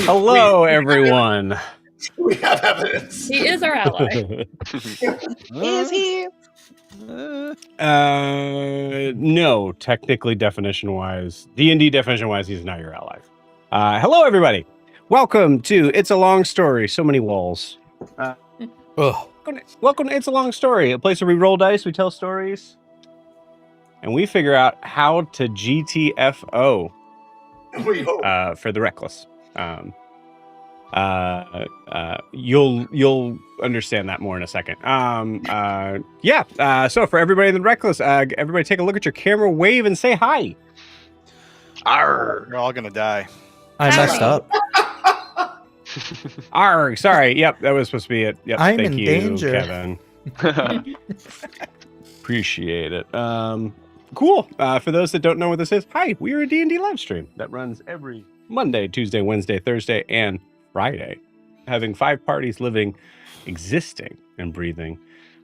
Hello, everyone. We have evidence. He is our ally. Is he? No, technically, definition-wise, D&D definition-wise, he's not your ally. Hello, everybody. Welcome to It's a Long Story. So many walls. Welcome to It's a Long Story, a place where we roll dice, we tell stories, and we figure out how to GTFO for the Wreckless. You'll understand that more in a second. So for everybody in the Wreckless, everybody take a look at your camera, wave, and say hi. Arr. You're all gonna die. I messed up. Arr, sorry. Yep, that was supposed to be it. Yep, I'm thank in you, danger. Kevin. Appreciate it. Cool. For those that don't know what this is, hi, we're a D&D live stream that runs every Monday, Tuesday, Wednesday, Thursday, and Friday, having 5 parties living, existing, and breathing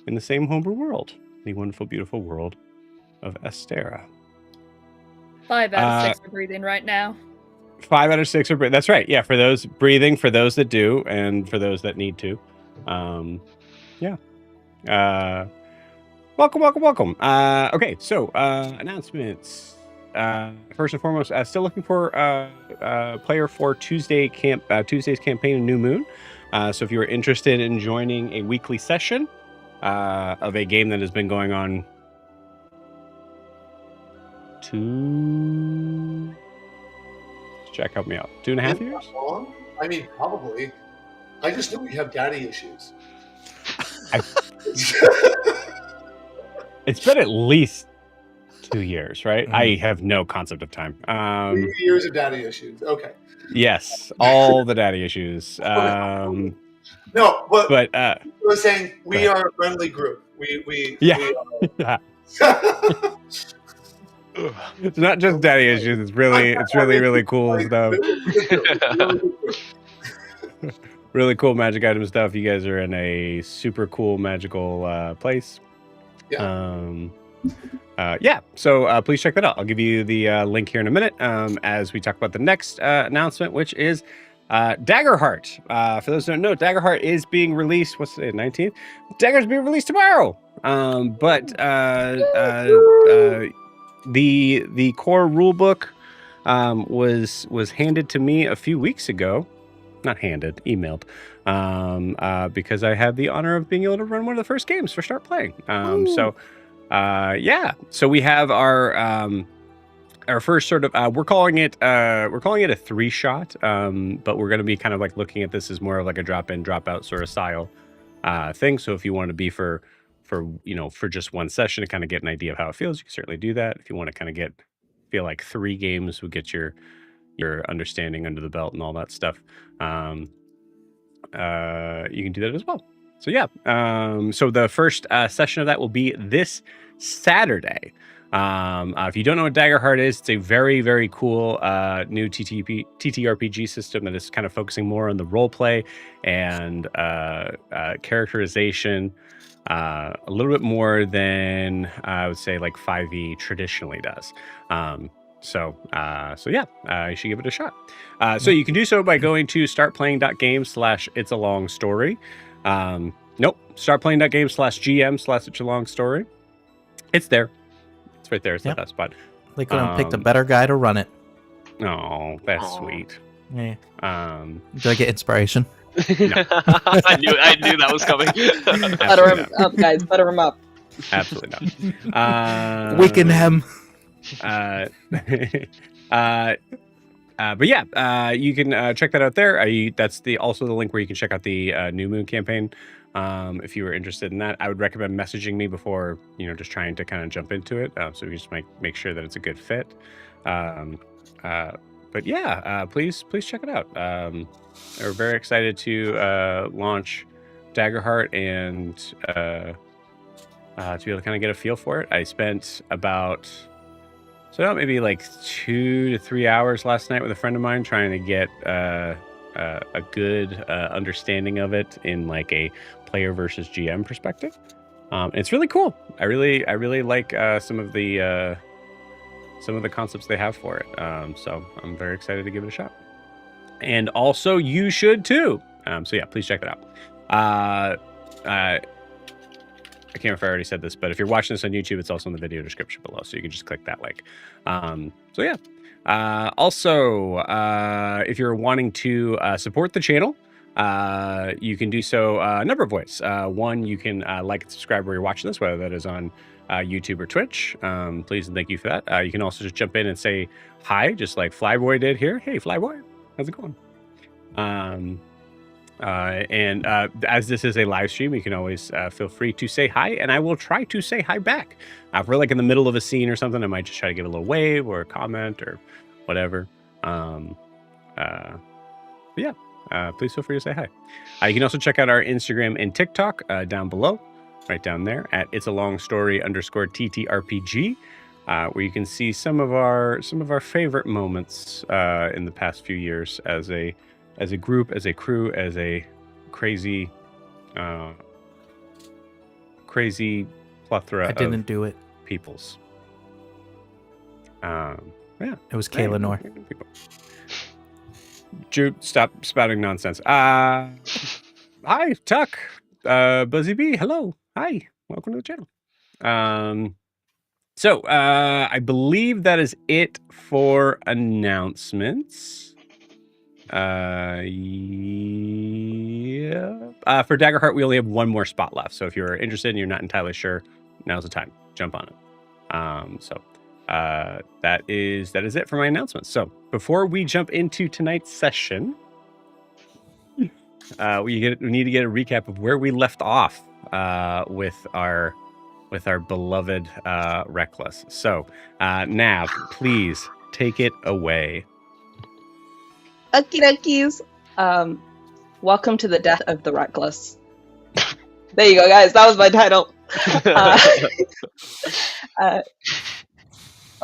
in the same homebrew world, the wonderful, beautiful world of Estera. 5 out of 6 are breathing right now. 5 out of 6 are breathing. That's right. Yeah, for those breathing, for those that do, and for those that need to. Welcome. Okay, so announcements. First and foremost, still looking for a player for Tuesday's campaign in New Moon. So if you are interested in joining a weekly session of a game that has been going on Jack, help me out. 2.5 years? Long? I mean, probably. I just know we have daddy issues. It's been at least 2 years, right? I have no concept of time. 3 years of daddy issues. Okay. Yes, all the daddy issues. No, but I was saying we are a friendly group. Yeah. It's not just daddy issues. It's really cool stuff. Really cool magic item stuff. You guys are in a super cool magical place. So please check that out. I'll give you the link here in a minute as we talk about the next announcement, which is Daggerheart. For those who don't know, Daggerheart is being released. What's the 19th? Dagger's being released tomorrow. The core rulebook was handed to me a few weeks ago. Not handed, emailed, because I had the honor of being able to run one of the first games for Start Playing. So we have our first sort of we're calling it a 3-shot, but we're going to be kind of like looking at this as more of like a drop in, drop out sort of style thing. So if you want to be for just one session to kind of get an idea of how it feels, you can certainly do that. If you want to kind of feel like 3 games would get your understanding under the belt and all that stuff, you can do that as well. So so the first session of that will be this Saturday. If you don't know what Daggerheart is, it's a very, very cool new TTRPG system that is kind of focusing more on the role play and characterization, a little bit more than I would say like 5e traditionally does. You should give it a shot. So you can do so by going to startplaying.games/itsalongstory. startplaying.games/GM/itsalongstory. It's there. It's right there. It's the best spot. They could have picked a better guy to run it. Oh, that's sweet. Yeah. Do I get inspiration? No. I knew that was coming. Butter him up, guys. Butter him up. Absolutely not. Weaken him. You can check that out there. That's also the link where you can check out the New Moon campaign. If you were interested in that, I would recommend messaging me before just trying to kind of jump into it, so we just make sure that it's a good fit. Please check it out. We're very excited to launch Daggerheart and to be able to kind of get a feel for it. I spent maybe like 2 to 3 hours last night with a friend of mine trying to get a good understanding of it in like a player versus GM perspective. It's really cool. I really like some of the concepts they have for it. So I'm very excited to give it a shot. And also you should too. Please check that out. I can't remember if I already said this, but if you're watching this on YouTube, it's also in the video description below, so you can just click that link. So yeah. Also, if you're wanting to support the channel, you can do so a number of ways. One, you can like and subscribe where you're watching this, whether that is on YouTube or Twitch. Please and thank you for that. You can also just jump in and say hi, just like Flyboy did here. Hey, Flyboy, how's it going? As this is a live stream, you can always feel free to say hi, and I will try to say hi back. If we're like in the middle of a scene or something, I might just try to give a little wave or a comment or whatever. Yeah, please feel free to say hi. You can also check out our Instagram and TikTok down below, right down there at It's a Long Story _TTRPG, where you can see some of our favorite moments in the past few years as a group, as a crew, as a crazy plethora I didn't of do it. peoples. Yeah. It was Kaelinor. Jude, stop spouting nonsense. Hi, Tuck. Buzzy B, hello. Hi. Welcome to the channel. So I believe that is it for announcements. Yeah. For Daggerheart, we only have one more spot left. So if you're interested and you're not entirely sure, now's the time. Jump on it. That is it for my announcements. So before we jump into tonight's session, we need to get a recap of where we left off with our beloved Wreckless. So Nav, please take it away. Okie dokies. Welcome to the death of the Wreckless. There you go, guys. That was my title.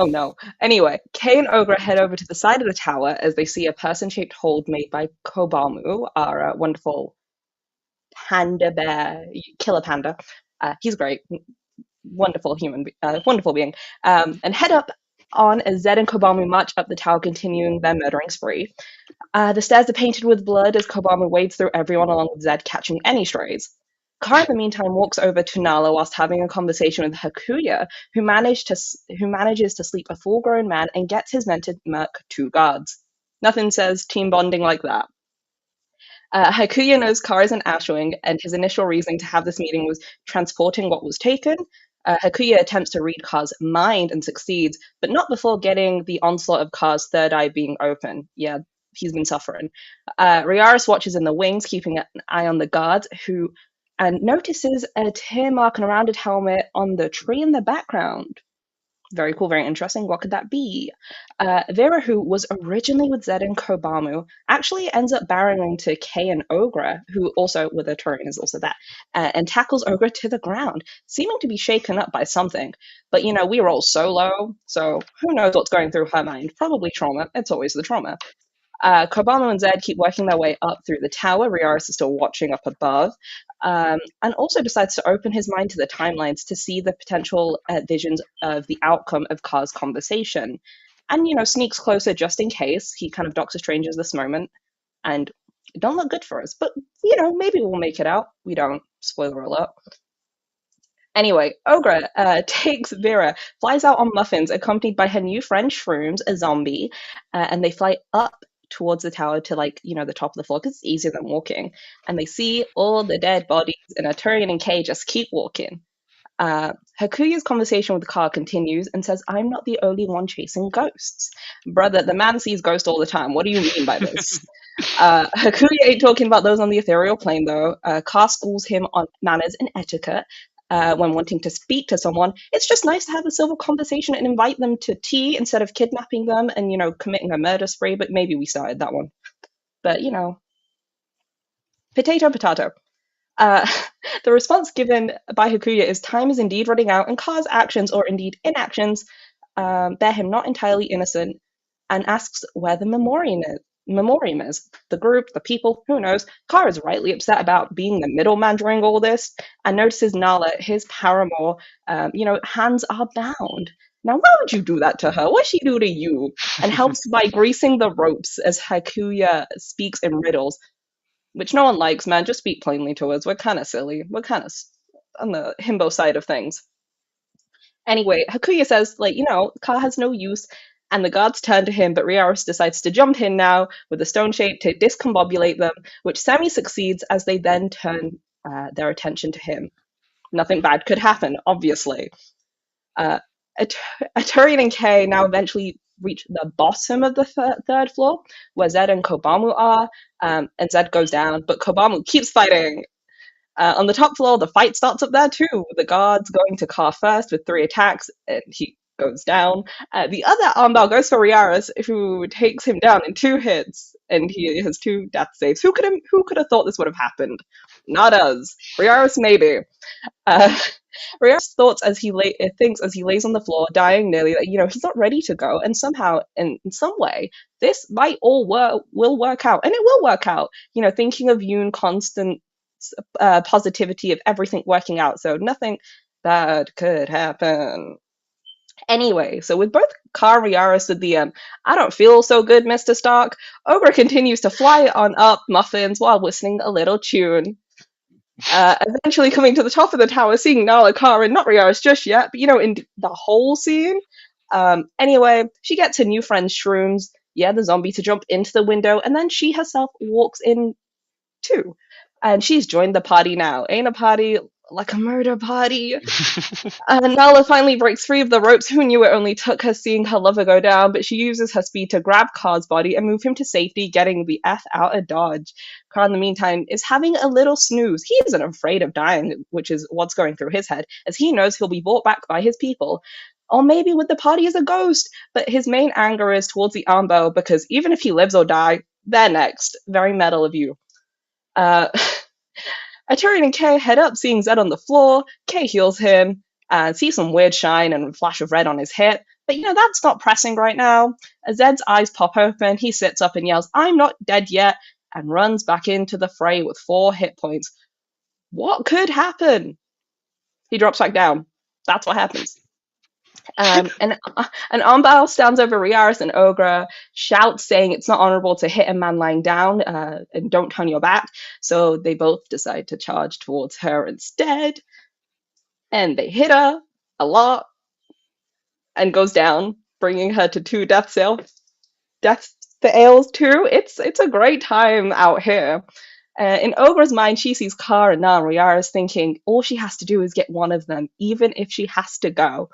Oh no. Anyway, Kay and Ogra head over to the side of the tower as they see a person-shaped hold made by Kobamu, our wonderful panda bear, killer panda. He's great. Wonderful wonderful being. And head up on as Zed and Kobamu march up the tower, continuing their murdering spree. The stairs are painted with blood as Kobamu wades through everyone along with Zed, catching any strays. Kara, in the meantime, walks over to Nala whilst having a conversation with Hakuya, who manages to sleep a full-grown man and gets his men to murk 2 guards. Nothing says team bonding like that. Hakuya knows Kara is an Ashwing, and his initial reasoning to have this meeting was transporting what was taken. Hakuya attempts to read Kara's mind and succeeds, but not before getting the onslaught of Kara's third eye being open. Yeah, he's been suffering. Ryaris watches in the wings, keeping an eye on the guards, and notices a tear mark and a rounded helmet on the tree in the background. Very cool, very interesting. What could that be? Vera, who was originally with Zed and Kobamu, actually ends up barreling to Kay and Ogra, who also, with a Turian, is also that, and tackles Ogra to the ground, seeming to be shaken up by something. But, we were all solo, so who knows what's going through her mind? Probably trauma. It's always the trauma. Kobamu and Zed keep working their way up through the tower. Ryaris is still watching up above, and also decides to open his mind to the timelines to see the potential visions of the outcome of Kara's conversation. And, sneaks closer just in case. He kind of Doctor Stranges this moment, and it don't look good for us. But, maybe we'll make it out. We don't. Spoiler alert. Anyway, Ogra takes Vera, flies out on muffins, accompanied by her new friend Shrooms, a zombie, and they fly up towards the tower to the top of the floor because it's easier than walking, and they see all the dead bodies, and Arturian and Kay just keep walking. Hakuya's conversation with Kara continues and says, "I'm not the only one chasing ghosts." Brother, the man sees ghosts all the time. What do you mean by this? Hakuya ain't talking about those on the ethereal plane though. Kara schools him on manners and etiquette. When wanting to speak to someone, it's just nice to have a civil conversation and invite them to tea instead of kidnapping them and, committing a murder spree, but maybe we started that one. But, potato, potato. The response given by Hakuya is time is indeed running out and Kara's actions, or indeed inactions, bear him not entirely innocent, and asks where the memoriam is. The group, the people, who knows. Kara is rightly upset about being the middleman during all this, and notices Nala, his paramour, hands are bound. Now, why would you do that to her? What she do to you? And helps by greasing the ropes as Hakuya speaks in riddles, which no one likes, man. Just speak plainly to us. We're kind of silly. himbo side of things. Anyway, Hakuya says, like, Ka has no use, and the guards turn to him, but Riaris decides to jump in now with a stone shape to discombobulate them, which semi-succeeds as they then turn their attention to him. Nothing bad could happen, obviously. Aturian and Kay now eventually reach the bottom of the third floor, where Zed and Kobamu are, and Zed goes down, but Kobamu keeps fighting. On the top floor, the fight starts up there too, with the guards going to Ka first with 3 attacks, and he goes down. The other Anbau goes for Riaris, who takes him down in 2 hits, and he has 2 death saves. Who could have thought this would have happened? Not us. Riaris, maybe. Riaris thinks as he lays on the floor, dying nearly, that he's not ready to go, and somehow, in some way, this might all will work out, and it will work out. Thinking of Yoon, constant positivity of everything working out, so nothing bad could happen. Anyway, so with both Ka and Riaris with the I don't feel so good, Mr. Stark, Ogra continues to fly on up muffins while whistling a little tune. Eventually coming to the top of the tower, seeing Nala, Ka, and not Riaris just yet, but in the whole scene. Anyway, she gets her new friend Shrooms, the zombie, to jump into the window, and then she herself walks in too. And she's joined the party now. Ain't a party like a murder party. And Nala finally breaks free of the ropes. Who knew it only took her seeing her lover go down, but she uses her speed to grab Ka's body and move him to safety, getting the F out of Dodge. Ka, in the meantime, is having a little snooze. He isn't afraid of dying, which is what's going through his head, as he knows he'll be brought back by his people. Or maybe with the party as a ghost. But his main anger is towards the Anbau, because even if he lives or die, they're next. Very metal of you. Aturian and Kay head up, seeing Zed on the floor. Kay heals him, sees some weird shine and flash of red on his hip. But that's not pressing right now. As Zed's eyes pop open, he sits up and yells, "I'm not dead yet," and runs back into the fray with 4 hit points. What could happen? He drops back down. That's what happens. And Anbau stands over Riaris and Ogra, shouts, saying it's not honorable to hit a man lying down, and don't turn your back. So they both decide to charge towards her instead. And they hit her a lot, and goes down, bringing her to 2 death sails too. It's a great time out here. In Ogra's mind, she sees Ka and Na and Riaris, thinking all she has to do is get one of them, even if she has to go.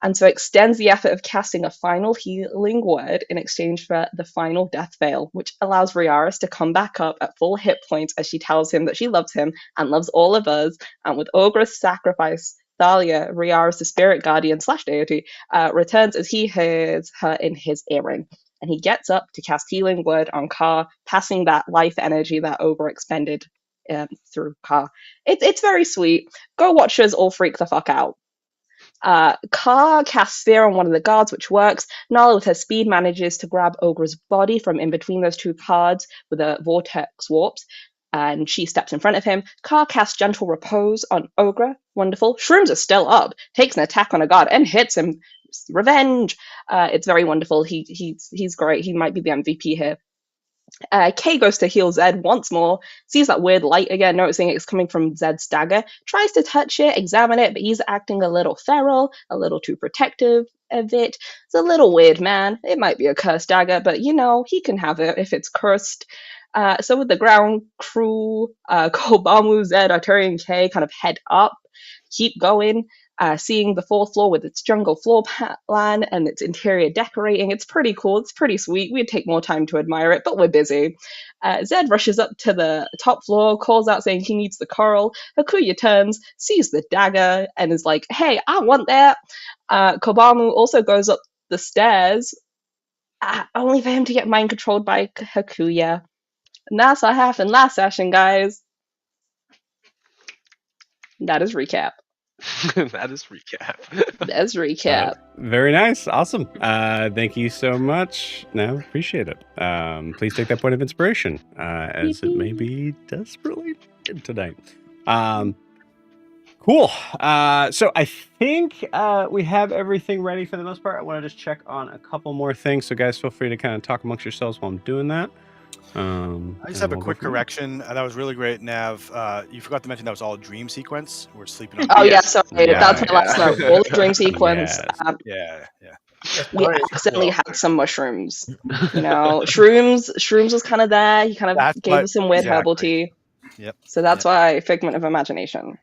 And so extends the effort of casting a final healing word in exchange for the final death veil, which allows Riaris to come back up at full hit points as she tells him that she loves him and loves all of us. And with Ogra's sacrifice, Thalia, Riaris, the spirit guardian / deity, returns as he hears her in his earring. And he gets up to cast healing word on Ka, passing that life energy that Ogra expended through Ka. It's very sweet. Go watchers all freak the fuck out. Ka casts Sphere on one of the guards, which works. Nala, with her speed, manages to grab Ogra's body from in between those 2 cards with a vortex warps, and she steps in front of him. Ka casts Gentle Repose on Ogra. Wonderful. Shrooms are still up, takes an attack on a guard, and hits him. Revenge. It's very wonderful. He's great. He might be the MVP here. Kay goes to heal Zed once more, sees that weird light again, noticing it's coming from Zed's dagger, tries to touch it, examine it, but he's acting a little feral, a little too protective of it. It's a little weird, man. It might be a cursed dagger, but he can have it if it's cursed. So with the ground crew, Kobamu, Zed, Arturian, Kay kind of head up, keep going. Seeing the 4th floor with its jungle floor plan and its interior decorating. It's pretty cool. It's pretty sweet. We'd take more time to admire it, but we're busy. Zed rushes up to the top floor, calls out saying he needs the coral. Hakuya turns, sees the dagger, and is like, "Hey, I want that." Kobamu also goes up the stairs, only for him to get mind controlled by Hakuya. And that's what happened last session, guys. That is recap. That is recap. That's recap. Very nice. Awesome. Thank you so much. No, appreciate it. Please take that point of inspiration, as it may be desperately needed tonight. Cool. So I think we have everything ready for the most part. I want to just check on a couple more things. So guys, feel free to kind of talk amongst yourselves while I'm doing that. I just have a quick correction. That was really great, Nav. You forgot to mention that was all a dream sequence. We're sleeping on. Oh yeah, sorry. That's my last note. All the dream sequence. Yeah. We accidentally had some mushrooms. You know, shrooms was kind of there. He kind of gave us some weird herbal tea. Yep. So that's why figment of imagination.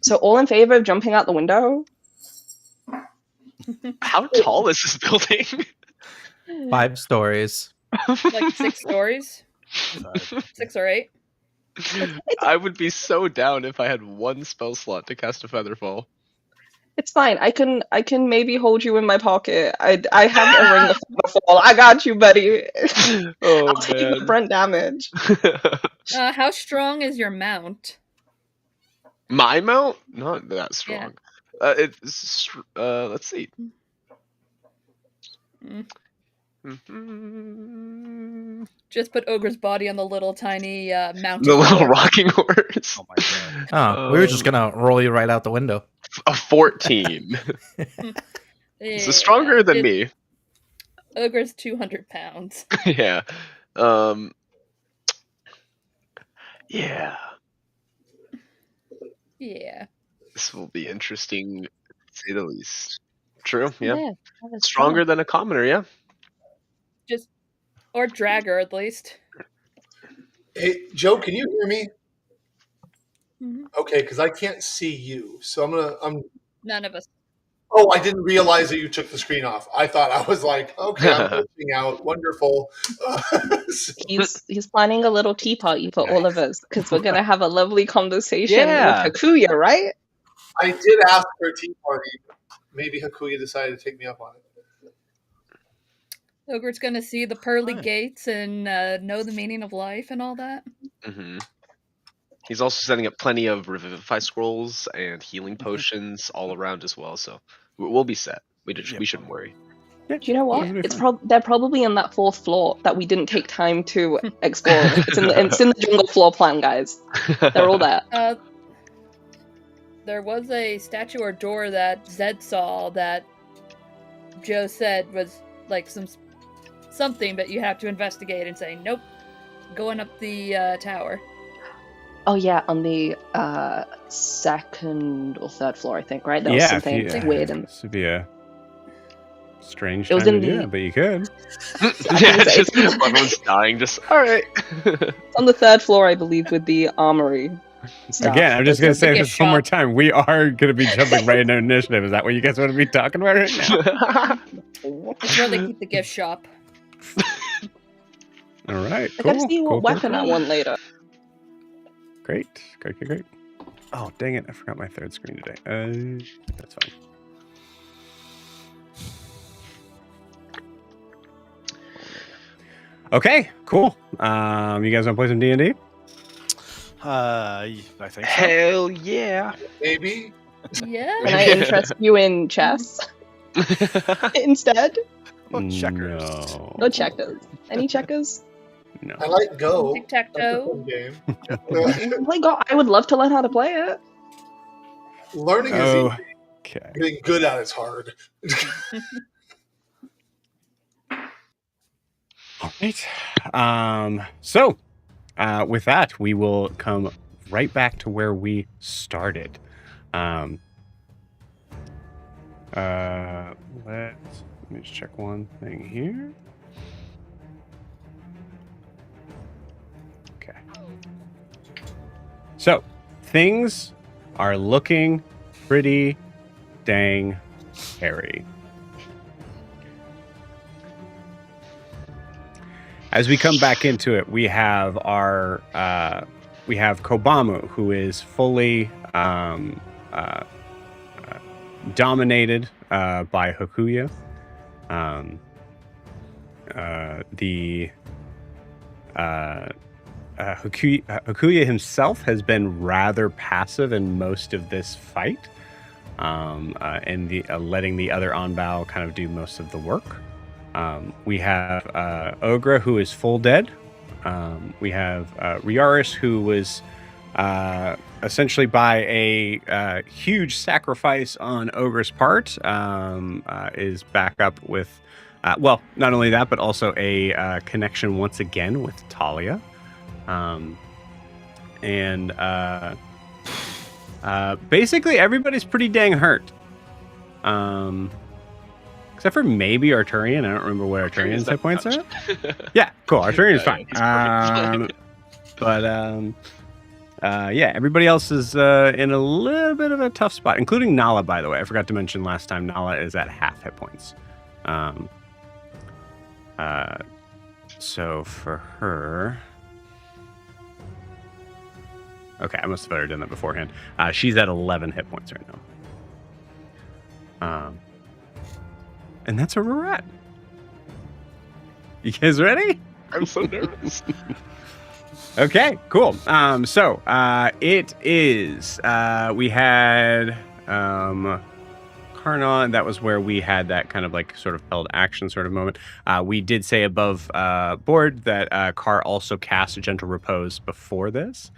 So all in favor of jumping out the window? How tall is this building? 5 stories. Like 6 stories? 6 or 8? I would be so down if I had 1 spell slot to cast a Featherfall. It's fine. I can maybe hold you in my pocket. I have a ring of Featherfall. I got you, buddy. I'll take the brunt damage. How strong is your mount? My mount? Not that strong. Yeah. Let's see. Just put Ogra's body on the little tiny mountain. The little rocking horse. Oh my god. We were just gonna roll you right out the window. A 14. It's stronger than me. Ogra's 200 pounds. Yeah. Yeah. Yeah. This will be interesting, to say the least. True, yeah. Stronger than a commoner, yeah. Or dragger, at least. Hey, Joe, can you hear me? Mm-hmm. Okay, because I can't see you, so I'm. None of us. Oh, I didn't realize that you took the screen off. I thought I was like, okay, I'm glitching out. Wonderful. He's planning a little tea party for all of us because we're gonna have a lovely conversation with Hakuya, right? I did ask for a tea party. Maybe Hakuya decided to take me up on it. Ogra's gonna see the pearly gates and know the meaning of life and all that. Mm-hmm. He's also setting up plenty of Revivify scrolls and healing potions all around as well, so we'll be set. We shouldn't worry. Do you know what? They're probably in that 4th floor that we didn't take time to explore. It's in the jungle floor plan, guys. They're all there. There was a statue or door that Zed saw that Joe said was like something, but you have to investigate and say, nope, going up the tower. Oh yeah, on the 2nd or 3rd floor, I think, right? There was something weird. This would be a strange time to do that, but you could. Just everyone's dying, just, alright. On the 3rd floor, I believe, with the armory stuff. Again, I'm just going to say this one more time. We are going to be jumping right into initiative. Is that what you guys want to be talking about right now? That's where they keep the gift shop. Alright, cool. I gotta see what weapon I want later. Great. Oh, dang it. I forgot my 3rd screen today. That's fine. Okay, cool. You guys want to play some D&D? I think so. Hell yeah. Maybe. Yeah. Can I interest you in chess instead? Checkers. No checkers. Any checkers? No. I like Go. Tic-tac-toe. Game. My God, I would love to learn how to play it. Learning is easy. Okay. Getting good at it's hard. All right. So, with that, we will come right back to where we started. Let me just check one thing here. Okay. So, things are looking pretty dang hairy. As we come back into it, we have Kobamu, who is fully dominated by Hakuya. Hakuya himself has been rather passive in most of this fight, and letting the other Anbau kind of do most of the work. We have Ogra, who is full dead. We have Riaris, who was essentially by a huge sacrifice on Ogra's part, is back up with well, not only that, but also a connection once again with Talia. Basically everybody's pretty dang hurt. Except for maybe Arturian. I don't remember what Arturian's hit points are. Yeah, cool. Arturian's fine. Yeah, everybody else is in a little bit of a tough spot, including Nala, by the way. I forgot to mention last time, Nala is at half hit points. So for her... Okay, I must have better done that beforehand. She's at 11 hit points right now. And that's where we're at. You guys ready? I'm so nervous. Okay, cool. So it is. We had Karna. That was where we had that kind of like sort of held action sort of moment. We did say above board that Kar also cast a Gentle Repose before this.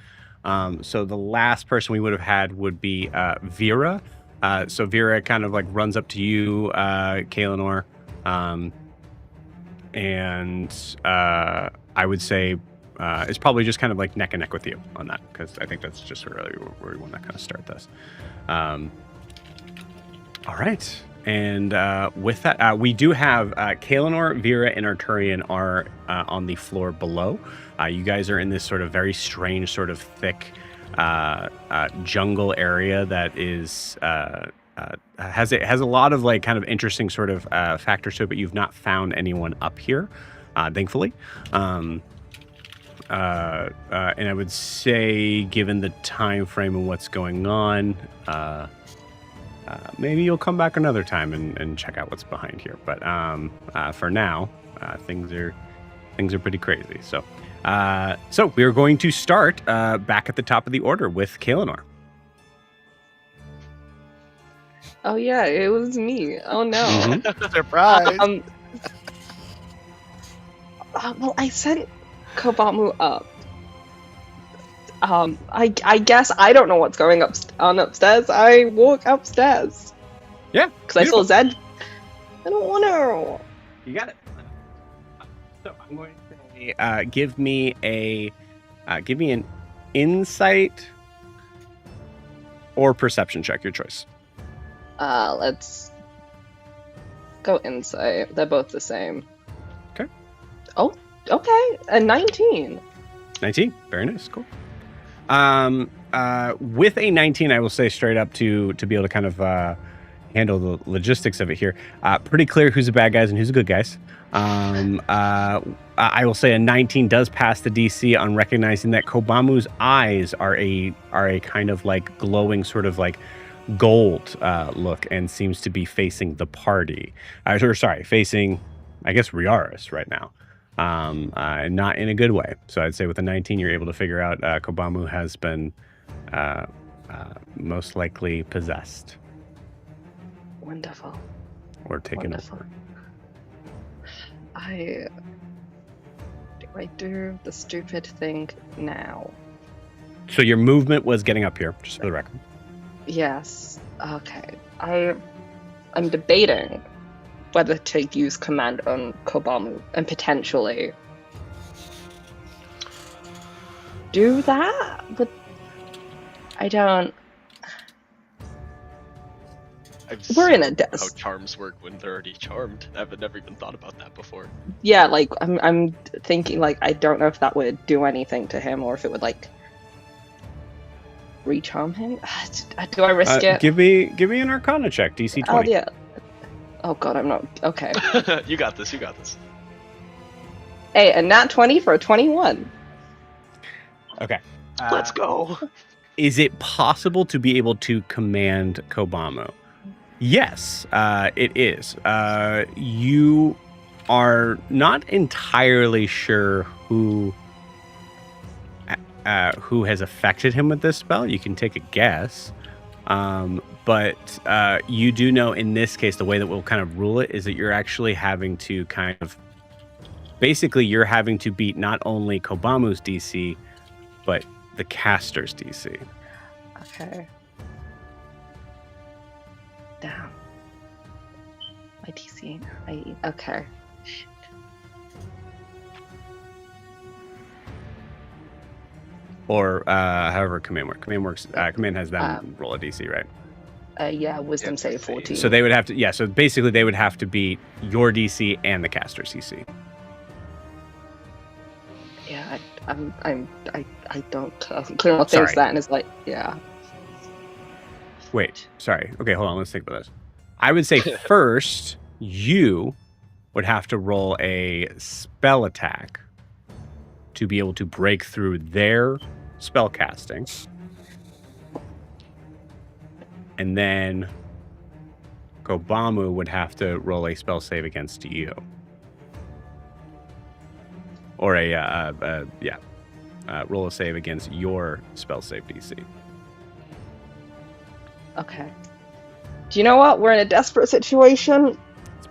So the last person we would have had would be Vera. So Vera kind of like runs up to you, Kaelinor, and I would say is probably just kind of like neck and neck with you on that, because I think that's just really where we want to kind of start this. All right. And with that, we do have Kaelinor, Vera, and Arturian are on the floor below. You guys are in this sort of very strange, sort of thick jungle area that is has a lot of like kind of interesting sort of factors to it, but you've not found anyone up here, thankfully. And I would say, given the time frame and what's going on, maybe you'll come back another time and check out what's behind here. But for now, things are pretty crazy. So we're going to start back at the top of the order with Kaelinor. Oh yeah, it was me. Oh no. Mm-hmm. Surprise! Well, I sent Kobamu up. I guess I don't know what's going on upstairs. I walk upstairs. Yeah, because I saw Zed. I don't want to. You got it. So I'm going to say, give me an insight or perception check, your choice. Let's go insight. They're both the same. Okay. Oh, okay. A 19. 19. Very nice. Cool. With a 19, I will say straight up to be able to kind of handle the logistics of it here. Pretty clear who's the bad guys and who's the good guys. I will say a 19 does pass the DC on recognizing that Kobamu's eyes are a kind of like glowing sort of like gold look, and seems to be facing the party. Facing, I guess, Riaris right now. Not in a good way. So I'd say with a 19, you're able to figure out Kobamu has been most likely possessed. Wonderful. Or taken over. Do I do the stupid thing now? So your movement was getting up here, just for the record. Yes. Okay. I'm debating whether to use command on Kobamu and potentially do that, but I don't. We're in a desk. How charms work when they're already charmed. I've never even thought about that before. Yeah, like I'm thinking like I don't know if that would do anything to him or if it would like recharm him. Do I risk it? Give me an Arcana check, DC 20. Oh yeah. Oh god, I'm not okay. You got this. Hey, a nat 20 for a 21. Okay. Let's go. Is it possible to be able to command Kobamu? Yes, it is. You are not entirely sure who has affected him with this spell. You can take a guess. But you do know in this case, the way that we'll kind of rule it is that you're actually having to kind of... Basically, you're having to beat not only Kobamu's DC, but the caster's DC. Okay. Damn. My DC. Okay. Or however command works. Command has them roll a DC, right? Yeah, wisdom Yeah, save DC. 14. So they would have to, yeah. So basically, they would have to beat your DC and the caster's DC. Yeah, I don't clear what Sorry. things that and it's like, yeah. Wait, sorry. Okay, hold on. Let's think about this. I would say first, you would have to roll a spell attack to be able to break through their spell casting. And then Kobamu would have to roll a spell save against you. Or roll a save against your spell save DC. Okay. Do you know what? We're in a desperate situation.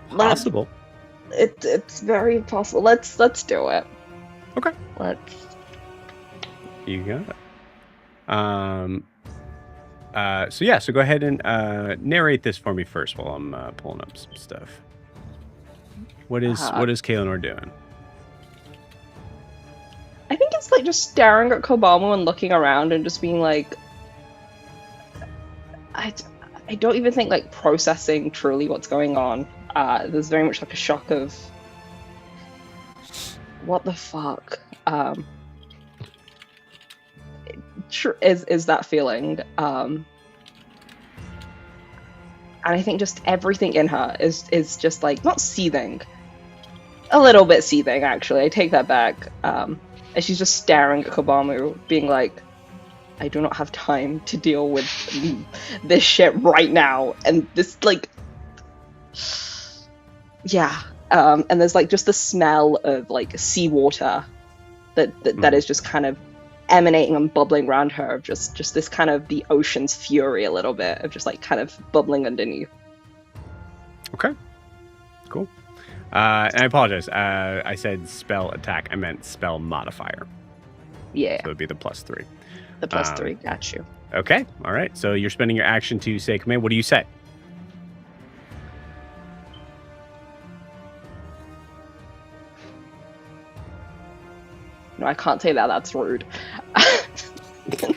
Possible. It's very possible. Let's do it. Okay. Let's. You got it. So go ahead and narrate this for me first while I'm pulling up some stuff. What is Kaelinor doing? I think it's like just staring at Kobamu and looking around and just being like, I don't even think like processing truly what's going on. There's very much like a shock of what the fuck is that feeling. And I think just everything in her is just like not seething, a little bit seething actually. I take that back. And she's just staring at Kobamu, being like, I do not have time to deal with this shit right now. And this, like, yeah. And there's, like, just the smell of, like, seawater that is just kind of emanating and bubbling around her, of just this kind of the ocean's fury a little bit, of just, like, kind of bubbling underneath. Okay. Cool. And I apologize. I said spell attack. I meant spell modifier. Yeah. So it would be the +3. The +3, got you. Okay. All right. So you're spending your action to say command. What do you say? No, I can't say that. That's rude. Okay.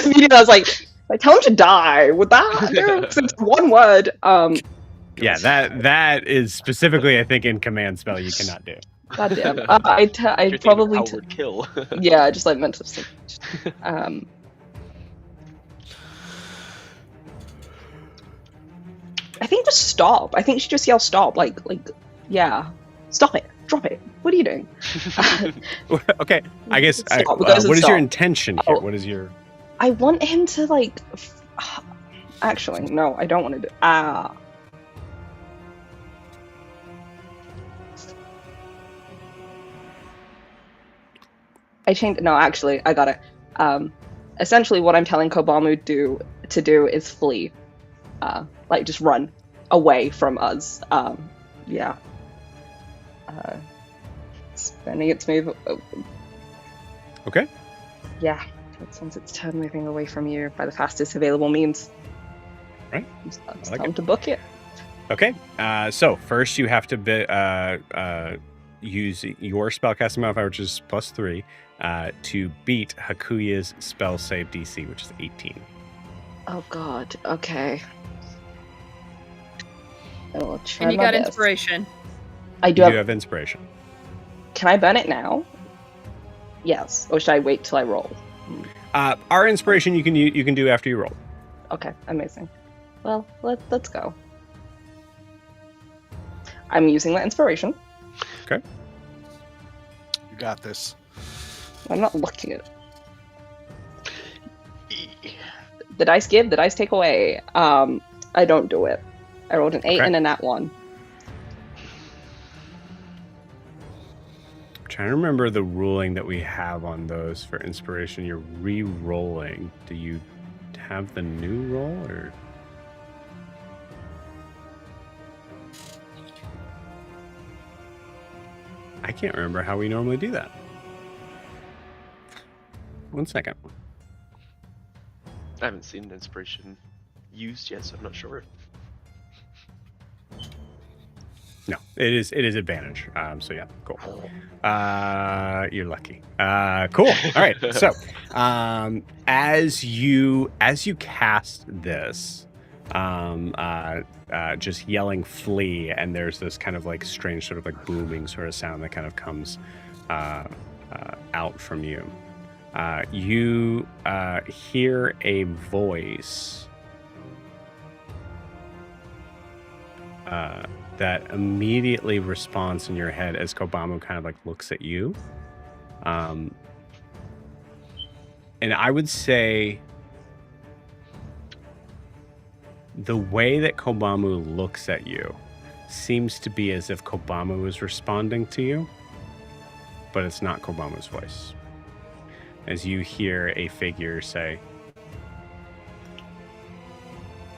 Immediately I was like, I tell him to die. Would that do? 'Cause it's one word. Yeah, that is specifically, I think, in command spell you cannot do. Goddamn. I'd probably Outward kill. yeah, just like mental state. I think just stop. I think she just yelled stop. Like, yeah, stop it, drop it. What are you doing? Okay, I guess. Stop. What is your Stop. intention here? Oh. What is your? I want him to like. Actually, no, I don't want to do. I changed. No, actually, I got it. Essentially, what I'm telling Kobamu to do is flee, like just run away from us. Yeah. Spending its move. Okay. Yeah. Since it's turn moving away from you by the fastest available means. Right. It's like time it. to book it. Okay. So first you have to use your spellcasting modifier, which is +3, to beat Hakuya's spell save DC, which is 18. Oh God. Okay. I will try And you my got best. inspiration. I do You have. do have inspiration. Can I burn it now? Yes. Or should I wait till I roll? Our inspiration you can do after you roll. Okay. Amazing. Well, let's go. I'm using that inspiration. Okay. You got this. I'm not looking at it. The dice give, the dice take away. I don't do it. I rolled an 8 Okay. and a nat 1. I'm trying to remember the ruling that we have on those for inspiration. You're re-rolling. Do you have the new roll or? I can't remember how we normally do that. 1 second. I haven't seen an inspiration used yet, so I'm not sure. No, it is advantage. So yeah, cool. You're lucky. Cool. All right. So, as you cast this, just yelling "flee," and there's this kind of like strange sort of like booming sort of sound that kind of comes out from you. You hear a voice that immediately responds in your head as Kobamu kind of like looks at you. And I would say the way that Kobamu looks at you seems to be as if Kobamu is responding to you, but it's not Kobamu's voice. As you hear a figure say,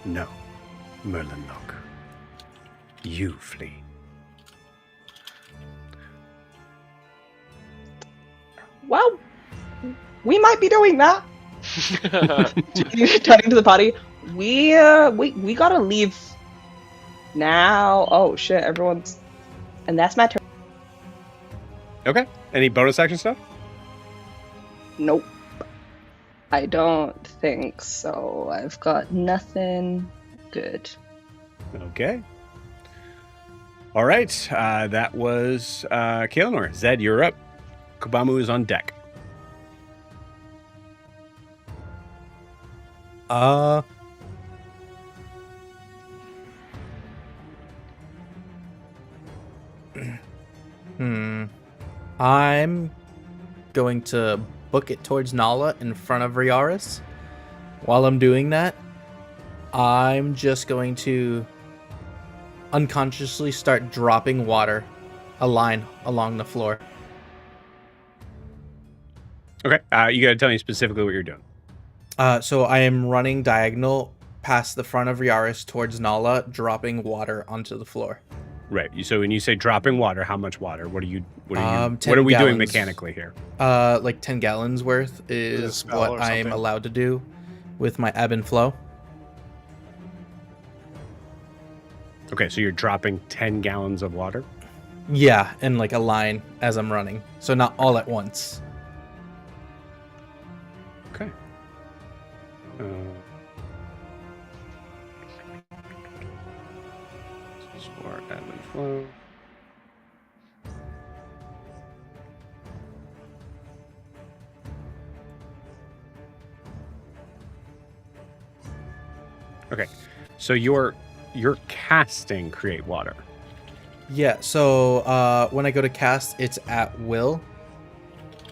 "No, Merlin Locke. You flee." Well, we might be doing that. Turning to the party, we gotta leave now. Oh shit, everyone's, and that's my turn. Okay. Any bonus action stuff? Nope, I don't think so. I've got nothing good. Okay. All right. That was Kaelinor. Zed, you're up. Kobamu is on deck. I'm going to book it towards Nala in front of Riaris. While I'm doing that, I'm just going to unconsciously start dropping water, a line along the floor. Okay. You got to tell me specifically what you're doing. So I am running diagonal past the front of Riaris towards Nala, dropping water onto the floor. Right. So when you say dropping water, how much water? What are we 10 doing gallons. mechanically here? Like 10 gallons worth is spell what or I'm something? allowed to do with my ebb and flow. Okay, so you're dropping 10 gallons of water? Yeah, and like a line as I'm running. So not all at once. Okay. This is for ebb and flow. Okay, so you're casting create water. Yeah, so when I go to cast, it's at will.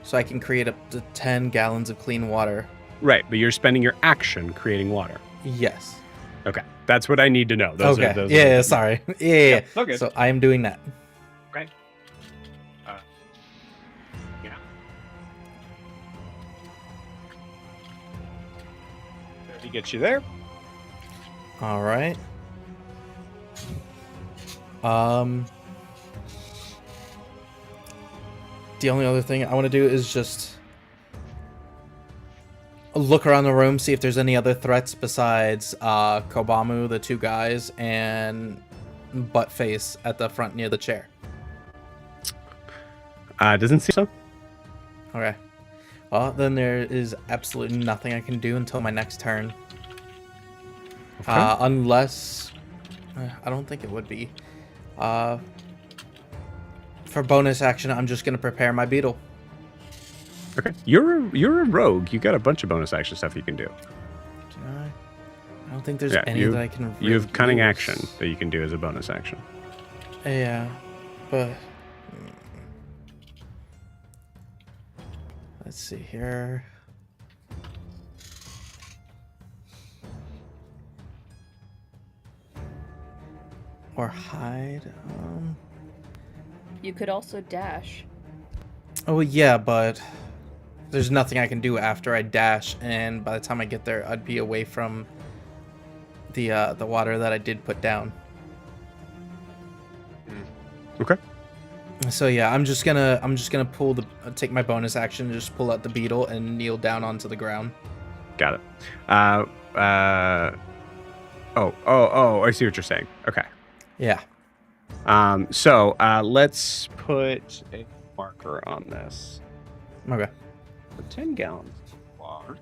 So I can create up to 10 gallons of clean water. Right, but you're spending your action creating water. Yes. Okay, that's what I need to know. Okay. Yeah, sorry. Yeah. Okay. So I am doing that. Okay. Yeah. He gets you there. All right. The only other thing I want to do is just look around the room, see if there's any other threats besides Kobamu, the two guys, and Buttface at the front near the chair. Doesn't seem so. Okay. Well, then there is absolutely nothing I can do until my next turn. Okay. Unless... I don't think it would be. For bonus action, I'm just going to prepare my beetle. Okay. You're a rogue. You got a bunch of bonus action stuff you can do. I don't think there's any that I can You have cunning use. action that you can do as a bonus action. Yeah, but... Let's see here. Or hide. You could also dash. Oh yeah, but there's nothing I can do after I dash, and by the time I get there, I'd be away from the water that I did put down. Okay. So yeah, I'm just gonna take my bonus action, just pull out the beetle and kneel down onto the ground. Got it. Oh, I see what you're saying. Okay. Yeah. So let's put a marker on this. Okay. For 10 gallons of water.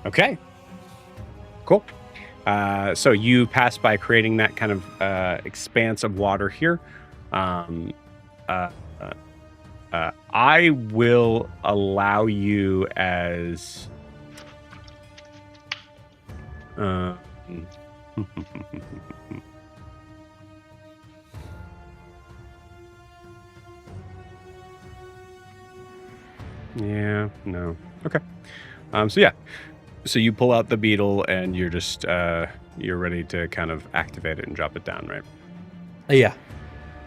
Okay. Cool. So you pass by creating that kind of expanse of water here. I will allow you as... yeah, no. Okay. So yeah. So you pull out the beetle and you're just you're ready to kind of activate it and drop it down, right? Yeah.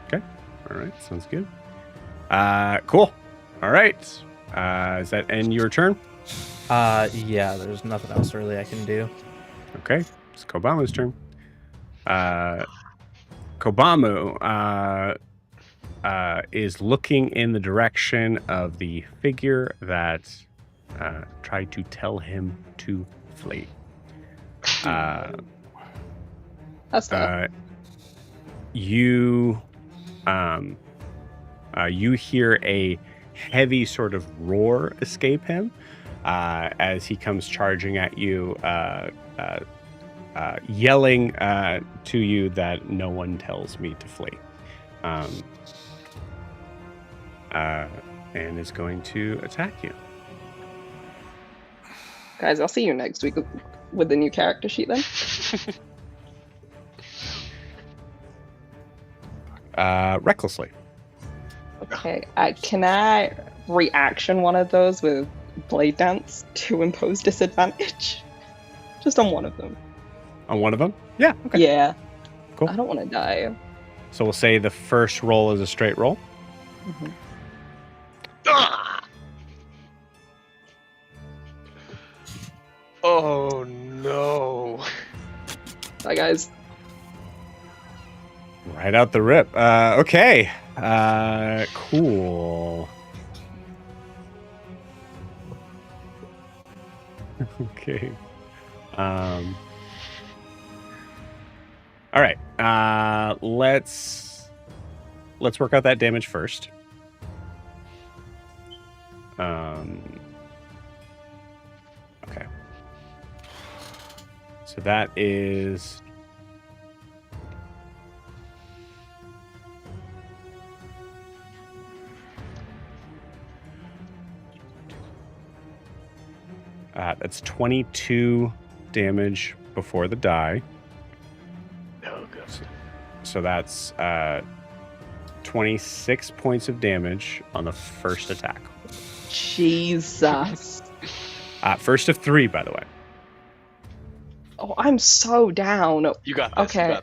Okay. All right. Sounds good. Cool. All right. Is that end your turn? Yeah, there's nothing else really I can do. Okay. It's Kobamu's turn. Kobamu is looking in the direction of the figure that tried to tell him to flee. That's fair. You hear a heavy sort of roar escape him as he comes charging at you, yelling to you that no one tells me to flee. And is going to attack you. Guys, I'll see you next week with the new character sheet then. Recklessly. Okay, can I reaction one of those with Blade Dance to impose disadvantage? Just on one of them. On one of them? Yeah, okay. Yeah. Cool. I don't want to die. So we'll say the first roll is a straight roll. Mm-hmm. Oh no. Bye, guys. Right out the rip. Okay. Cool. Okay. All right. Let's work out that damage first. Okay. So that is that's 22 damage before the die. Oh, God. So that's 26 points of damage on the first attack. Jesus. First of 3, by the way. Oh, I'm so down. You got this. Okay.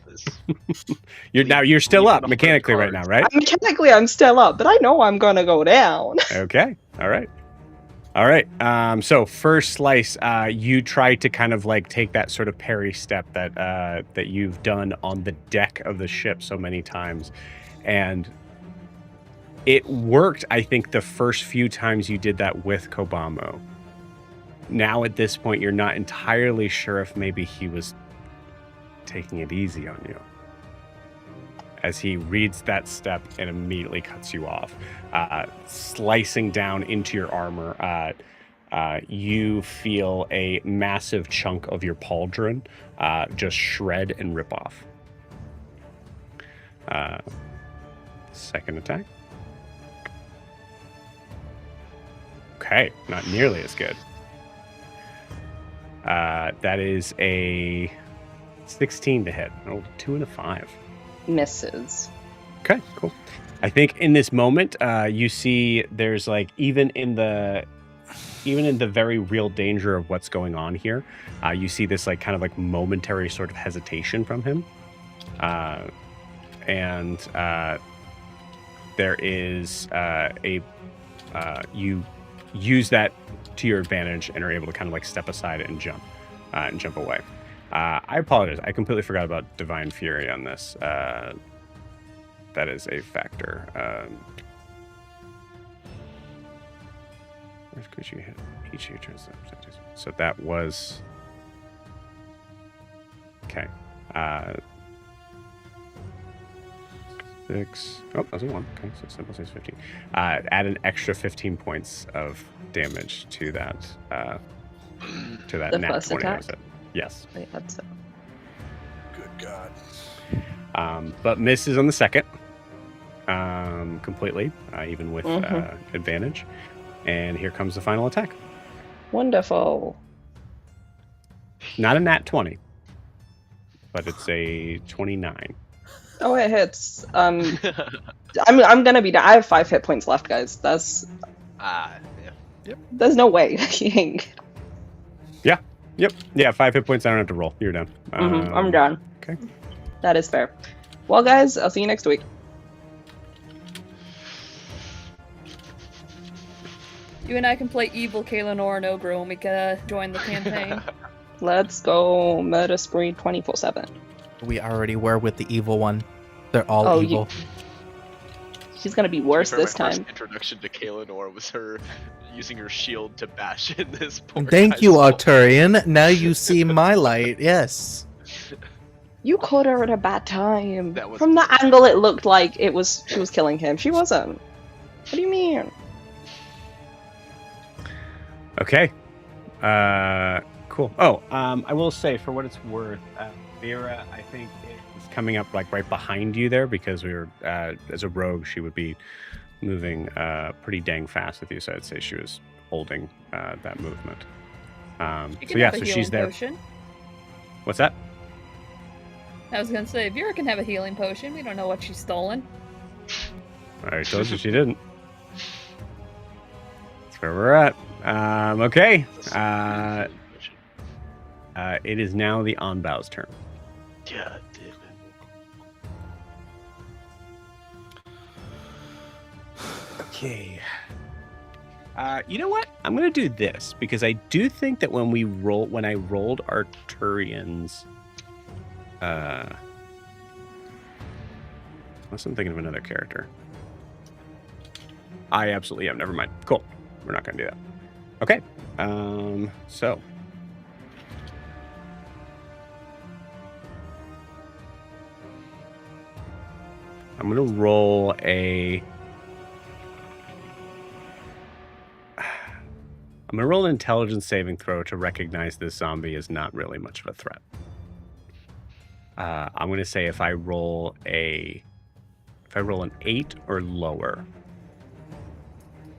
You got this. You're still leave up it on mechanically the right now, right? Mechanically, I'm still up, but I know I'm gonna go down. Okay. All right. So first slice, you try to kind of like take that sort of parry step that you've done on the deck of the ship so many times, and it worked. I think the first few times you did that with Kobamu. Now at this point, you're not entirely sure if maybe he was taking it easy on you. As he reads that step and immediately cuts you off, slicing down into your armor. You feel a massive chunk of your pauldron just shred and rip off. Second attack. Okay, not nearly as good. That is a 16 to hit. Oh, 2 and a 5. Misses. Okay, cool. I think in this moment, you see there's like, even in the even in the very real danger of what's going on here, you see this like kind of like momentary sort of hesitation from him, and there is you use that to your advantage and are able to kind of like step aside and jump away. I apologize. I completely forgot about Divine Fury on this. That is a factor. Where's creature you hit each of your turns? So that was okay. 6. Oh, that was a 1. Okay, so simple says 15. Add an extra 15 points of damage to that. The nat first 20. attack? Was it? Yes. Wait, that's it. Good God. But misses on the second. Completely, even with advantage. And here comes the final attack. Wonderful. Not a nat 20, but it's a 29. Oh, it hits. I'm gonna be. I have 5 hit points left, guys. That's. Yeah. There's no way. Yep. Yeah, 5 hit points. I don't have to roll. You're done. I'm done. Okay. That is fair. Well, guys, I'll see you next week. You and I can play evil Kaelinor and Ogra when we join the campaign. Let's go murder spree 24/7. We already were with the evil one. They're all evil. She's gonna be worse this My first time. introduction to Kaelinor was her using her shield to bash in this poor Thank guy's you, wall. Arturian. Now you see my light. Yes. You caught her at a bad time. That was- From the angle, it looked like she was killing him. She wasn't. What do you mean? Okay. Cool. Oh, I will say, for what it's worth, Vera, I think is coming up like right behind you there because we were, as a rogue, she would be moving pretty dang fast with you. So I'd say she was holding that movement. You So can yeah, have a so healing she's there. potion. What's that? I was gonna say, Vera can have a healing potion. We don't know what she's stolen. I told you she didn't. That's where we're at. Okay. It is now the Anbau's turn. God damn it. Okay. You know what? I'm gonna do this because I do think that when I rolled Arturian's, unless I'm thinking of another character. I absolutely am. Never mind. Cool. We're not gonna do that. Okay. So. I'm gonna roll a. I'm gonna roll an intelligence saving throw to recognize this zombie is not really much of a threat. I'm gonna say if I roll an 8 or lower,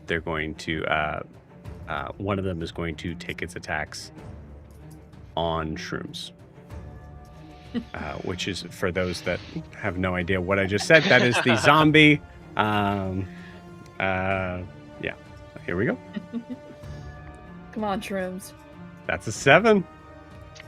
they're going to one of them is going to take its attacks on shrooms. Which is, for those that have no idea what I just said, that is the zombie. Yeah, here we go. Come on, shrooms. That's a 7.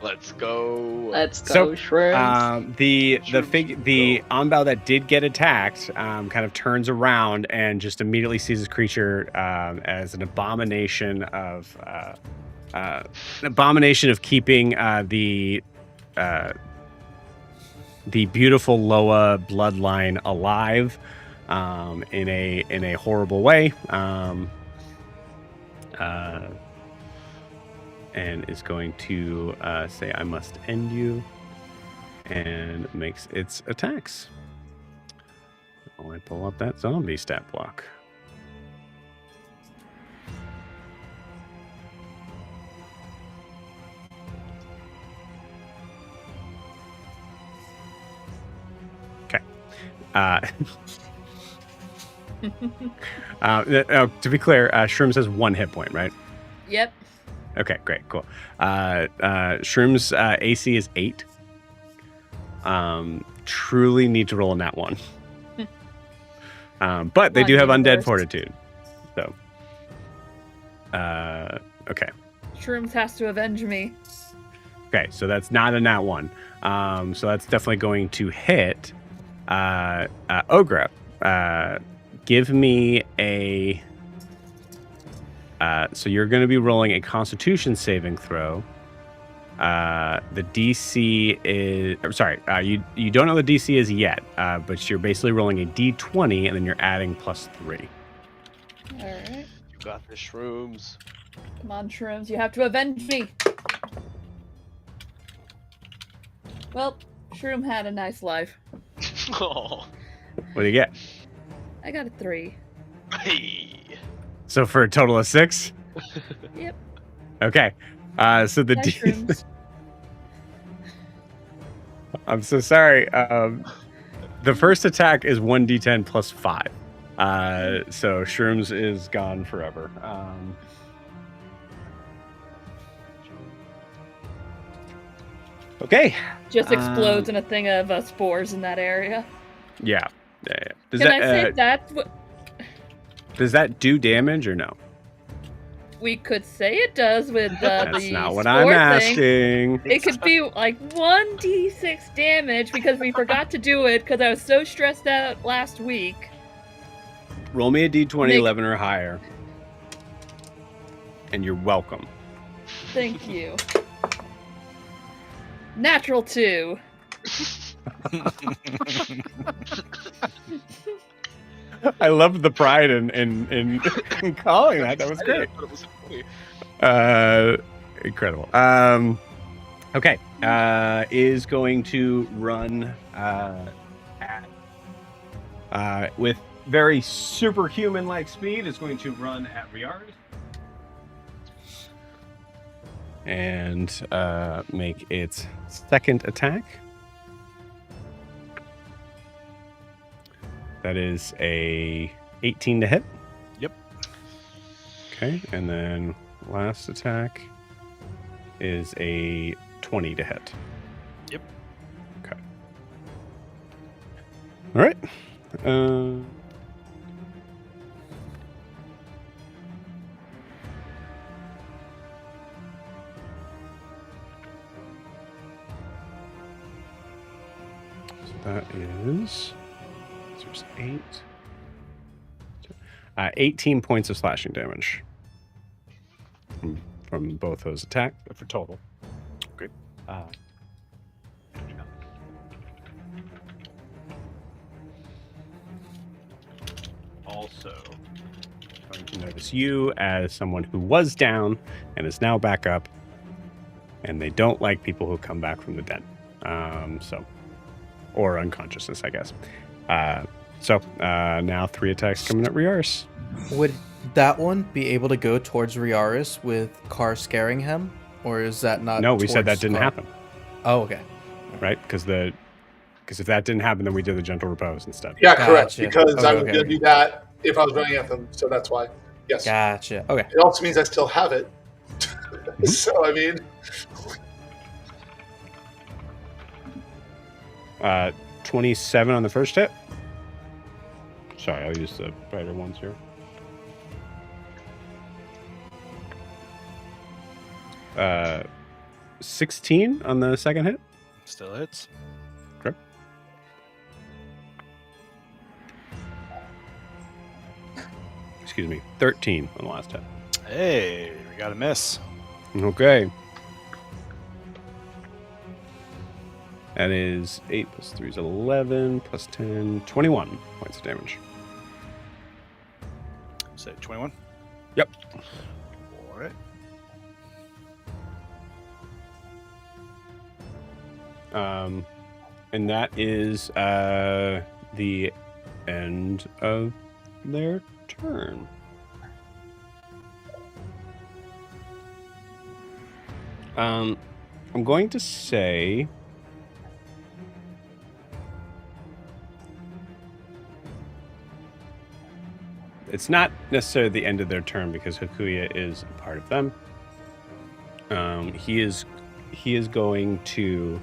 Let's go. Let's go, So, shrooms. The Shrooms, Anbau that did get attacked kind of turns around and just immediately sees his creature as an abomination of keeping the beautiful Loa bloodline alive in a horrible way, and is going to say, "I must end you," and makes its attacks. While I pull up that zombie stat block. To be clear, Shrooms has 1 hit point, right? Yep. Okay, great, cool. Shrooms AC is 8. Truly need to roll a nat 1. But they do have undead fortitude. So Okay. Shrooms has to avenge me. Okay, so that's not a nat 1. So that's definitely going to hit Ogra. Give me a... so you're going to be rolling a Constitution saving throw. The DC is... sorry, you don't know the DC is yet, but you're basically rolling a D20, and then you're adding +3. Alright. You got the shrooms. Come on, Shrooms, you have to avenge me. Well, Shroom had a nice life. Oh. What do you get? I got a 3. Hey. So for a total of 6? Yep. Okay. So the Nice Shrooms. I'm so sorry. The first attack is 1d10 plus 5. So Shrooms is gone forever. Okay. Just explodes in a thing of spores in that area. Yeah. Does Can that, I say that's what does that do damage or no? we could say it does with That's the not what spore I'm thing. asking. It could be like 1d6 damage because we forgot to do it because I was so stressed out last week. Roll me a d20, Make- 11 or higher. And you're welcome. Thank you. Natural 2. I love the pride in calling that. That was great. I thought it was funny. Incredible. Okay. Is going to run with very superhuman-like speed. Is going to run at Riar's and make its second attack. That is a 18 to hit. Yep. Okay, and then last attack is a 20 to hit. Yep. Okay. All right. So that is... There's 18 points of slashing damage from both those attacks for total. Great. Also, going to notice you as someone who was down and is now back up, and they don't like people who come back from the den. Or unconsciousness, I guess. So now 3 attacks coming at Riaris. Would that one be able to go towards Riaris with Car scaring him? Or is that not? No, we said that towards didn't Car? happen, Oh, okay. right? Because if that didn't happen, then we did the gentle repose instead. Yeah, correct. Gotcha. Because I was Okay. going to do that if I was running at them, so that's why. Yes. Gotcha. Okay. It also means I still have it. So, I mean, 27 on the first hit. Sorry, I'll use the brighter ones here. 16 on the second hit. Still hits. Okay. Excuse me, 13 on the last hit. Hey, we got a miss. Okay. That is 8 plus 3 is 11, plus 10, 21 points of damage. Say 21. Yep. All right. And that is the end of their turn. I'm going to say it's not necessarily the end of their turn because Hakuya is a part of them. He is going to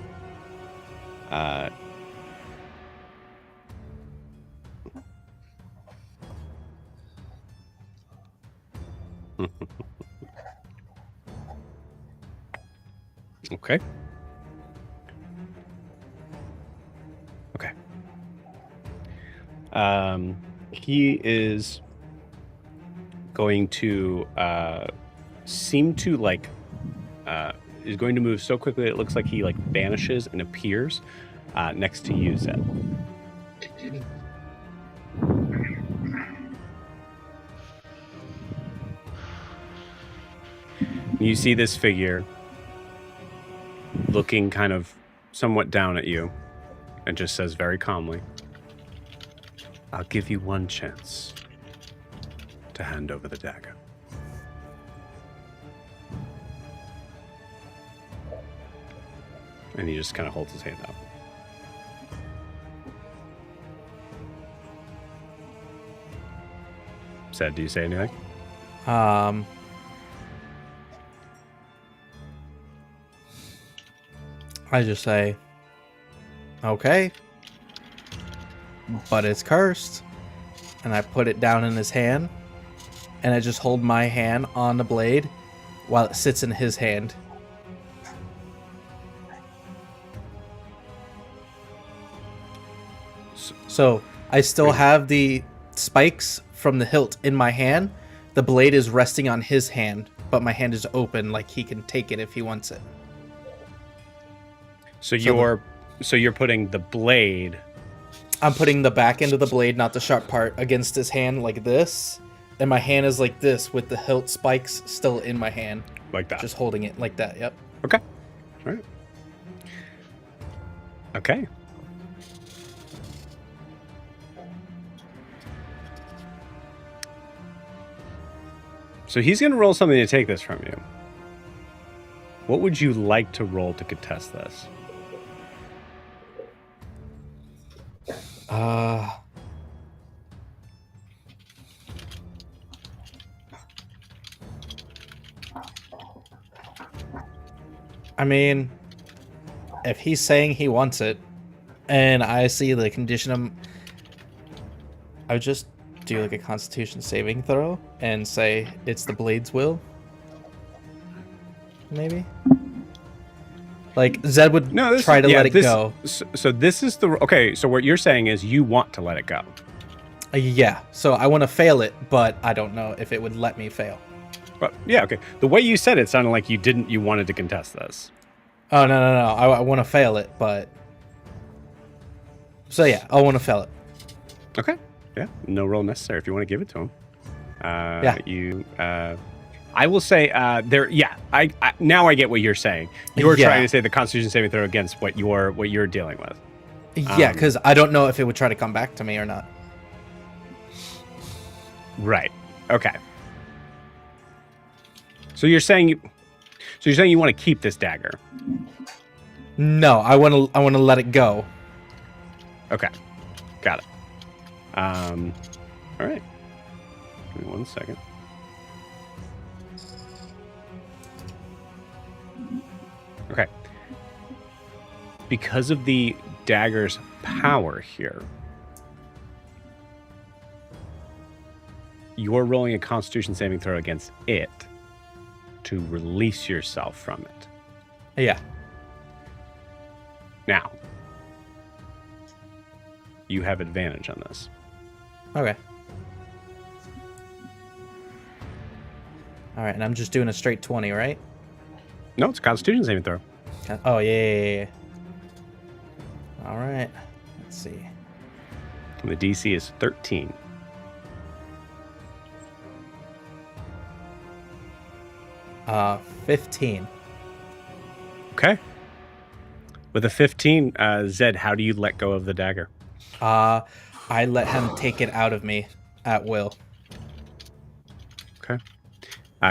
Okay. Okay. He is going to seem to like is going to move so quickly it looks like he like vanishes and appears next to you, Zed. You see this figure looking kind of somewhat down at you and just says very calmly, "I'll give you one chance to hand over the dagger." And he just kind of holds his hand out. Zed, do you say anything? I just say, okay, but it's cursed. And I put it down in his hand, and I just hold my hand on the blade while it sits in his hand. So I still have the spikes from the hilt in my hand. The blade is resting on his hand, but my hand is open, like he can take it if he wants it. So you're putting the blade. I'm putting the back end of the blade, not the sharp part, against his hand like this, and my hand is like this with the hilt spikes still in my hand. Like that. Just holding it like that. Yep. Okay. All right. Okay. So he's going to roll something to take this from you. What would you like to roll to contest this? I mean, if he's saying he wants it, and I see the condition, I would just do like a Constitution saving throw and say it's the blade's will. Maybe. Like Zed would try to let it go. So this is the okay. So what you're saying is you want to let it go. Yeah. So I want to fail it, but I don't know if it would let me fail. But yeah, okay. The way you said it sounded like you wanted to contest this. Oh no. I want to fail it, but so yeah, I want to fail it. Okay. Yeah. No roll necessary if you want to give it to him. Yeah. I will say there. Yeah. I now I get what you're saying. You're trying to say the Constitution saving throw against what you're dealing with. Yeah, because I don't know if it would try to come back to me or not. Right. Okay. So you're saying you want to keep this dagger? No, I want to let it go. Okay. Got it. All right. Give me 1 second. Okay. Because of the dagger's power here, you're rolling a Constitution saving throw against it to release yourself from it. Yeah. Now, you have advantage on this. Okay. All right, and I'm just doing a straight 20, right? No, it's a Constitution saving throw. Oh, yeah. All right. Let's see. And the DC is 13. 15. Okay. With a 15, Zed, how do you let go of the dagger? I let him take it out of me at will. Okay.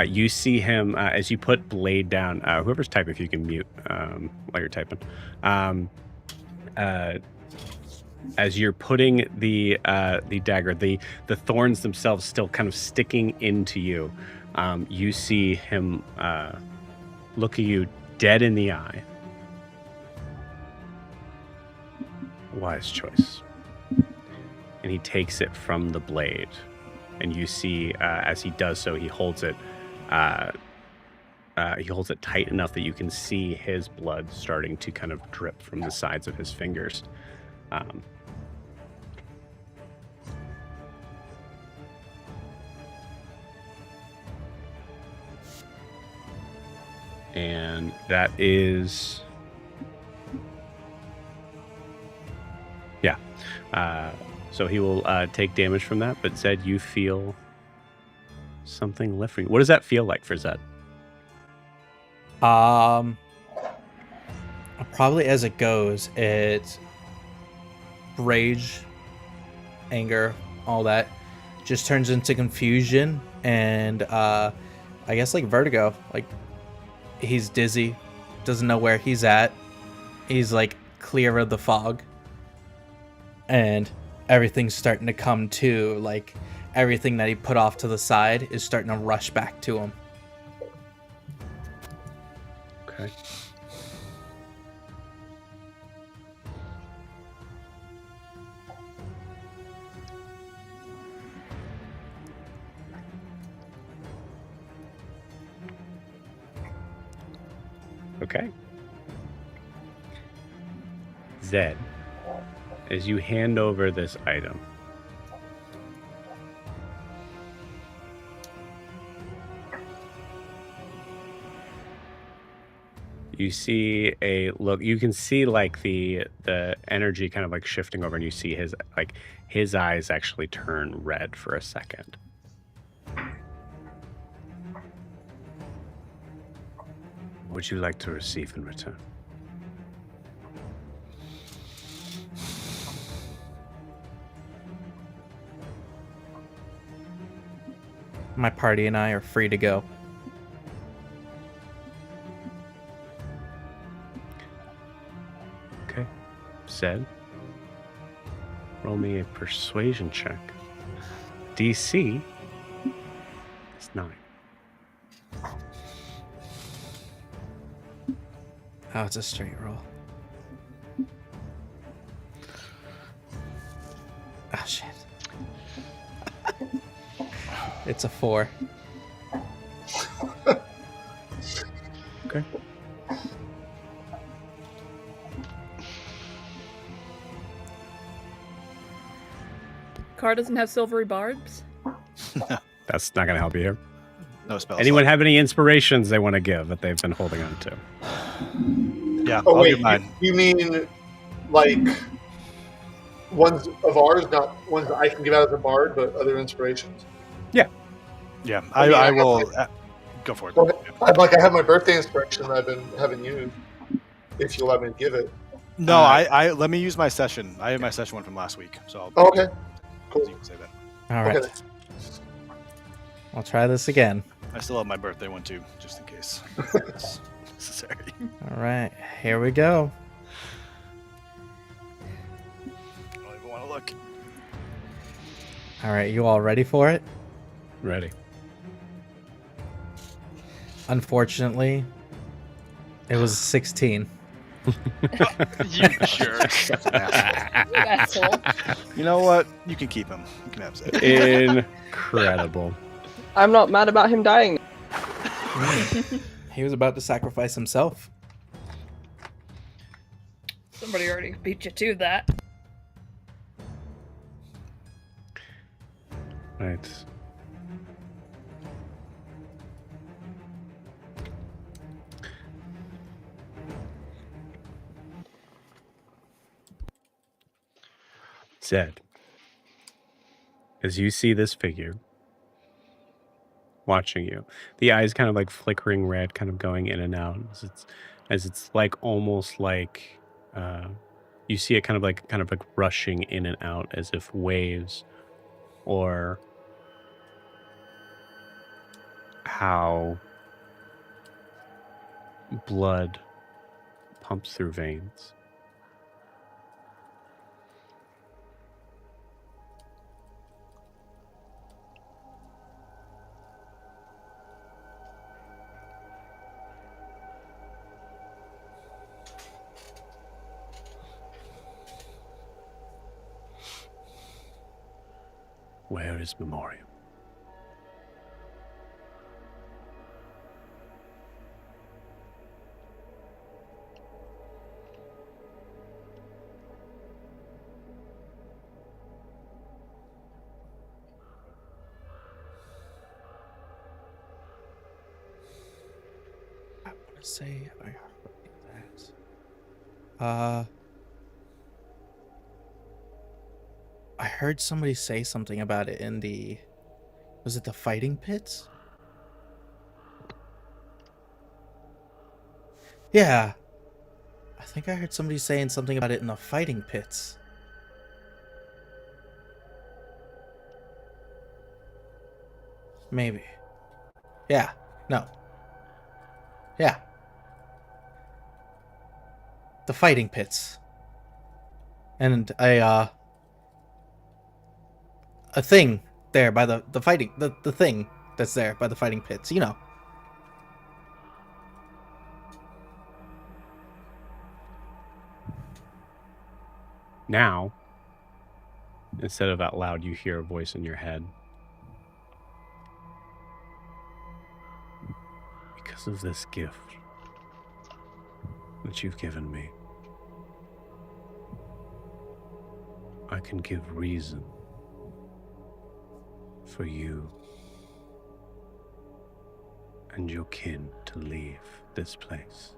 You see him as you put blade down. Whoever's typing, if you can mute while you're typing. As you're putting the dagger, the thorns themselves still kind of sticking into you. You see him look at you dead in the eye. Wise choice. And he takes it from the blade. And you see, as he does so, he holds it he holds it tight enough that you can see his blood starting to kind of drip from the sides of his fingers. And that is... Yeah. So he will take damage from that, but Zed, you feel something lifting. What does that feel like for Zed? Probably as it goes, it's rage, anger, all that just turns into confusion and I guess like vertigo. Like he's dizzy, doesn't know where he's at. He's like clear of the fog. And everything's starting to come to, like everything that he put off to the side is starting to rush back to him. Okay. Okay. Zed, as you hand over this item, you see a look. You can see like the energy kind of like shifting over, and you see his eyes actually turn red for a second. What would you like to receive in return? My party and I are free to go. Okay. Said. Roll me a persuasion check. DC is 9. Oh, it's a straight roll. Oh, shit. It's a 4. Okay. Car doesn't have silvery barbs. That's not going to help you here. No spells. Anyone have any inspirations they want to give that they've been holding on to? Yeah, Oh I'll wait, give mine. you mean like ones of ours, not ones that I can give out as a bard, but other inspirations? Yeah, I mean, I will. Go for it. Well, I have my birthday inspiration that I've been having used. If you'll let me give it. No, I let me use my session. I have my session one from last week, so Oh, okay, cool. you can say that. All right. Okay. I'll try this again. I still have my birthday one too, just in case it's necessary. All right. Here we go. I don't even want to look. All right. You all ready for it? Ready. Unfortunately, it was 16. You jerk. Asshole. You know what? You can keep him. You can have Zed. Incredible. I'm not mad about him dying. He was about to sacrifice himself. Somebody already beat you to that. Right. Zed, as you see this figure watching you, the eyes kind of like flickering red, kind of going in and out, as it's like almost like you see it kind of like rushing in and out as if waves, or how blood pumps through veins. Where is Memoriam? say I heard that. I heard somebody say something about it in the. Was it the fighting pits? Yeah. I think I heard somebody saying something about it in the fighting pits. Maybe. Yeah. No. Yeah. The fighting pits. And a thing there by the fighting the thing that's there by the fighting pits, you know. Now, instead of out loud, you hear a voice in your head. Because of this gift that you've given me, I can give reason for you and your kin to leave this place.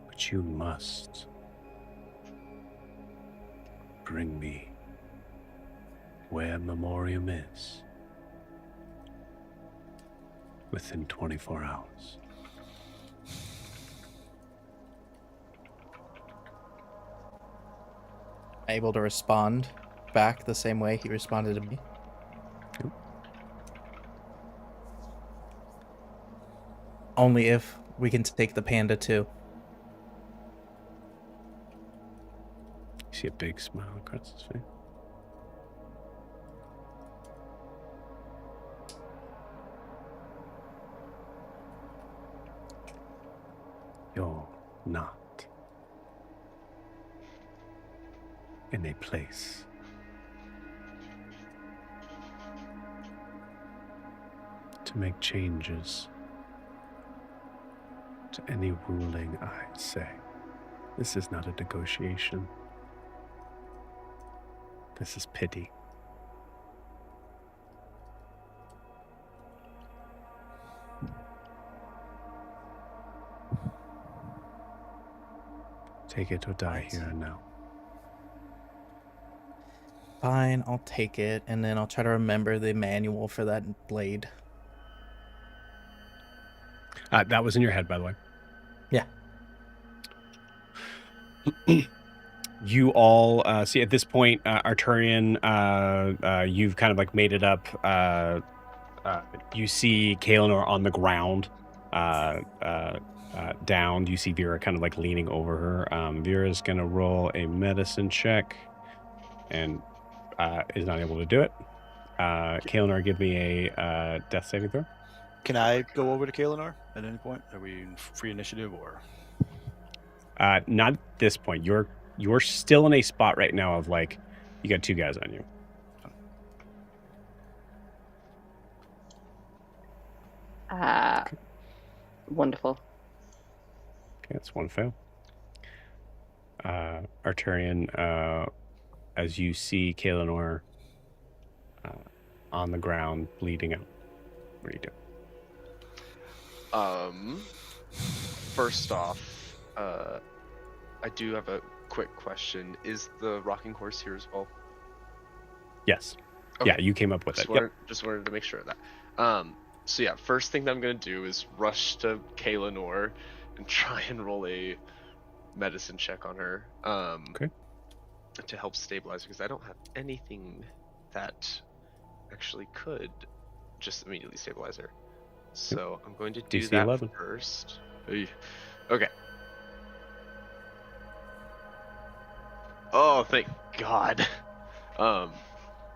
But you must bring me where Memoriam is within 24 hours. Able to respond back the same way he responded to me. Yep. Only if we can take the panda too. You see a big smile across his face. You're not in a place to make changes to any ruling I say. This is not a negotiation. This is pity. Take it or die here and now. Fine, I'll take it, and then I'll try to remember the manual for that blade. That was in your head, by the way. Yeah. You all see at this point, Arturian, you've kind of like made it up. You see Kaelinor on the ground, down. You see Vera kind of like leaning over her. Vera's gonna roll a medicine check, and is not able to do it. Kaelinor, give me a death saving throw. Can I go over to Kaelinor at any point? Are we in free initiative or? Not at this point. You're still in a spot right now of like, you got two guys on you. Wonderful. Okay, that's one fail. Arturian, as you see Kaelinor on the ground, bleeding out. What do you do? First off, I do have a quick question. Is the rocking horse here as well? Yes. Okay. Yeah, you came up with it. Yep. Just wanted to make sure of that. So yeah, first thing that I'm going to do is rush to Kaelinor and try and roll a medicine check on her. Okay. To help stabilize her, because I don't have anything that actually could just immediately stabilize her. So I'm going to do DC that 11. first. Okay. Oh, thank God.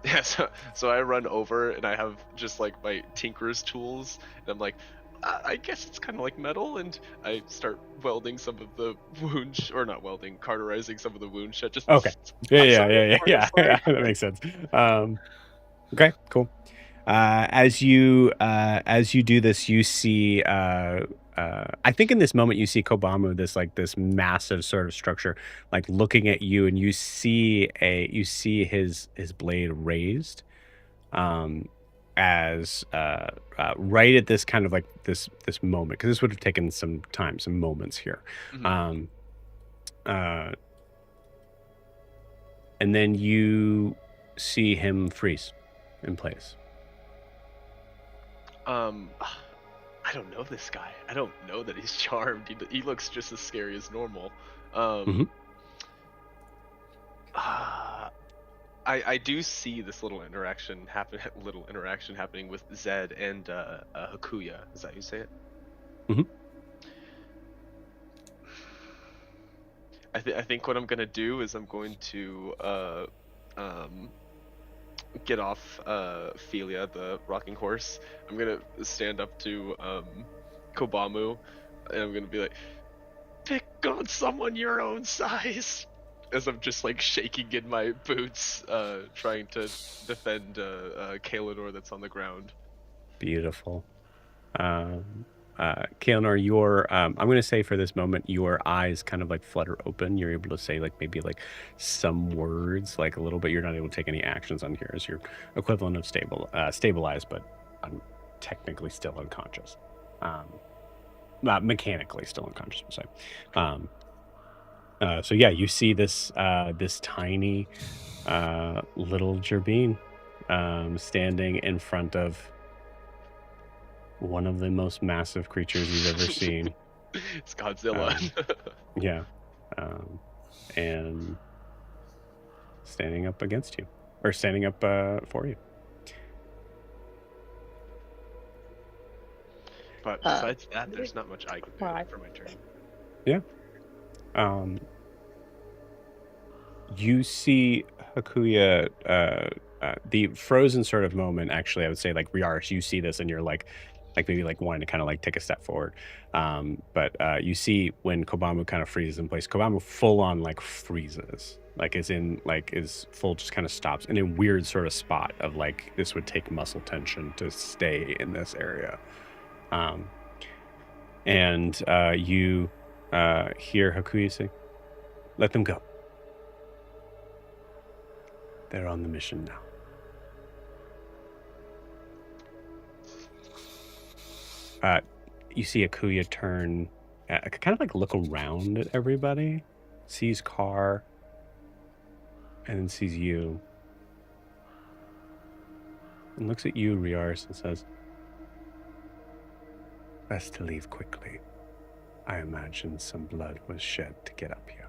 Yeah, so I run over and I have just like my tinkerer's tools, and I'm like, I guess it's kind of like metal, and I start welding some of the wound, or not welding, cauterizing some of the wound shut. Just Okay. Yeah. Sorry. That makes sense. Okay, cool. As you do this, you see. I think in this moment you see Kobamu, this massive sort of structure, like looking at you, and you see his blade raised, as right at this kind of like this moment, because this would have taken some time, some moments here. Mhm. And then you see him freeze in place. I don't know this guy. I don't know that he's charmed. He looks just as scary as normal. Mhm. I do see this little interaction happening with Zed and Hakuya. Is that how you say it? Mhm. I think what I'm gonna do is I'm going to get off Philia, the rocking horse. I'm gonna stand up to Kobamu, and I'm gonna be like, "Pick on someone your own size." As I'm just like shaking in my boots, trying to defend Kaelinor that's on the ground. Beautiful. Kaelinor, your I'm going to say for this moment, your eyes kind of like flutter open. You're able to say like maybe like some words, like a little bit. You're not able to take any actions on here as your equivalent of stabilized, but I'm technically still unconscious. Not mechanically still unconscious, I'm saying. So yeah, you see this this tiny little Gerbine standing in front of one of the most massive creatures you've ever seen. It's Godzilla. Yeah. And standing up against you, or standing up for you. But besides that, there's not much I can do for my turn. Yeah. You see Hakuya, the frozen sort of moment, actually, I would say, like, Riaris, you see this and you're like maybe like wanting to kind of like take a step forward. But you see when Kobamu kind of freezes in place, Kobamu full on like freezes, like is full, just kind of stops in a weird sort of spot of like, this would take muscle tension to stay in this area. And you hear Hakuya say, "Let them go. They're on the mission now." You see Hakuya turn, kind of like look around at everybody, sees Carr, and then sees you, and looks at you, Riaris, and says, "Best to leave quickly. I imagine some blood was shed to get up here."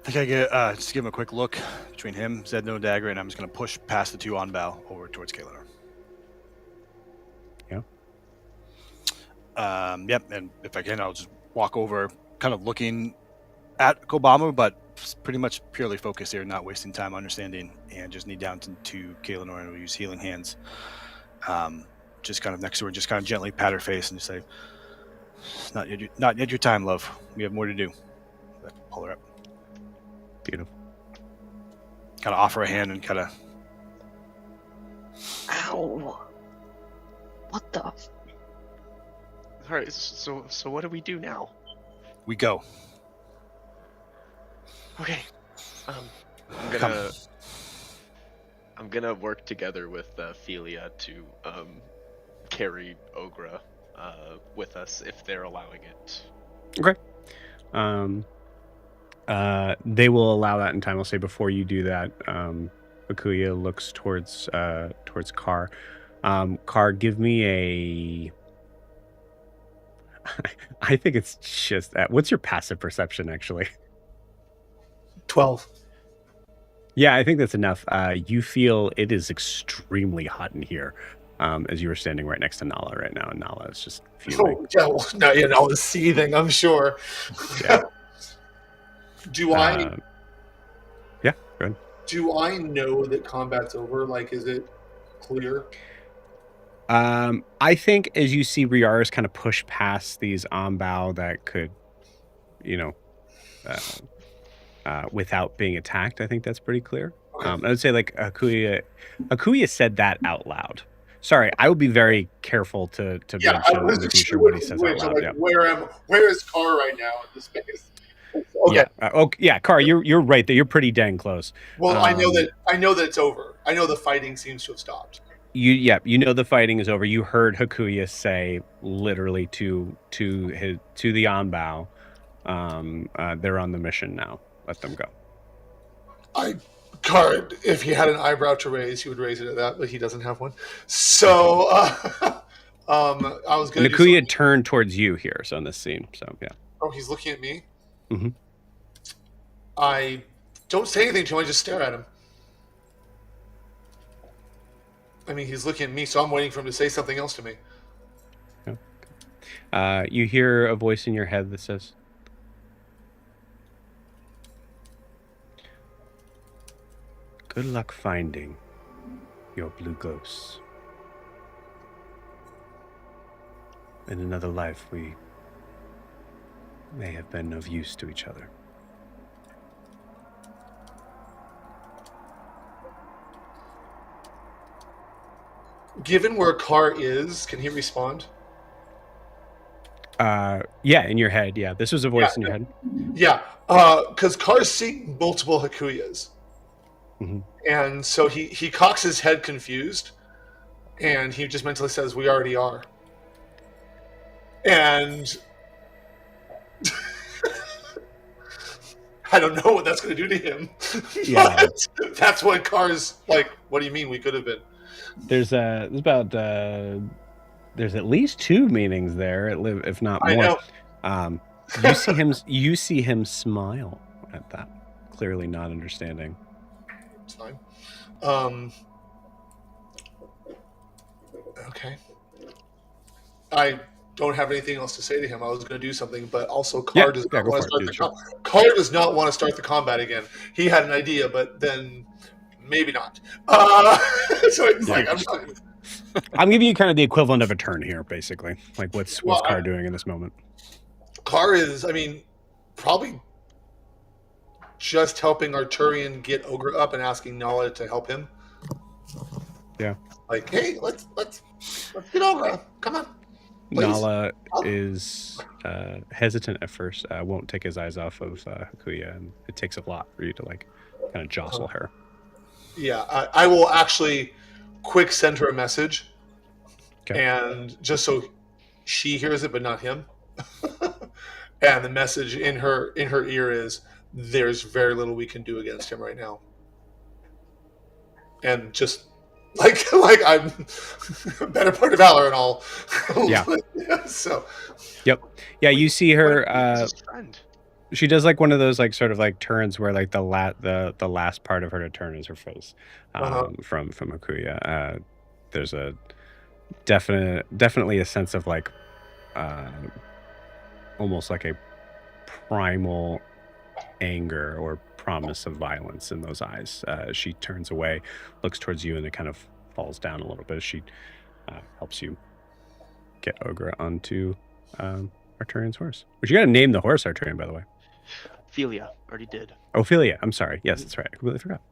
I think I get just give him a quick look between him, Zed no dagger, and I'm just gonna push past the two Anbau over towards Kaelinor. Yeah. Yep, and if I can, I'll just walk over, kind of looking at Kobamu, but pretty much purely focused here, not wasting time understanding, and just knee down to Kaelinor, and we'll use healing hands. Just kind of next to her, just kind of gently pat her face and just say, not yet your time, love. We have more to do." Pull her up. Beautiful. Kind of offer a hand and kind of. Ow! What the? All right. So what do we do now? We go. Okay. I'm gonna work together with Philia to carry Ogra with us if they're allowing it. Okay. They will allow that in time. I'll say before you do that, Hakuya looks towards Carr. Carr, give me a. I think it's just that. What's your passive perception, actually? 12. Yeah, I think that's enough. You feel it is extremely hot in here, as you were standing right next to Nala right now, and Nala is just fuming. Oh, yeah, well, no, you know, it's seething, I'm sure. Yeah. Do I Yeah, go ahead. do I know that combat's over? Like, is it clear? I think as you see Riaris kind of push past these Anbau that could, you know, without being attacked, I think that's pretty clear. Okay. I would say like Hakuya said that out loud. Sorry, I will be very careful to mention in the future what he says out loud. Like, Yeah. where is Carr right now in the space? Okay. Yeah. Car, you're right there. You're pretty dang close. Well, I know that it's over. I know the fighting seems to have stopped. You know the fighting is over. You heard Hakuya say literally to the Anbau, they're on the mission now. Let them go. Card, if he had an eyebrow to raise, he would raise it at that, but he doesn't have one. So, I was going to. Hakuya turned towards you here, so in this scene. So yeah. Oh, he's looking at me. Mm-hmm. I don't say anything to him. I just stare at him. I mean, he's looking at me, so I'm waiting for him to say something else to me. You hear a voice in your head that says, "Good luck finding your blue ghosts. In another life, we may have been of use to each other." Given where Carr is, can he respond? Yeah, in your head. Yeah, this was a voice in your head. Yeah, because Carr's seeing multiple Hakuyas. Mm-hmm. And so he cocks his head confused, and he just mentally says, "We already are." And I don't know what that's going to do to him. Yeah. That's what Carr's like, what do you mean we could have been? There's at least two meanings there, if not more. I know. You see him smile at that, clearly not understanding. It's fine. Okay. I don't have anything else to say to him. I was going to do something, but also Carr does not want to start Carr does not want to start the combat again. He had an idea, but then maybe not. So it's like I'm giving you kind of the equivalent of a turn here, basically. Like what's Carr doing in this moment? Carr is, I mean, probably just helping Arturian get Ogra up and asking Nala to help him. Yeah. Like, hey, let's get Ogra. Come on. Please. Nala is hesitant at first, won't take his eyes off of Hakuya, and it takes a lot for you to like kind of jostle her. Yeah, I will actually quick send her a message, and just so she hears it, but not him. And the message in her ear is, "There's very little we can do against him right now," and just like I'm a better part of valor and all. Yeah. So. Yep. Yeah, you see her. She does like one of those like sort of like turns where like the last part of her to turn is her face, from Hakuya. There's a definitely a sense of like almost like a primal anger or promise of violence in those eyes. She turns away, looks towards you, and it kind of falls down a little bit as she helps you get Ogra onto Arturian's horse. Which you got to name the horse Arturian, by the way. Ophelia already did. Ophelia, I'm sorry. Yes, that's right. I completely forgot.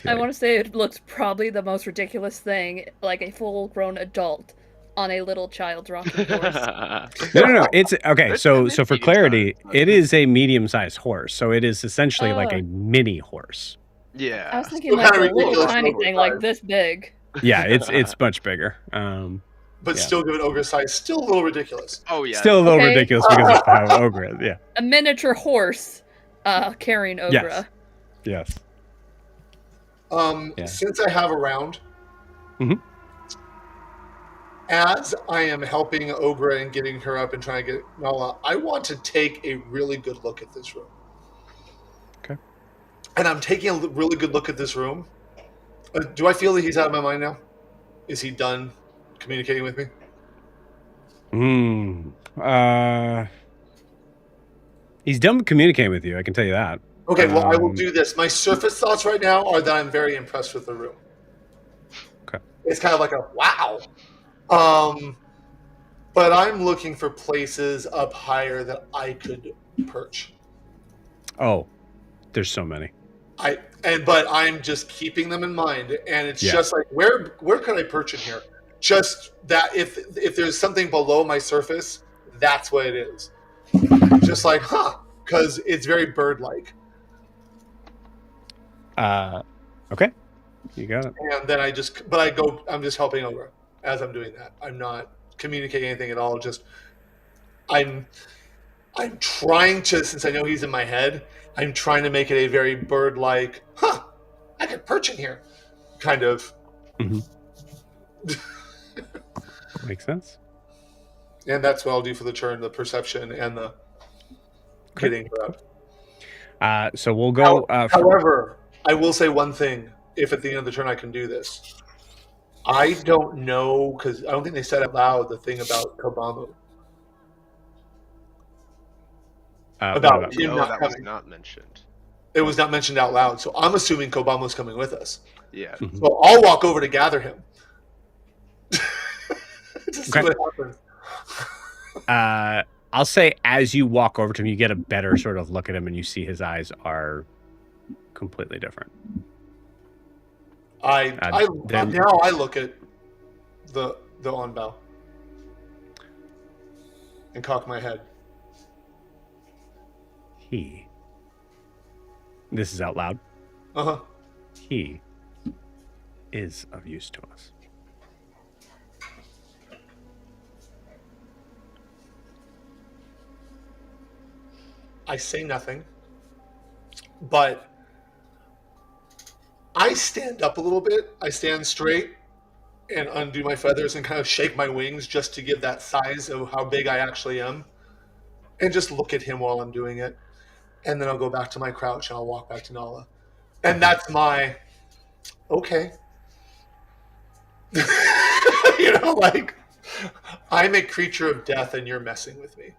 I want to say it looks probably the most ridiculous thing, like a full-grown adult on a little child's rocking horse. No. It's okay. So for clarity, it is a medium-sized horse. So it is essentially like a mini horse. Yeah. I was thinking like a little tiny thing, like this big. Yeah, it's much bigger. But still, given Ogra's size, still a little ridiculous. Oh yeah. Still a little ridiculous because of how Ogra is. Yeah. A miniature horse carrying Ogra. Yes. Since I have a round, as I am helping Ogra and getting her up and trying to get Nala, I want to take a really good look at this room. Okay. And I'm taking a really good look at this room. Do I feel that he's out of my mind now? Is he done communicating with me? He's done communicating with you, I can tell you that. Okay, well, I will do this. My surface thoughts right now are that I'm very impressed with the room. Okay. It's kind of like a wow. But I'm looking for places up higher that I could perch. Oh, there's so many. But I'm just keeping them in mind, and it's just like where could I perch in here? Just that if there's something below my surface, that's what it is. Just like, because it's very bird-like. Okay. You got it. And then I'm just helping Ogra as I'm doing that. I'm not communicating anything at all. Just I'm trying to, since I know he's in my head, I'm trying to make it a very bird-like, I could perch in here kind of. Makes sense. And that's what I'll do for the turn, the perception and the getting up. So we'll go. However, I will say one thing. If at the end of the turn I can do this, I don't know, because I don't think they said out loud the thing about Kobamu. About him not that coming. was not mentioned. It was not mentioned out loud, so I'm assuming Kobamu's coming with us. Yeah. So I'll walk over to gather him. To see what happens. I'll say as you walk over to him, you get a better sort of look at him, and you see his eyes are completely different. Now I look at the Anbau and cock my head. This is out loud. Uh-huh. He is of use to us. I say nothing, but I stand up a little bit. I stand straight and undo my feathers and kind of shake my wings just to give that size of how big I actually am, and just look at him while I'm doing it. And then I'll go back to my crouch and I'll walk back to Nala. And that's my, okay. Like, I'm a creature of death and you're messing with me.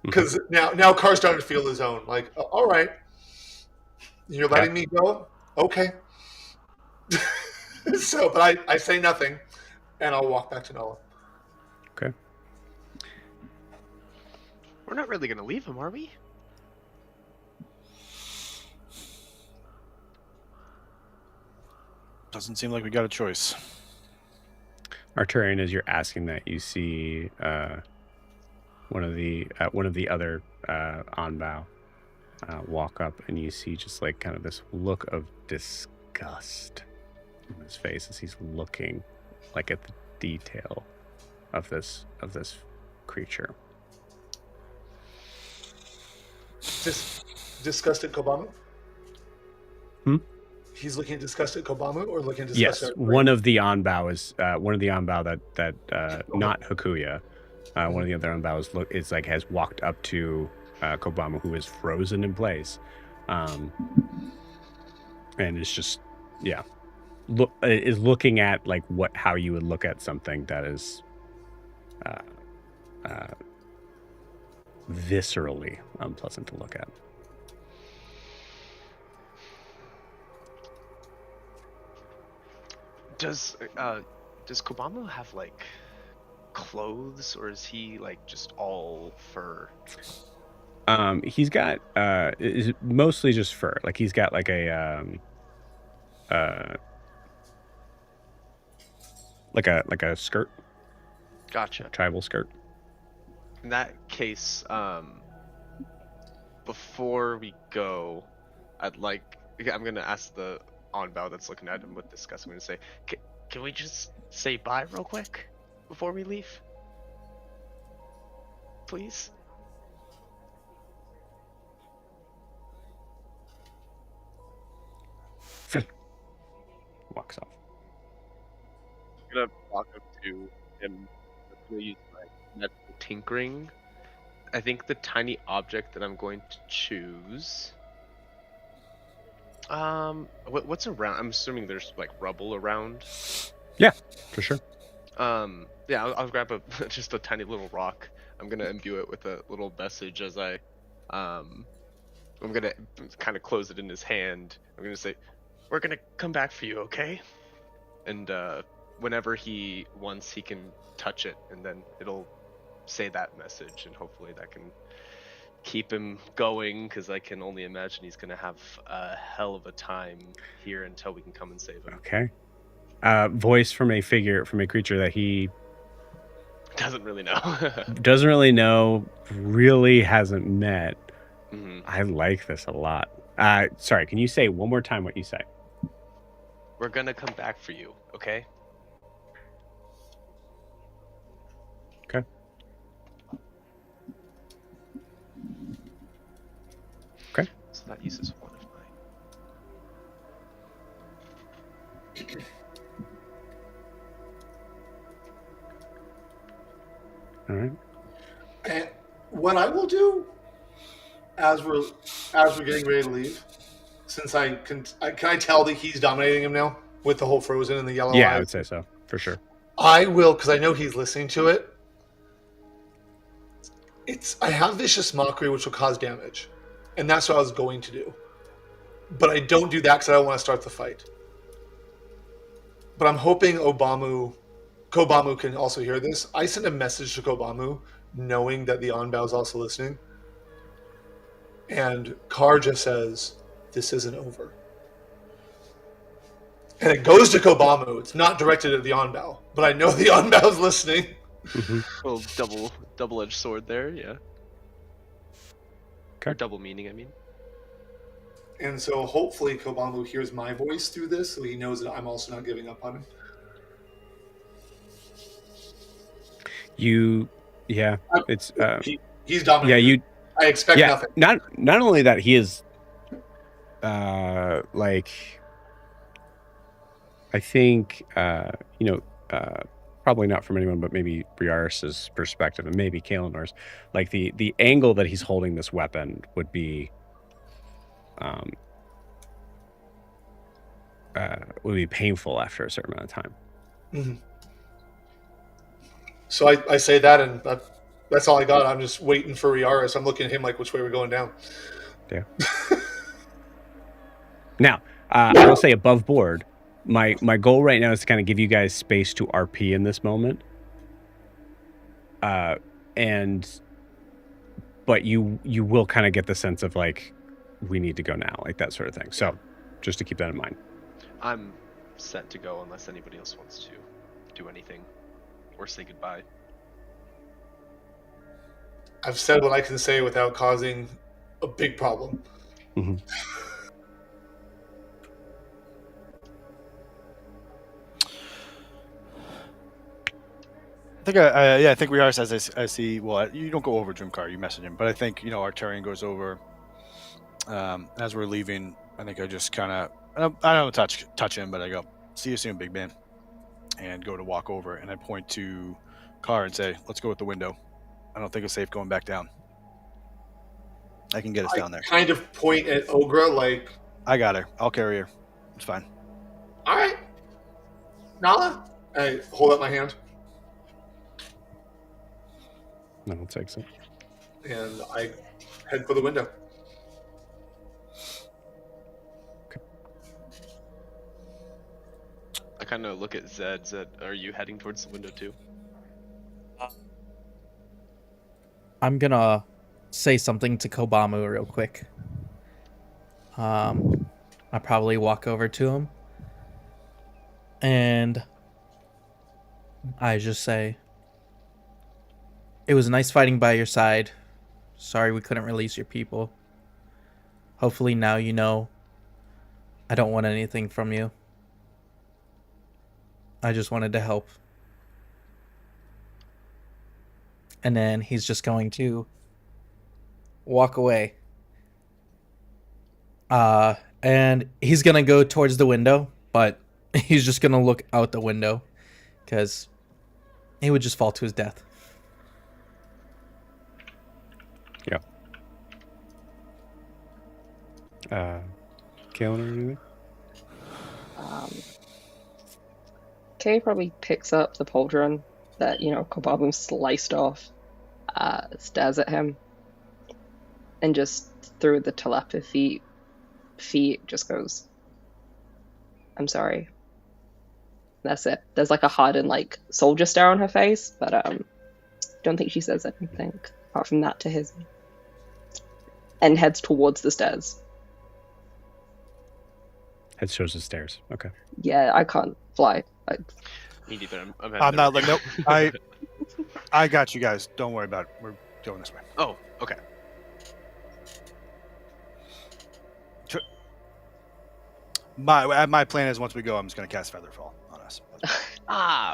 Because now Carr's starting to feel his own. Like, all right, you're letting me go? Okay. But I say nothing, and I'll walk back to Nala. Okay. We're not really going to leave him, are we? Doesn't seem like we got a choice. Arturian, as you're asking that, you see one of the other Anbau walk up, and you see just like kind of this look of disgust in his face as he's looking like at the detail of this creature. Disgusted Kobamu? He's looking at disgusted Kobamu, or looking at disgusted? Yes, one of the Anbau is one of the Anbau that not Hakuya. One of the other Anbau has walked up to Kobamu, who is frozen in place, and is just is looking at like how you would look at something that is viscerally unpleasant to look at. Does Kobamu have like clothes, or is he like just all fur? He's got is mostly just fur. Like he's got like a like a skirt. Gotcha. A tribal skirt. In that case, before we go, I'm gonna ask the Anbau that's looking at him with disgust. I'm gonna say, can we just say bye real quick before we leave? Please? Walks off. I'm gonna walk up to him. I'm gonna use my medical tinkering. I think the tiny object that I'm going to choose. What's around? I'm assuming there's like rubble around. Yeah, for sure. Yeah, I'll grab just a tiny little rock. I'm gonna imbue it with a little message as I'm gonna kind of close it in his hand. I'm gonna say, "We're gonna come back for you, okay?" And whenever he wants, he can touch it, and then it'll say that message, and hopefully that can keep him going, because I can only imagine he's gonna have a hell of a time here until we can come and save him. Okay. Voice from a creature that he doesn't really know, really hasn't met. Mm-hmm. I like this a lot. Sorry, can you say one more time what you say? We're gonna come back for you, okay? Okay. Okay. So that uses one of mine. All right. And what I will do as we're getting ready to leave, since can I tell that he's dominating him now with the whole frozen and the yellow Yeah, eyes? I would say so for sure. I will, because I know he's listening to it. I have vicious mockery, which will cause damage, and that's what I was going to do. But I don't do that because I don't want to start the fight. But I'm hoping Kobamu can also hear this. I send a message to Kobamu, knowing that the Anbau is also listening. And Carr just says, "This isn't over." And it goes to Kobamu. It's not directed at the Anbau, but I know the Anbau is listening. Mm-hmm. Well, double-edged sword there, yeah. Okay. Or double meaning, I mean. And so hopefully Kobamu hears my voice through this, so he knows that I'm also not giving up on him. It's he's dominating. I expect nothing. Not only that, he is like, I think probably not from anyone but maybe Briaris's perspective and maybe Kalinor's, like the angle that he's holding this weapon would be painful after a certain amount of time. Mm-hmm. So I say that, and that's all I got. I'm just waiting for Riaris. I'm looking at him like, which way we're going down. Yeah. Now, I will say above board, my goal right now is to kind of give you guys space to RP in this moment. But you will kind of get the sense of like, we need to go now, like that sort of thing. So just to keep that in mind. I'm set to go unless anybody else wants to do anything or say goodbye. I've said what I can say without causing a big problem. Mm-hmm. I think we are. As I see, well, you don't go over Dreamcar, you message him, but I think Arturian goes over. As we're leaving, I think I just kind of I don't touch him, but I go, "See you soon, big man," and go to walk over, and I point to Car and say, "Let's go at the window. I don't think it's safe going back down. I can get us down there." Kind of point at Ogra like, "I got her. I'll carry her. It's fine." All right, Nala. I hold up my hand. No, I'll take it. And I head for the window. Okay. I kind of look at Zed. Zed, are you heading towards the window too? I'm gonna say something to Kobamu real quick. I probably walk over to him and I just say, "It was nice fighting by your side. Sorry we couldn't release your people. Hopefully now you know I don't want anything from you. I just wanted to help." And then he's just going to walk away. And he's going to go towards the window, but he's just going to look out the window because he would just fall to his death. Yeah. Kalen or anything? Kay probably picks up the pauldron that, Kobamu sliced off, stares at him, and just through the telepathy feet just goes, "I'm sorry." That's it. There's like a hardened soldier stare on her face, but don't think she says anything apart from that to his, and heads towards the stairs. Head shows the stairs. Okay. Yeah, I can't fly. Me neither. I'm not like, nope. I got you guys. Don't worry about it. We're going this way. Oh, okay. My plan is once we go, I'm just going to cast Featherfall on us.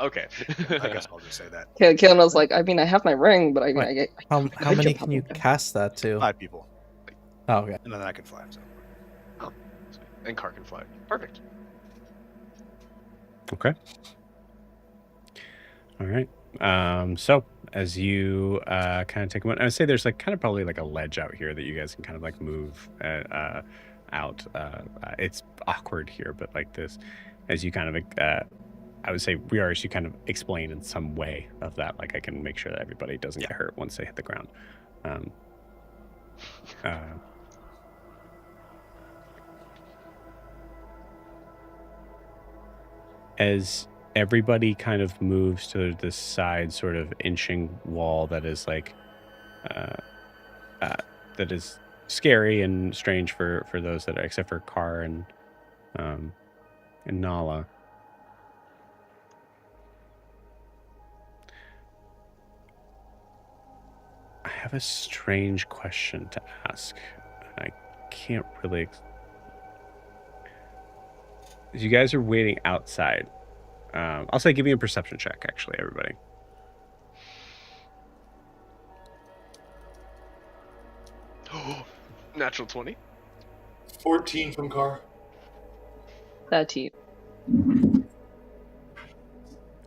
Okay. I guess I'll just say that. Kaelan was like, I mean, I have my ring, but I mean, Wait, I how many can you cast that to? 5 people. Oh, okay. And then I can fly. So. Oh, sweet. And Car can fly. Perfect. Okay. All right. So as you kind of take a moment, I would say there's like kind of probably like a ledge out here that you guys can kind of like move out. It's awkward here, but like this, as you kind of, I would say Riarish, you kind of explain in some way of that. Like I can make sure that everybody doesn't get hurt once they hit the ground. As everybody kind of moves to the side sort of inching wall that is like that is scary and strange for those that are, except for Kar and Nala. I have a strange question to ask. I can't really as you guys are waiting outside, I'll say give me a perception check, actually, everybody. Natural 20. 14 from Car. 13.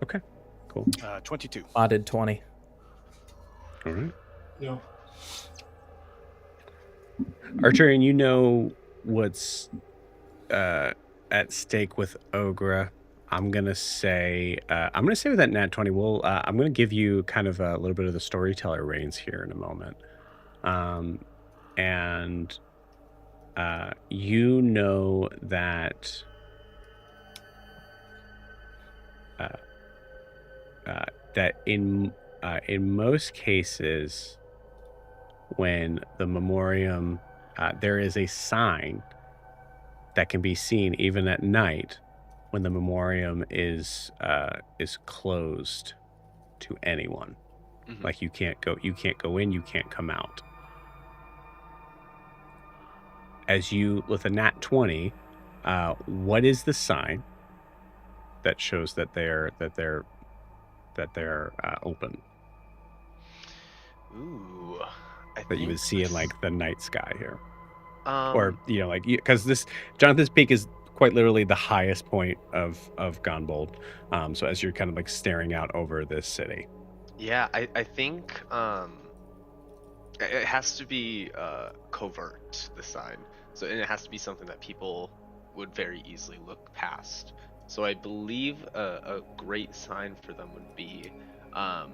Okay, cool. 22. I did 20. All right. No. Archer, and you know what's at stake with Ogra. I'm gonna say with that nat 20. I'm gonna give you kind of a little bit of the storyteller reins here in a moment, and you know that that in most cases, when the memoriam, there is a sign that can be seen even at night when the memoriam is closed to anyone. Mm-hmm. Like you can't go in, you can't come out. As you with a nat 20, what is the sign that shows that they're open? Ooh, that you would see in like the night sky here, or like because this Jonathan's Peak is quite literally the highest point of Gonbold. So as you're kind of like staring out over this city. Yeah, I think it has to be covert, the sign. So and it has to be something that people would very easily look past. So I believe a great sign for them would be a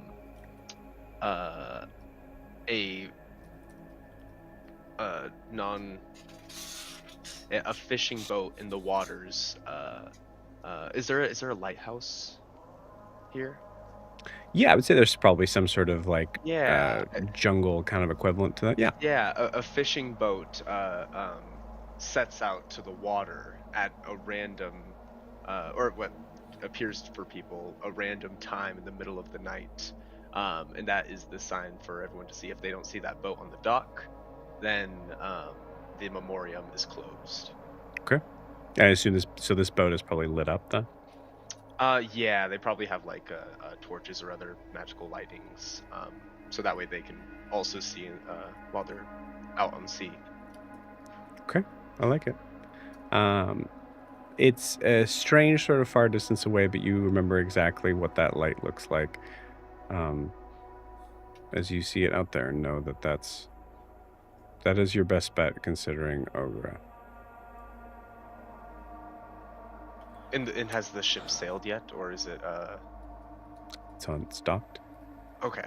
fishing boat in the waters. Is there a lighthouse here? Yeah, I would say there's probably some sort of like jungle kind of equivalent to that. Yeah. Yeah, a fishing boat sets out to the water at a random, or what appears for people, a random time in the middle of the night. And that is the sign for everyone to see. If they don't see that boat on the dock, then the memoriam is closed. Okay. I assume this boat is probably lit up then? Yeah, they probably have like torches or other magical lightings, so that way they can also see while they're out on sea. Okay, I like it. It's a strange sort of far distance away, but you remember exactly what that light looks like as you see it out there, and know that is your best bet considering Ogra. And has the ship sailed yet, or is it? It's docked. Okay.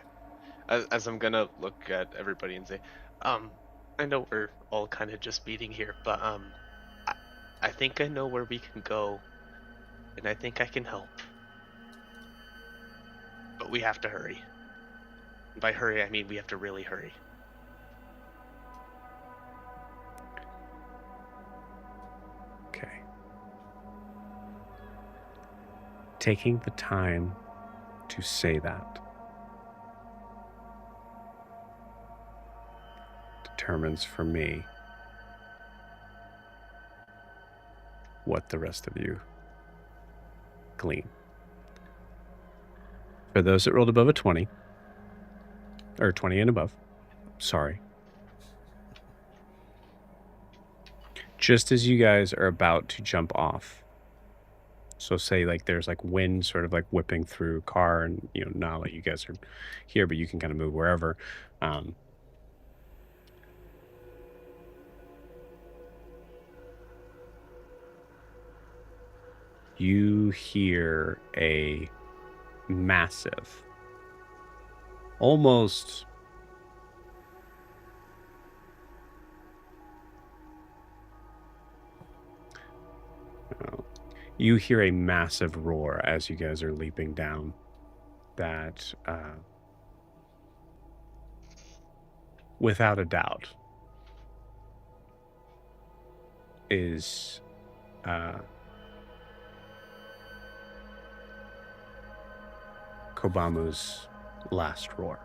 As I'm gonna look at everybody and say, I know we're all kind of just meeting here, but I think I know where we can go, and I think I can help. But we have to hurry. And by hurry, I mean we have to really hurry. Okay. Taking the time to say that determines for me what the rest of you glean. For those that rolled above a 20, or 20 and above, sorry. Just as you guys are about to jump off, so say like there's like wind sort of like whipping through car, and Nala, you guys are here, but you can kind of move wherever. You hear a massive, almost you hear a massive roar as you guys are leaping down that without a doubt is Kobamu's last roar.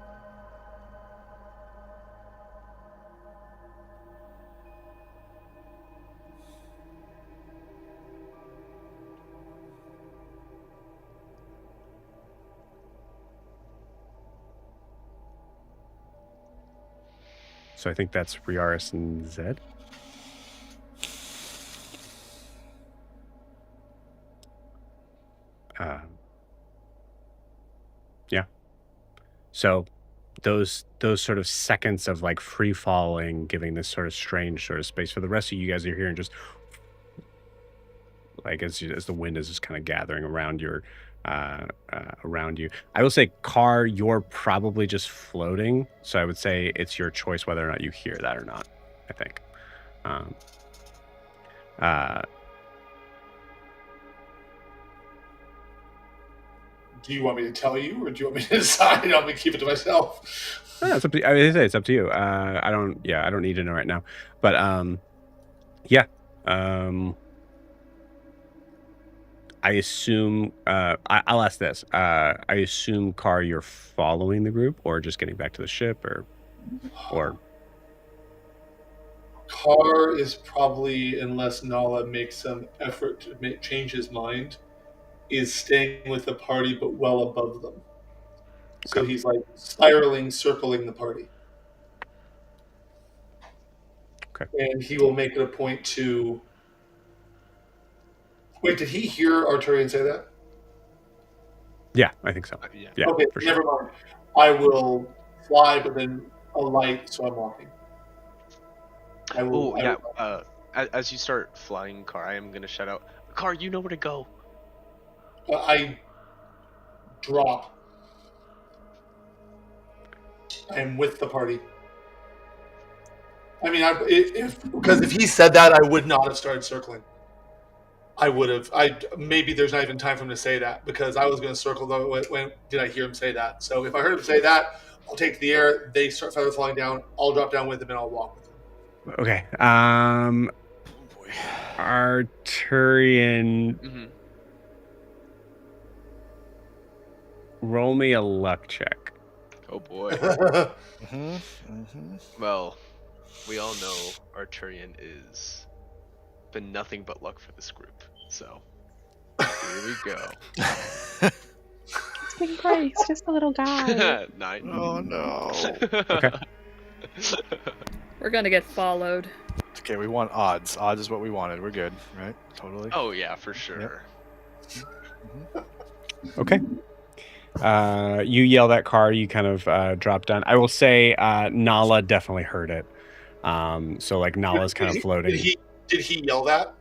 So I think that's Riaris and Zed. Yeah. So those sort of seconds of like free falling, giving this sort of strange sort of space for the rest of you guys are hearing just like as the wind is just kind of gathering around your around you. I will say, Car, you're probably just floating, so I would say it's your choice whether or not you hear that or not, I think. Do you want me to tell you, or do you want me to decide? I'm going to keep it to myself. No, it's up to you. I would say it's up to you. I don't need to know right now. But yeah. I assume I'll ask this. I assume, Car, you're following the group or just getting back to the ship, or Car is probably, unless Nala makes some effort to change his mind, is staying with the party but well above them. So Okay. he's like spiraling, circling the party. Okay. And he will make it a point to... Wait, did he hear Arturian say that? Yeah, I think so. Yeah. Okay, for sure. never mind. I will fly, but then alight, so I'm walking. As you start flying, Car, I am going to shout out, Car, you know where to go. I drop. I am with the party. I mean, because if he said that, I would not have started circling. I would have. Maybe there's not even time for him to say that, because I was going to circle when did I hear him say that? So if I heard him say that, I'll take the air. They start feathers falling down. I'll drop down with him and I'll walk with him. Okay. Arturian. Mm-hmm. Roll me a luck check. Oh boy. Well, we all know Arturian is been nothing but luck for this group. So here we go. It's been great. He's just a little guy. 9. Oh no. Okay. We're gonna get followed. Okay, we want odds. Odds is what we wanted. We're good, right? Totally. Oh yeah, for sure. Yep. Okay. You yell that, Car, you kind of drop down. I will say Nala definitely heard it. So like Nala's kind of floating. Did he yell that?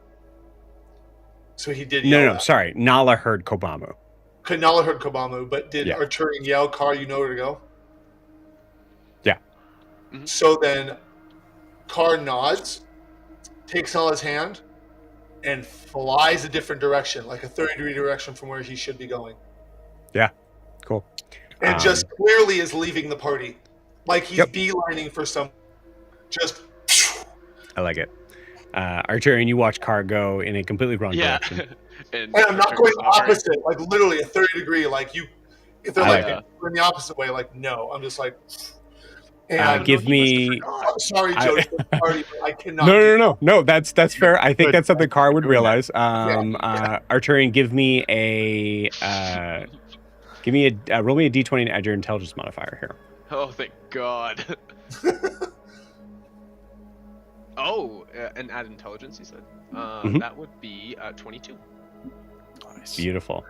So he did yell No, that. sorry. Nala heard Kobamu. Okay, Nala heard Kobamu, but did Yeah. Arturian yell, Car, you know where to go? Yeah. Mhm. So then Car nods, takes Nala's hand, and flies a different direction, like a 30-degree direction from where he should be going. Yeah. Cool. And just clearly is leaving the party. Like he's beelining for some... Just... I like it. Arturian, you watch Car go in a completely wrong direction. and I'm not going opposite, like literally a 30-degree, like you... If they're like in the opposite way, like no. I'm just like... And Give me. sorry, Joe. Sorry, but I cannot. No. That's fair. I think that's something Carr would realize. Yeah. Arturian, give me a roll me a d20 and add your intelligence modifier here. Oh, thank God. And add intelligence, you said? That would be 22. Nice. Beautiful.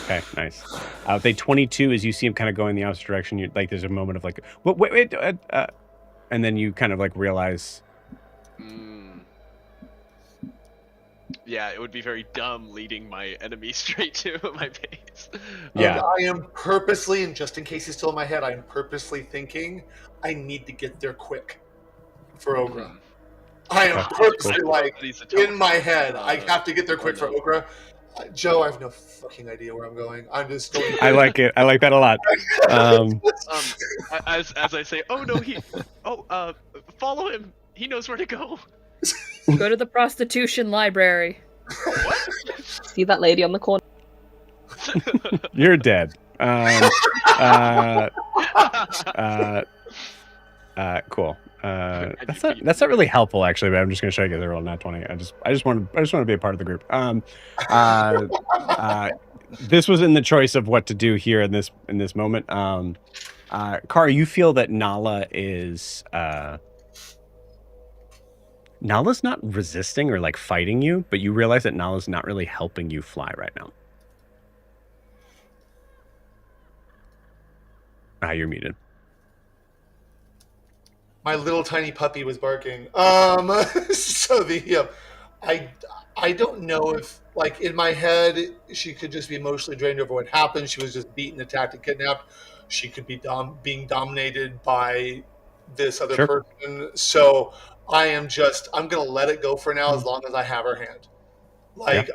Okay, nice. With a 22, as you see him kind of going the opposite direction, you like there's a moment of like, wait, and then you kind of like realize. Yeah, it would be very dumb leading my enemy straight to my base. Yeah. I am purposely, and just in case he's still in my head, I am purposely thinking I need to get there quick for Ogra. I am purposely in my head. I have to get there quick for Ogra. Joe, I have no fucking idea where I'm going. I'm just going. I like it. I like that a lot. As I say, follow him. He knows where to go. Go to the prostitution library. What? See that lady on the corner? You're dead. Cool. That's not really helpful actually, but I'm just gonna show you guys a roll nat 20. I just want to be a part of the group. This was in the choice of what to do here in this moment. Carr, you feel that Nala's not resisting or like fighting you, but you realize that Nala's not really helping you fly right now. You're muted. My little tiny puppy was barking. So I don't know if, like, in my head, she could just be emotionally drained over what happened. She was just beaten, attacked, and kidnapped. She could be being dominated by this other person. So I'm going to let it go for now as long as I have her hand. Like,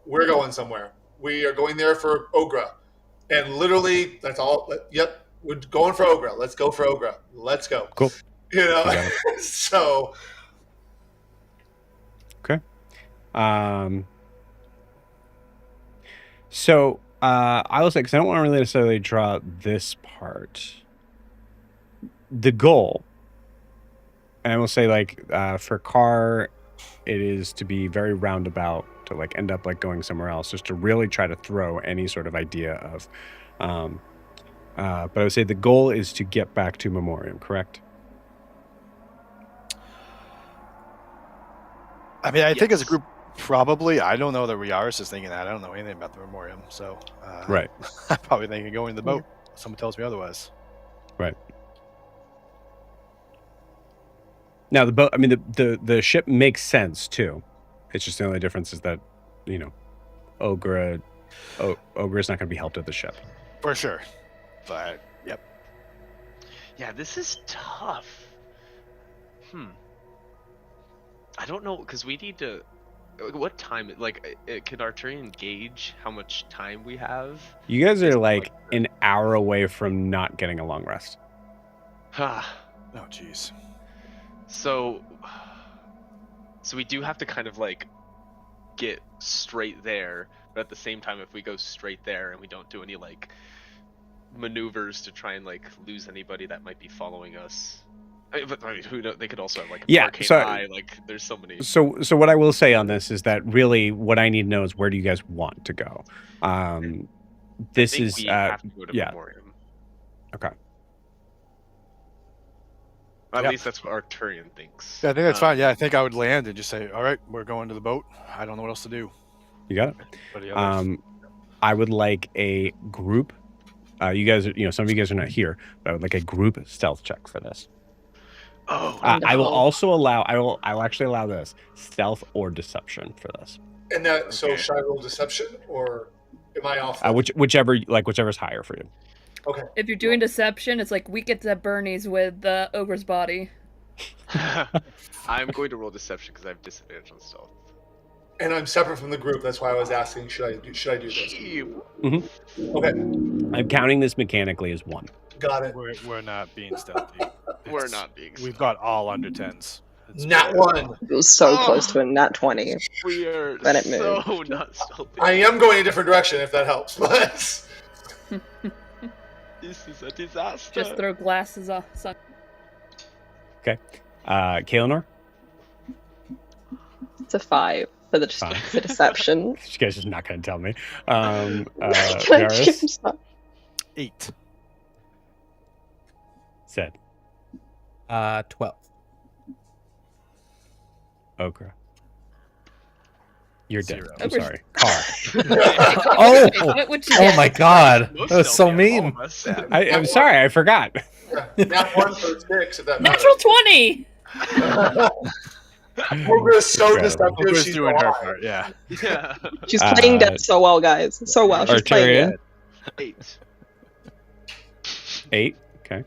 we're going somewhere. We are going there for Ogra. And literally, that's all. Yep. We're going for Ogra. Let's go for Ogra. Let's go. Cool. You know, so. Okay. So I will say, because I don't want to really necessarily draw this part. The goal, and I will say, like, for Carr, it is to be very roundabout, to like end up like going somewhere else, just to really try to throw any sort of idea of. But I would say the goal is to get back to Memoriam, correct? I mean, I think as a group, probably. I don't know that Riaris is thinking that. I don't know anything about the Memoriam, so right. I'm probably thinking going to the boat. Someone tells me otherwise. Right. Now the boat. I mean, the ship makes sense too. It's just the only difference is that, Ogra is not going to be helped at the ship. For sure. But, yep. Yeah, this is tough. I don't know, because we need to... What time... Like, can Arturian gauge how much time we have? You guys are, like an hour away from not getting a long rest. Oh, jeez. So we do have to kind of, like, get straight there, but at the same time, if we go straight there and we don't do any, like... maneuvers to try and like lose anybody that might be following us. But who knows? They could also have like a arcane eye. Like there's so many. So what I will say on this is that really what I need to know is where do you guys want to go? This is we have to go to Memoriam. Okay. At least that's what Arturian thinks. Yeah, I think that's fine. Yeah, I think I would land and just say, "All right, we're going to the boat. I don't know what else to do." You got it. I would like a group. You guys are, some of you guys are not here, but I would like a group stealth check for this. Oh, I will also allow. I will actually allow this stealth or deception for this. And that so should I roll deception or am I off? Whichever's higher for you. Okay. If you're doing deception, it's like we get to Bernie's with the Ogre's body. I'm going to roll deception because I have disadvantage on stealth. And I'm separate from the group. That's why I was asking, should I do this? Mm-hmm. Okay. I'm counting this mechanically as 1. Got it. We're not being stealthy. We're not being stealthy. We've got all under 10s. Nat 1. It was so close to a nat 20. We are Then it so moved. not stealthy. I am going a different direction if that helps. But This is a disaster. Just throw glasses on. Okay. Kaelinor? It's a 5 for the deception. You guys are not going to tell me. Can I Yaris? choose that? 8. Said. 12. Ogra. You're dead. 0. I'm Ogra's- sorry. Car. Oh! What would you Oh get? my god. Most That was so stealthy of all mean. of us, Sam. I'm sorry. I forgot. Not 1 for 6. If that matters. Natural 20. Ogra's so Incredible. deceptive. Ogra's She's doing her alive. part, yeah. Yeah. She's playing dead so well, guys. So well. She's playing Arturian? dead. 8. 8. Okay.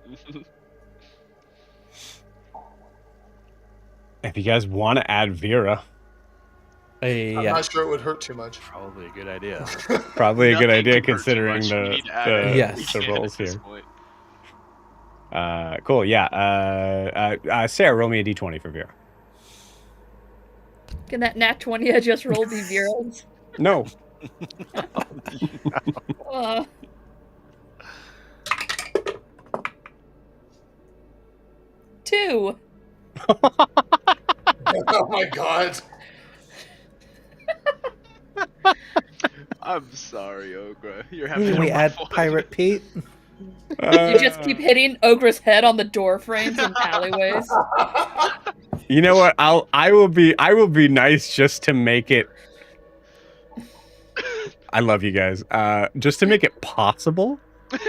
If you guys want to add Vera, I'm Yeah. not sure it would hurt too much. Probably a good idea. probably a good Nothing idea can hurt too considering much. We need to add it. Yes. We the can't rolls at this here. point. Cool. Yeah. Sarah, roll me a d20 for Vera. Can that nat 20 I just rolled be Vera's? No. Uh, two. Oh my god. I'm sorry, Ogra. You're having Can a we add rough one. Pirate Pete? You just keep hitting Ogra's head on the door frames and alleyways. You know what? I will be nice just to make it. I love you guys. Just to make it possible,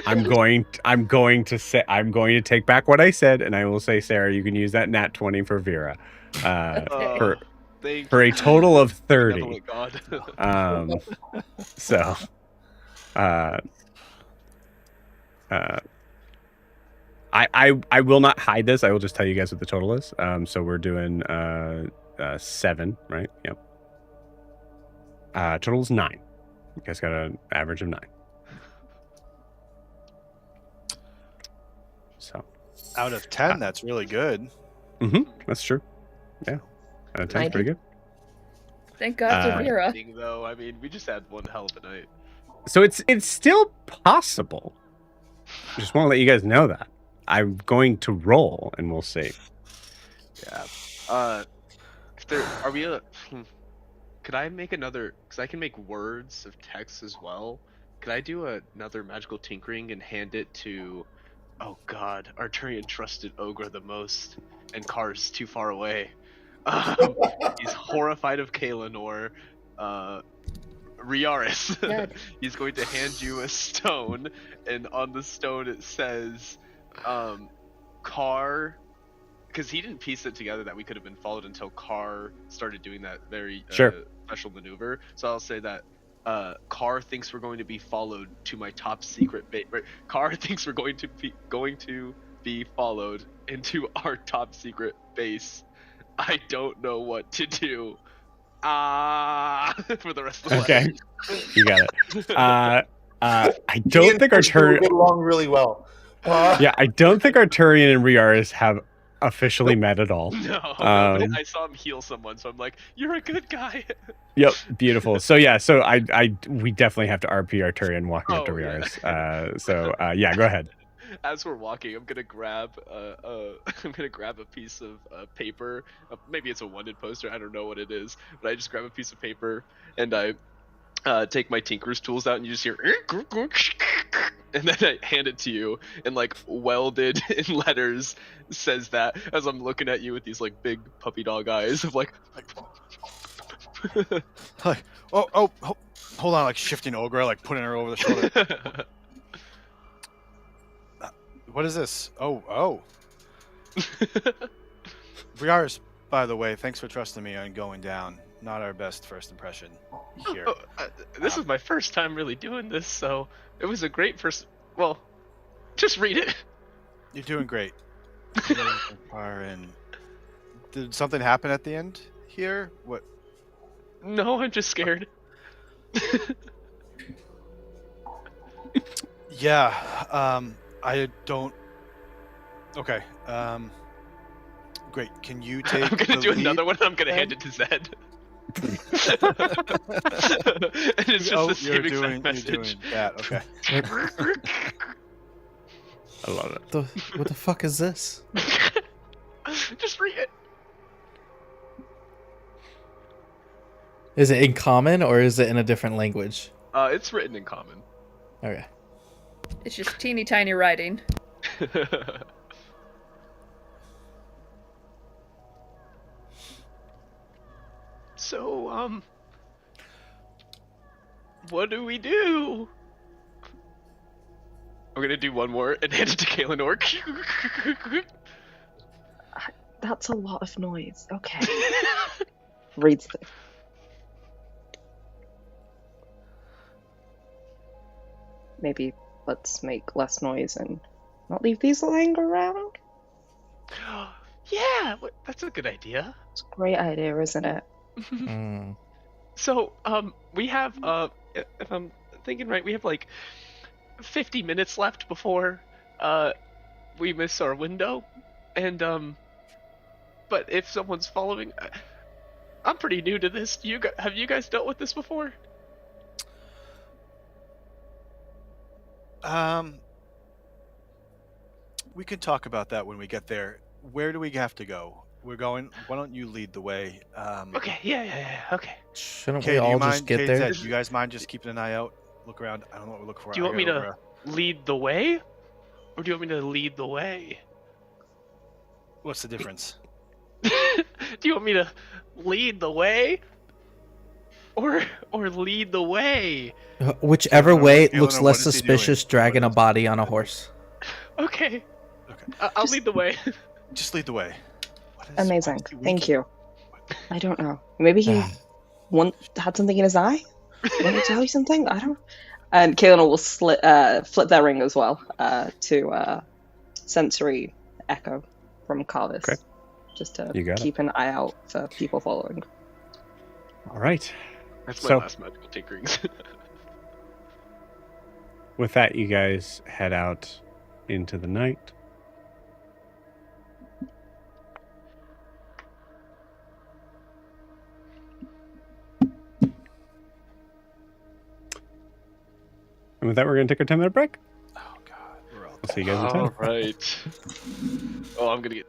I'm going to take back what I said, and I will say, Sarah, you can use that nat 20 for Vera. Okay. For a total of 30. Benevolent God. So, I will not hide this. I will just tell you guys what the total is. So we're doing 7, right? Yep. Total is 9. You guys got an average of 9. So. Out of 10, that's really good. That's true. Yeah. Out of 10 is pretty good. Thank God for Vera. Thing, though, I mean, we just had one hell of a night. So it's still possible. I just want to let you guys know that. I'm going to roll, and we'll see. Yeah. If there are we? Could I make another? Because I can make words of text as well. Could I do another magical tinkering and hand it to? Oh God, Arturian trusted Ogra the most, and Car's too far away. He's horrified of Kaelinor. Riaris. He's going to hand you a stone, and on the stone it says, Car, because he didn't piece it together that we could have been followed until Car started doing that very special maneuver. So I'll say that Car thinks we're going to be followed to my top secret base. Right? Car thinks we're going to be followed into our top secret base. I don't know what to do. For the rest of the Okay, you got it. I don't think Arturian get along really well. Yeah, I don't think Arturian and Riaris have officially met at all. No, but I saw him heal someone, so I'm like, "You're a good guy." Yep, beautiful. So yeah, we definitely have to RP Arturian walking up to Riaris. Yeah, go ahead. As we're walking, I'm gonna grab a piece of paper. Maybe it's a wanted poster. I don't know what it is, but I just grab a piece of paper and I take my tinker's tools out, and you just hear, and then I hand it to you, and like welded in letters says that as I'm looking at you with these like big puppy dog eyes of like hold on, like shifting Ogra, like putting her over the shoulder. What is this? Oh. Riaris, by the way, thanks for trusting me on going down. Not our best first impression here. This is my first time really doing this, so it was a great first. Well, just read it. You're doing great. And did something happen at the end here? What? No, I'm just scared. Yeah. I don't. Okay. Great. Can you take? I'm gonna the do lead? another one. I'm gonna hand it to Zed. And it's just the same exact message. You're doing that. Okay. I love it. What the fuck is this? Just read it. Is it in common or is it in a different language? It's written in common. Okay. It's just teeny tiny writing. So, what do we do? I'm gonna do one more and hand it to Kaelinor. That's a lot of noise. Okay. Reads the. Maybe let's make less noise and not leave these lying around. Yeah, that's a good idea. It's a great idea, isn't it? Mm. So, we have, if I'm thinking right, we have like 50 minutes left before, we miss our window. And, but if someone's following, I'm pretty new to this. Have you guys dealt with this before? We can talk about that when we get there. Where do we have to go? We're going. Why don't you lead the way? Okay, yeah, okay. Shouldn't Kay, we do you all mind? just get Kay, there? Zed, do you guys mind just keeping an eye out? Look around. I don't know what we're looking for. Do you want I me got to Ogra. lead the way? Or do you want me to lead the way? What's the difference? Do you want me to lead the way? Or lead the way? Whichever Kaelinor, way Kaelinor, looks what less is he suspicious doing? dragging What a is- body on a horse. Okay, Okay. I'll lead the way. Just lead the way. What is- Amazing. why is he Thank winking? you. I don't know. Maybe he had something in his eye? Want to tell you something? I don't. And Kaelinor will flip their ring as well to sensory echo from Carvis. Okay. Just to You got keep an eye out for people following. All right. That's my So- last magical tinkerings. With that, you guys head out into the night. And with that, we're going to take our 10-minute break. Oh God, we're all. We'll see you guys in 10. All right. Oh, I'm gonna get.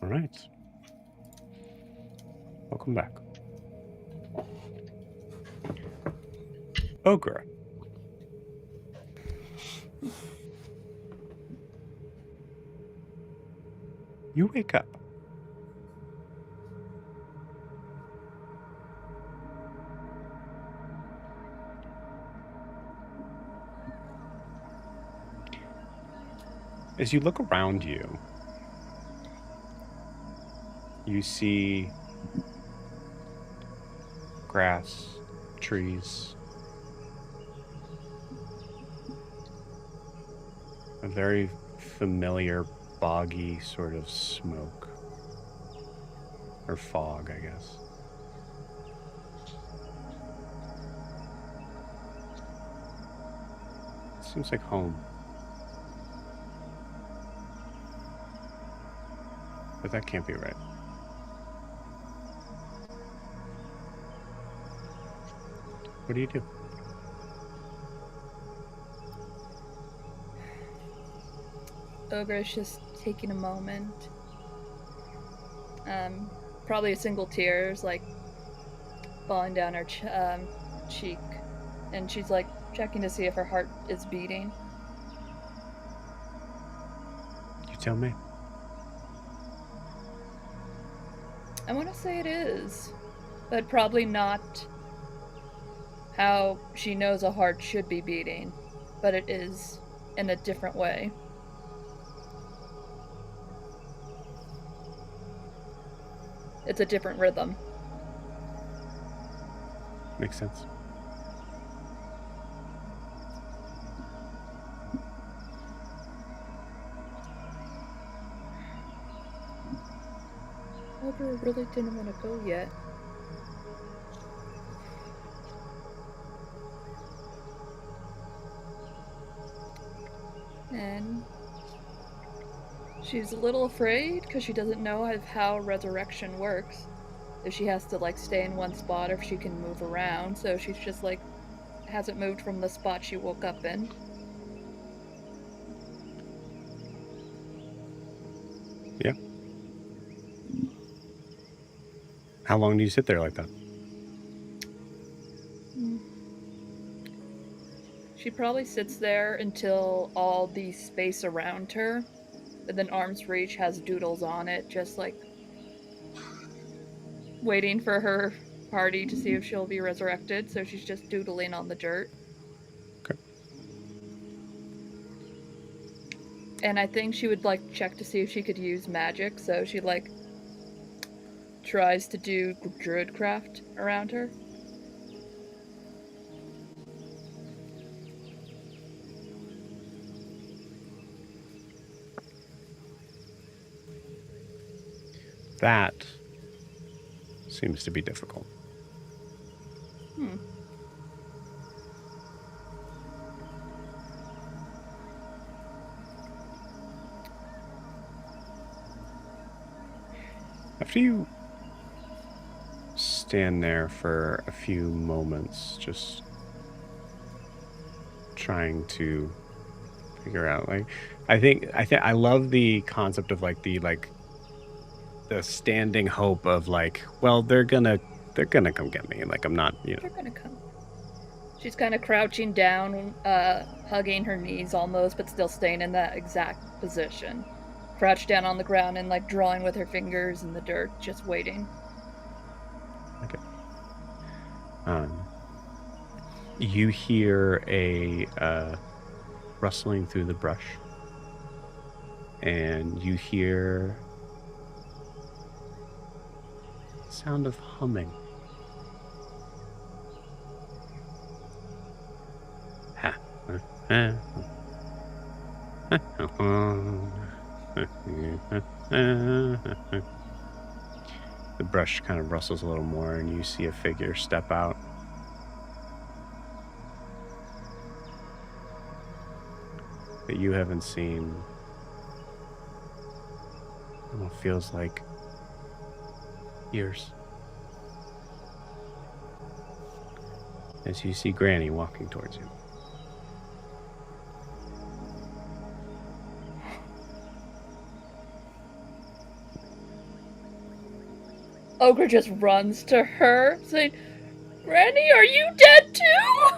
All right. Welcome back. Ogra. You wake up. As you look around you, you see grass, trees, a very familiar boggy sort of smoke. Or fog, I guess. Seems like home. But that can't be right. What do you do? Ogra's just taking a moment. Probably a single tear is like falling down her cheek, and she's like checking to see if her heart is beating. You tell me. I want to say it is, but probably not how she knows a heart should be beating, but it is in a different way. It's a different rhythm. Makes sense. Ogra really didn't want to go yet. And she's a little afraid because she doesn't know how resurrection works. If she has to like stay in one spot or if she can move around. So she's just like hasn't moved from the spot she woke up in. Yeah. How long do you sit there like that? She probably sits there until all the space around her, and then Arm's Reach has doodles on it, just like waiting for her party to see if she'll be resurrected, so she's just doodling on the dirt. Okay. And I think she would like check to see if she could use magic, so she like tries to do druidcraft around her. That seems to be difficult. After you stand there for a few moments, just trying to figure out, like, I love the concept of like the standing hope of like, well, they're gonna come get me, and like I'm not, They're gonna come. She's kind of crouching down, hugging her knees almost, but still staying in that exact position. Crouched down on the ground and like drawing with her fingers in the dirt, just waiting. Okay. You hear a rustling through the brush, and you hear the sound of humming. The brush kind of rustles a little more, and you see a figure step out. That you haven't seen. It feels like years. As you see Granny walking towards you. Ogra just runs to her, saying, Granny, are you dead too?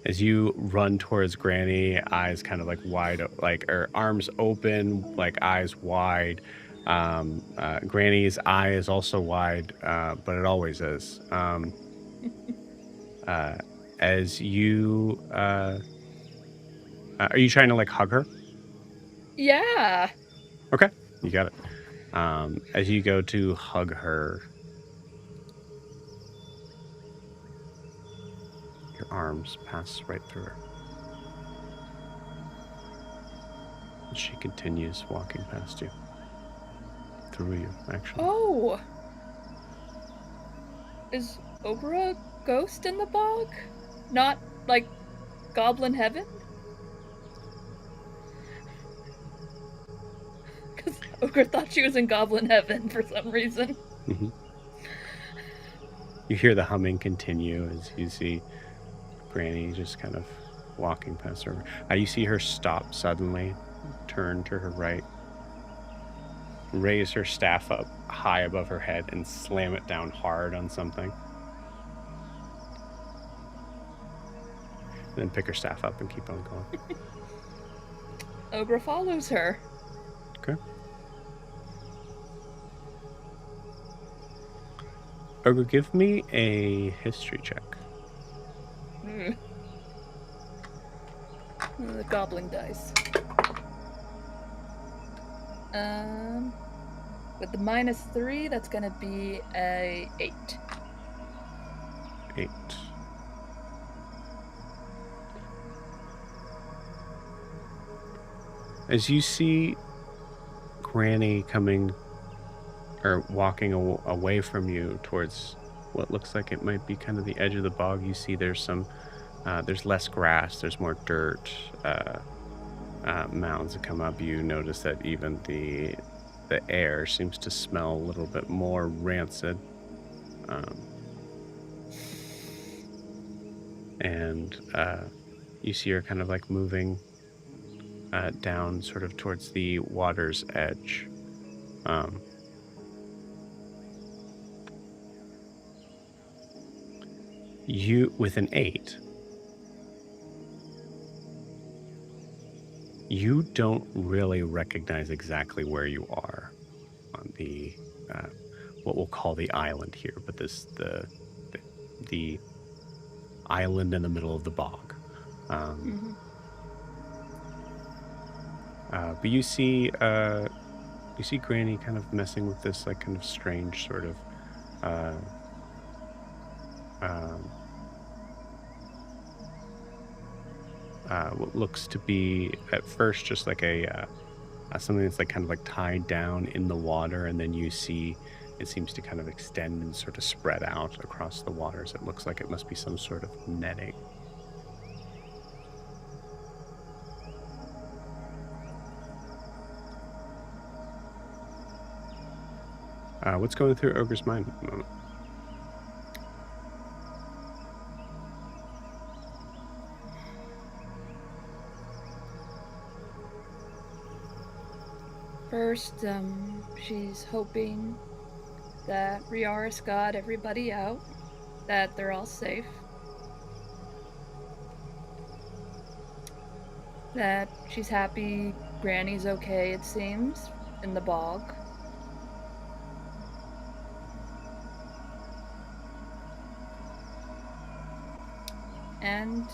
As you run towards Granny, eyes kind of like wide, like her arms open, like eyes wide. Granny's eye is also wide, but it always is. As you, are you trying to like hug her? Yeah. Okay, you got it. As you go to hug her, your arms pass right through her. And she continues walking past you. Through you, actually. Oh. Is Ogra a ghost in the bog? Not like Goblin Heaven? Because Ogra thought she was in Goblin Heaven for some reason. Mm-hmm. You hear the humming continue as you see Granny just kind of walking past her. You see her stop suddenly, turn to her right, raise her staff up high above her head, and slam it down hard on something. And then pick her staff up and keep on going. Ogra follows her. Okay. Ogra, give me a history check. The goblin dice. With the -3, that's gonna be a 8. 8. As you see Granny coming or walking away from you towards what looks like it might be kind of the edge of the bog, you see there's some, there's less grass, there's more dirt, mounds that come up. You notice that even the air seems to smell a little bit more rancid. And you see her kind of like moving down sort of towards the water's edge. You, with an 8, you don't really recognize exactly where you are on the what we'll call the island here, but the island in the middle of the bog. But you see Granny kind of messing with this like kind of strange sort of what looks to be at first just like a something that's like kind of like tied down in the water, and then you see it seems to kind of extend and sort of spread out across the waters. It looks like it must be some sort of netting. What's going through Ogra's mind at the moment? First, she's hoping that Riaris got everybody out, that they're all safe, that she's happy Granny's okay, it seems, in the bog. And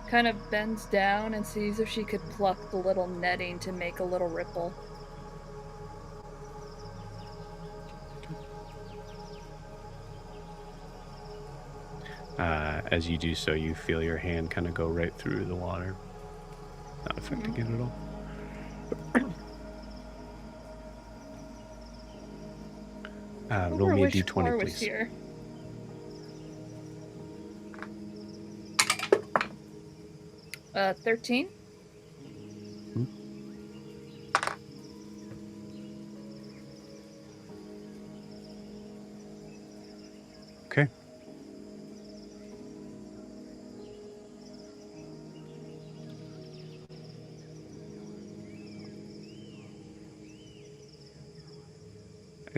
kind of bends down and sees if she could pluck the little netting to make a little ripple. As you do so, you feel your hand kind of go right through the water, not affecting it at all. Roll me a d20, please. Here. Uh, 13. Okay.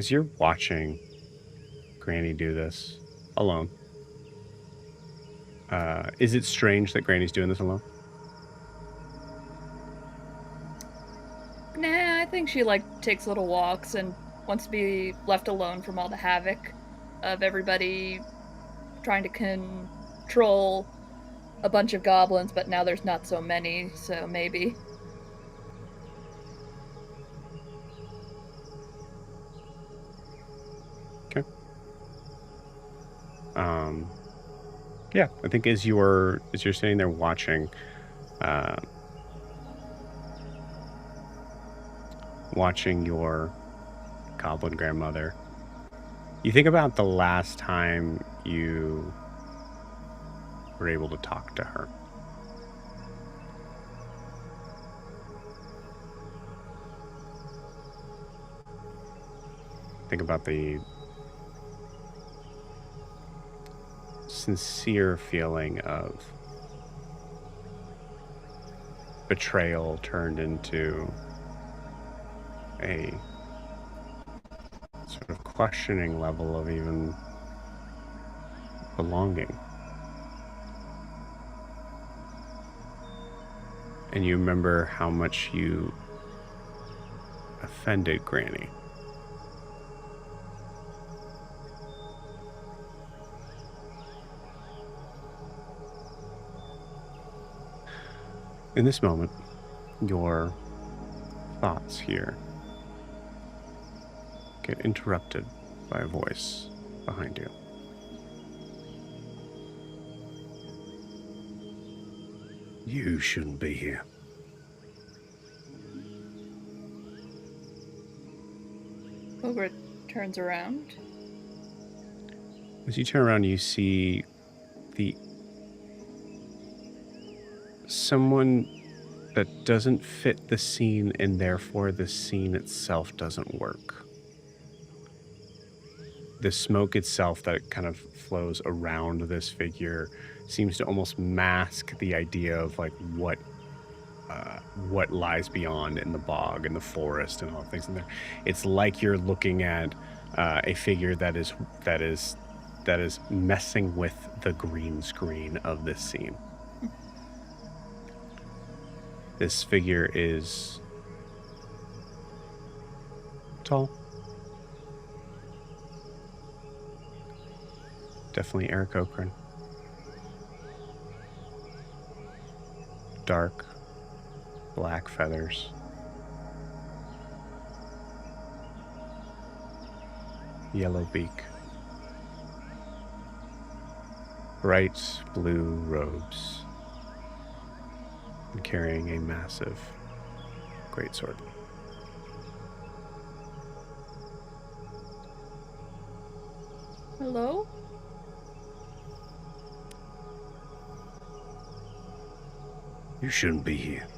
As you're watching Granny do this alone, is it strange that Granny's doing this alone? Nah, I think she takes little walks and wants to be left alone from all the havoc of everybody trying to control a bunch of goblins, but now there's not so many, so maybe. Okay. Yeah, I think as you're sitting there watching, watching your goblin grandmother, you think about the last time you were able to talk to her. Think about the sincere feeling of betrayal turned into a sort of questioning level of even belonging. And you remember how much you offended Granny. In this moment, your thoughts here get interrupted by a voice behind you. You shouldn't be here. Ogra turns around. As you turn around, you see someone that doesn't fit the scene, and therefore the scene itself doesn't work. The smoke itself that kind of flows around this figure seems to almost mask the idea of what lies beyond in the bog and the forest and all the things in there. It's like you're looking at a figure that is messing with the green screen of this scene. This figure is tall. Definitely Eric Okran. Dark, black feathers. Yellow beak. Bright blue robes. And carrying a massive greatsword. Hello? You shouldn't be here.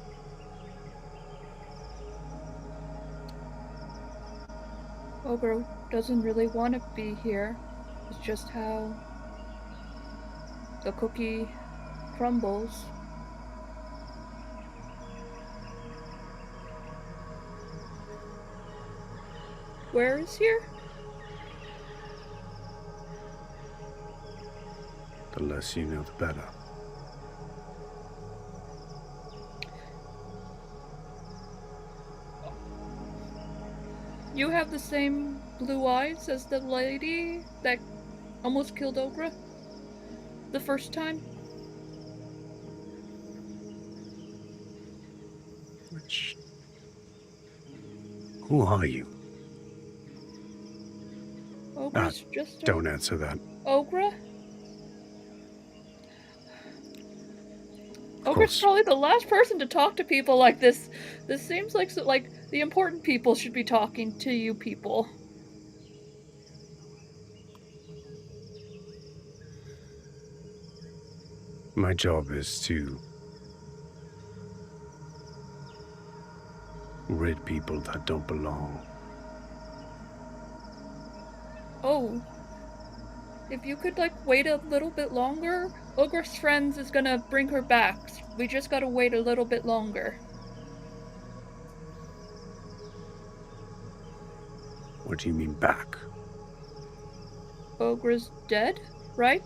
Ogra doesn't really want to be here. It's just how the cookie crumbles. Where is here? The less you know, the better. You have the same blue eyes as the lady that almost killed Ogra the first time? Who are you? Ogra's just a... Don't answer that. Ogra? Ogra's probably the last person to talk to people like this. This seems like the important people should be talking to you people. My job is to rid people that don't belong. Oh. If you could, wait a little bit longer, Ogra's friends is gonna bring her back. We just gotta wait a little bit longer. What do you mean back? Ogra's dead, right?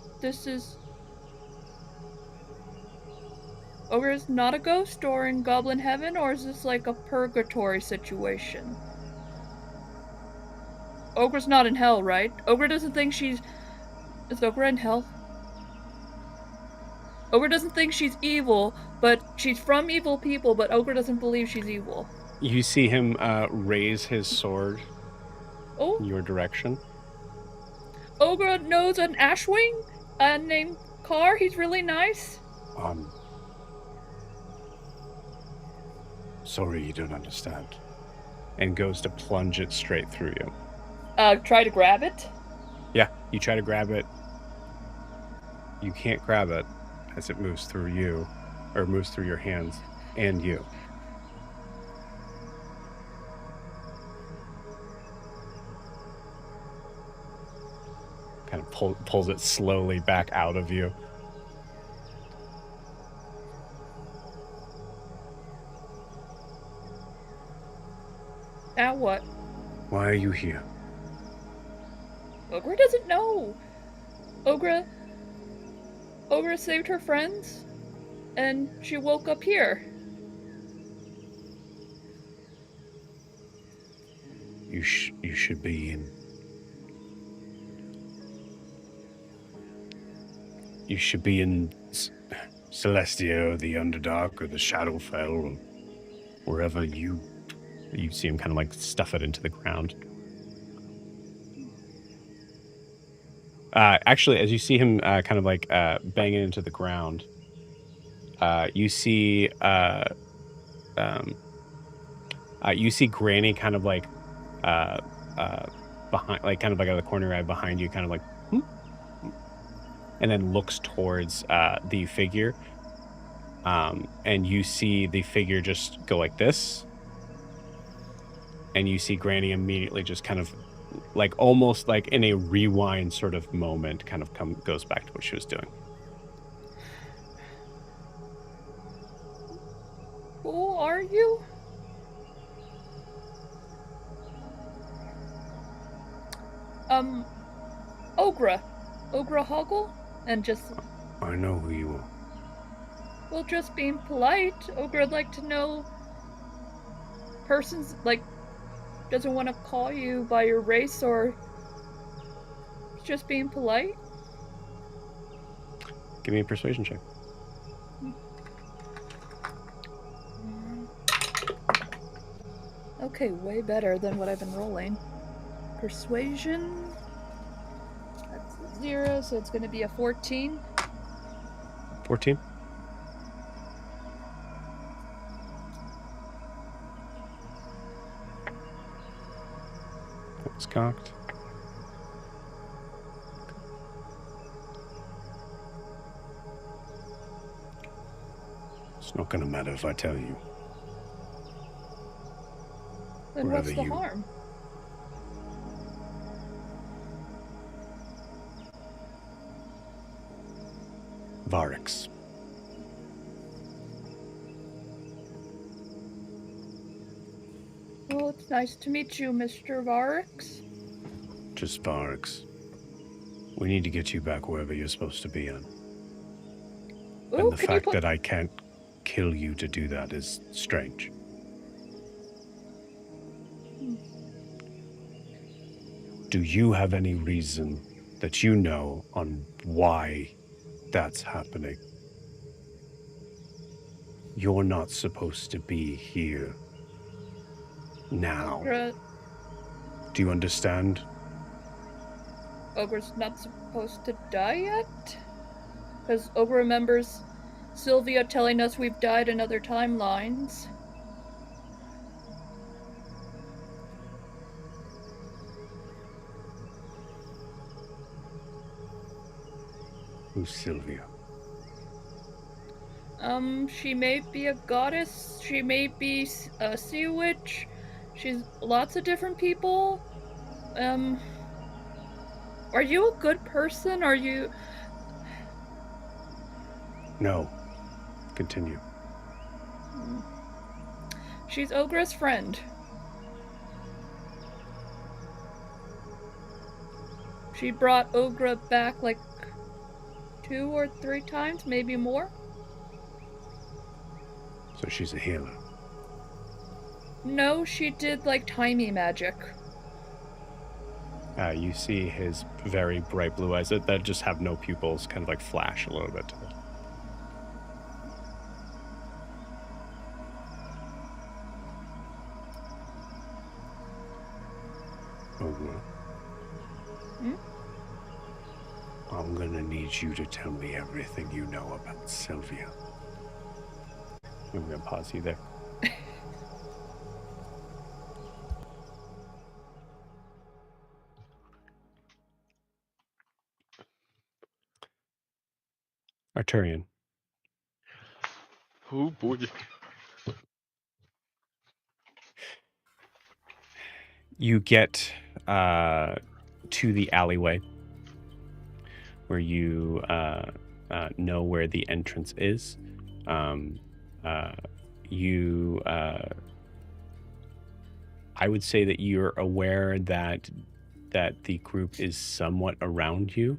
Ogra's not a ghost or in Goblin Heaven, or is this like a purgatory situation? Ogra's not in hell, right? Ogra doesn't think she's... Is Ogra in hell? Ogra doesn't think she's evil, but she's from evil people, but Ogra doesn't believe she's evil. You see him raise his sword Oh, in your direction. Ogra knows an Ashwing named Carr. He's really nice. Sorry you don't understand. And goes to plunge it straight through you. Try to grab it? Yeah, you try to grab it. You can't grab it as it moves through you, or moves through your hands and you. Kind of pulls it slowly back out of you. Now what? Why are you here? Ogra doesn't know. Ogra saved her friends, and she woke up here. You should be in. You should be in Celestia, or the Underdark, or the Shadowfell, or wherever you see him kind of like stuff it into the ground. Actually, as you see him kind of like bang it into the ground, you see Granny kind of like behind, like kind of like out of the corner right behind you, kind of like, and then looks towards the figure, and you see the figure just go like this, and you see Granny immediately just kind of like almost like in a rewind sort of moment kind of goes back to what she was doing. Who are you? Ogra Hoggle? And just... I know who you are. Well, just being polite. Ogra'd like to know... Persons, like, doesn't want to call you by your race or... Just being polite. Give me a persuasion check. Okay, way better than what I've been rolling. Persuasion... That's a 0, so it's going to be a 14. 14? That was cocked. It's not going to matter if I tell you. Then what's the harm? Varix. Well, it's nice to meet you, Mr. Varix. Just Varix. We need to get you back wherever you're supposed to be in. Ooh, And the fact that I can't kill you to do that is strange. Do you have any reason that you know on why that's happening? You're not supposed to be here now. Do you understand? Ogra's not supposed to die yet? Because Ogra remembers Sylvia telling us we've died in other timelines. Who's Sylvia? She may be a goddess, she may be a sea witch, she's lots of different people. Are you a good person? Are you... No. Continue. She's Ogra's friend. She brought Ogra back like 2 or 3 times, maybe more. So she's a healer. No, she did like timey magic. You see his very bright blue eyes that just have no pupils kind of like flash a little bit. Ogra. I'm gonna need you to tell me everything you know about Sylvia. I'm gonna pause you there. Arturian. Oh boy. You get to the alleyway where you know where the entrance is. I would say that you're aware that the group is somewhat around you.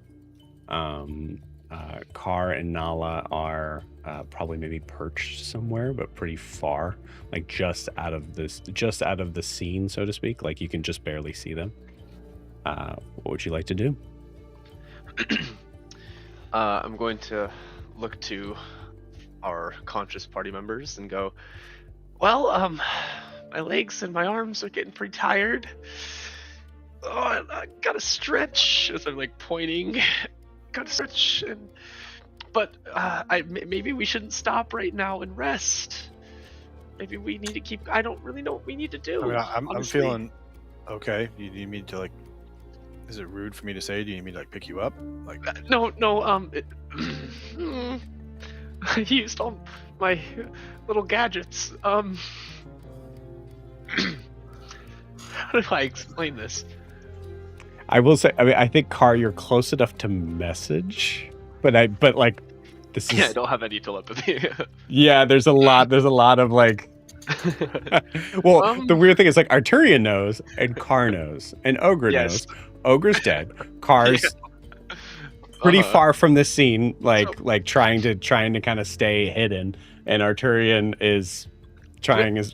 Kar and Nala are probably maybe perched somewhere, but pretty far, like just out of the scene, so to speak. Like you can just barely see them. What would you like to do? I'm going to look to our conscious party members and go, well, my legs and my arms are getting pretty tired. Oh, I gotta stretch as I'm like pointing. Gotta stretch, but maybe we shouldn't stop right now and rest. Maybe we need to keep. I don't really know what we need to do. I mean, I'm feeling okay. You need me to like? Is it rude for me to say? Do you need me to like pick you up? Like no. I used all my little gadgets. How do I explain this? I will say, I mean, I think Kar, you're close enough to message, but like, this is. Yeah, I don't have any telepathy. Yeah, there's a lot of like. Well, the weird thing is like Arturian knows and Kar knows and Ogra knows. Ogra's dead. Kar's pretty far from the scene, like trying to kind of stay hidden, and Arturian is trying his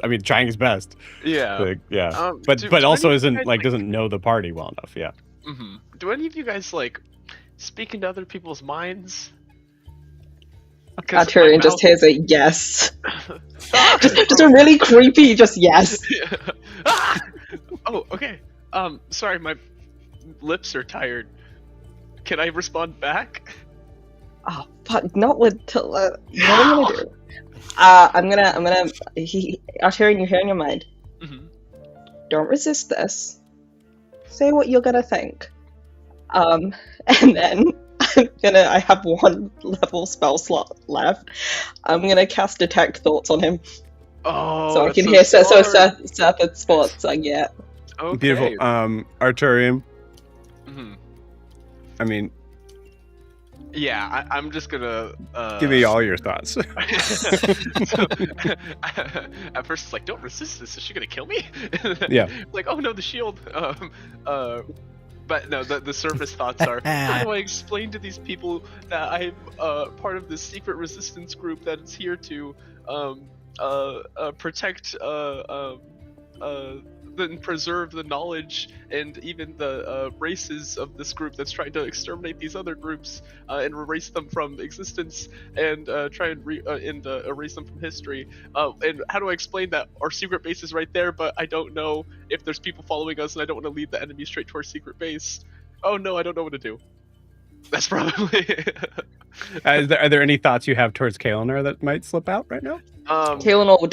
best. Yeah. Like, yeah. But also isn't like doesn't know the party well enough. Yeah. Mm-hmm. Do any of you guys like speak into other people's minds? Arturian just hears a yes. just a really creepy just yes. Oh, okay. Sorry, my lips are tired. Can I respond back? Oh, fuck, not with what am I gonna do? I'm gonna Arturian, you hear in your mind. Mm-hmm. Don't resist this. Say what you're gonna think. And then I have 1 level spell slot left. I'm gonna cast Detect Thoughts on him. Oh, so I can hear Seth's thoughts. Yeah. Okay. Beautiful. Arturian. Mm-hmm. I mean. Yeah, I'm just gonna give me all your thoughts. So, at first it's like, don't resist this. Is she gonna kill me? Yeah. Like, oh no, the shield. But no, the surface thoughts are, how do I explain to these people that I'm part of this secret resistance group that is here to protect and preserve the knowledge and even the races of this group that's trying to exterminate these other groups and erase them from existence and try and erase them from history. And how do I explain that our secret base is right there, but I don't know if there's people following us and I don't want to lead the enemy straight to our secret base? Oh no, I don't know what to do. That's probably. Are there any thoughts you have towards Kaelinor that might slip out right now? Kaelinor would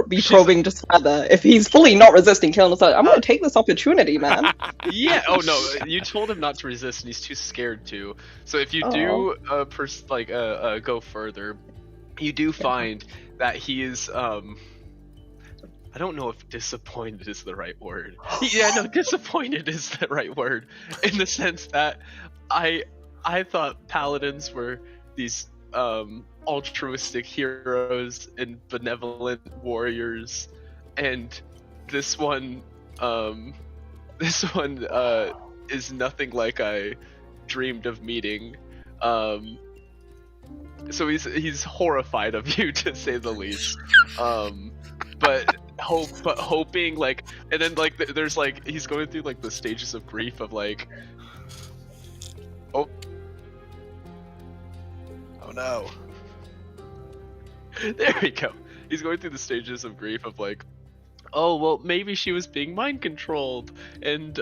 be probing just further. If he's fully not resisting, Kaelinor said, I'm going to take this opportunity, man. Yeah, oh no, you told him not to resist and he's too scared to. So if you do go further, you do find that he is, I don't know if disappointed is the right word. Yeah, no, disappointed is the right word. In the sense that I thought paladins were these altruistic heroes and benevolent warriors, and this one is nothing like I dreamed of meeting. So he's horrified of you, to say the least. But hoping, like, and then like there's like he's going through like the stages of grief of like, oh no, there we go. He's going through the stages of grief of like, oh well, maybe she was being mind controlled, and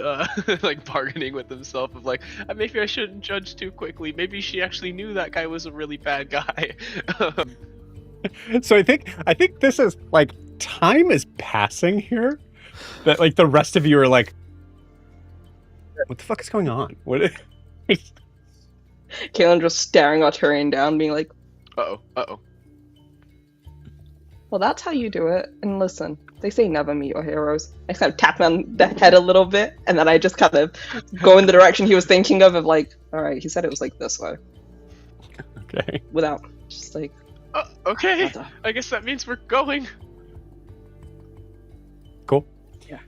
like bargaining with himself of like, maybe I shouldn't judge too quickly. Maybe she actually knew that guy was a really bad guy. So I think this is like time is passing here. That like the rest of you are like, what the fuck is going on? What? Kaylin just staring Arturian down, being like, Uh-oh. well, that's how you do it. And listen, they say never meet your heroes. I kind of tap him on the head a little bit, and then I just kind of go in the direction he was thinking of like, all right, he said it was like this way. Okay. Without, just like... Okay, I guess that means we're going. Cool. Yeah.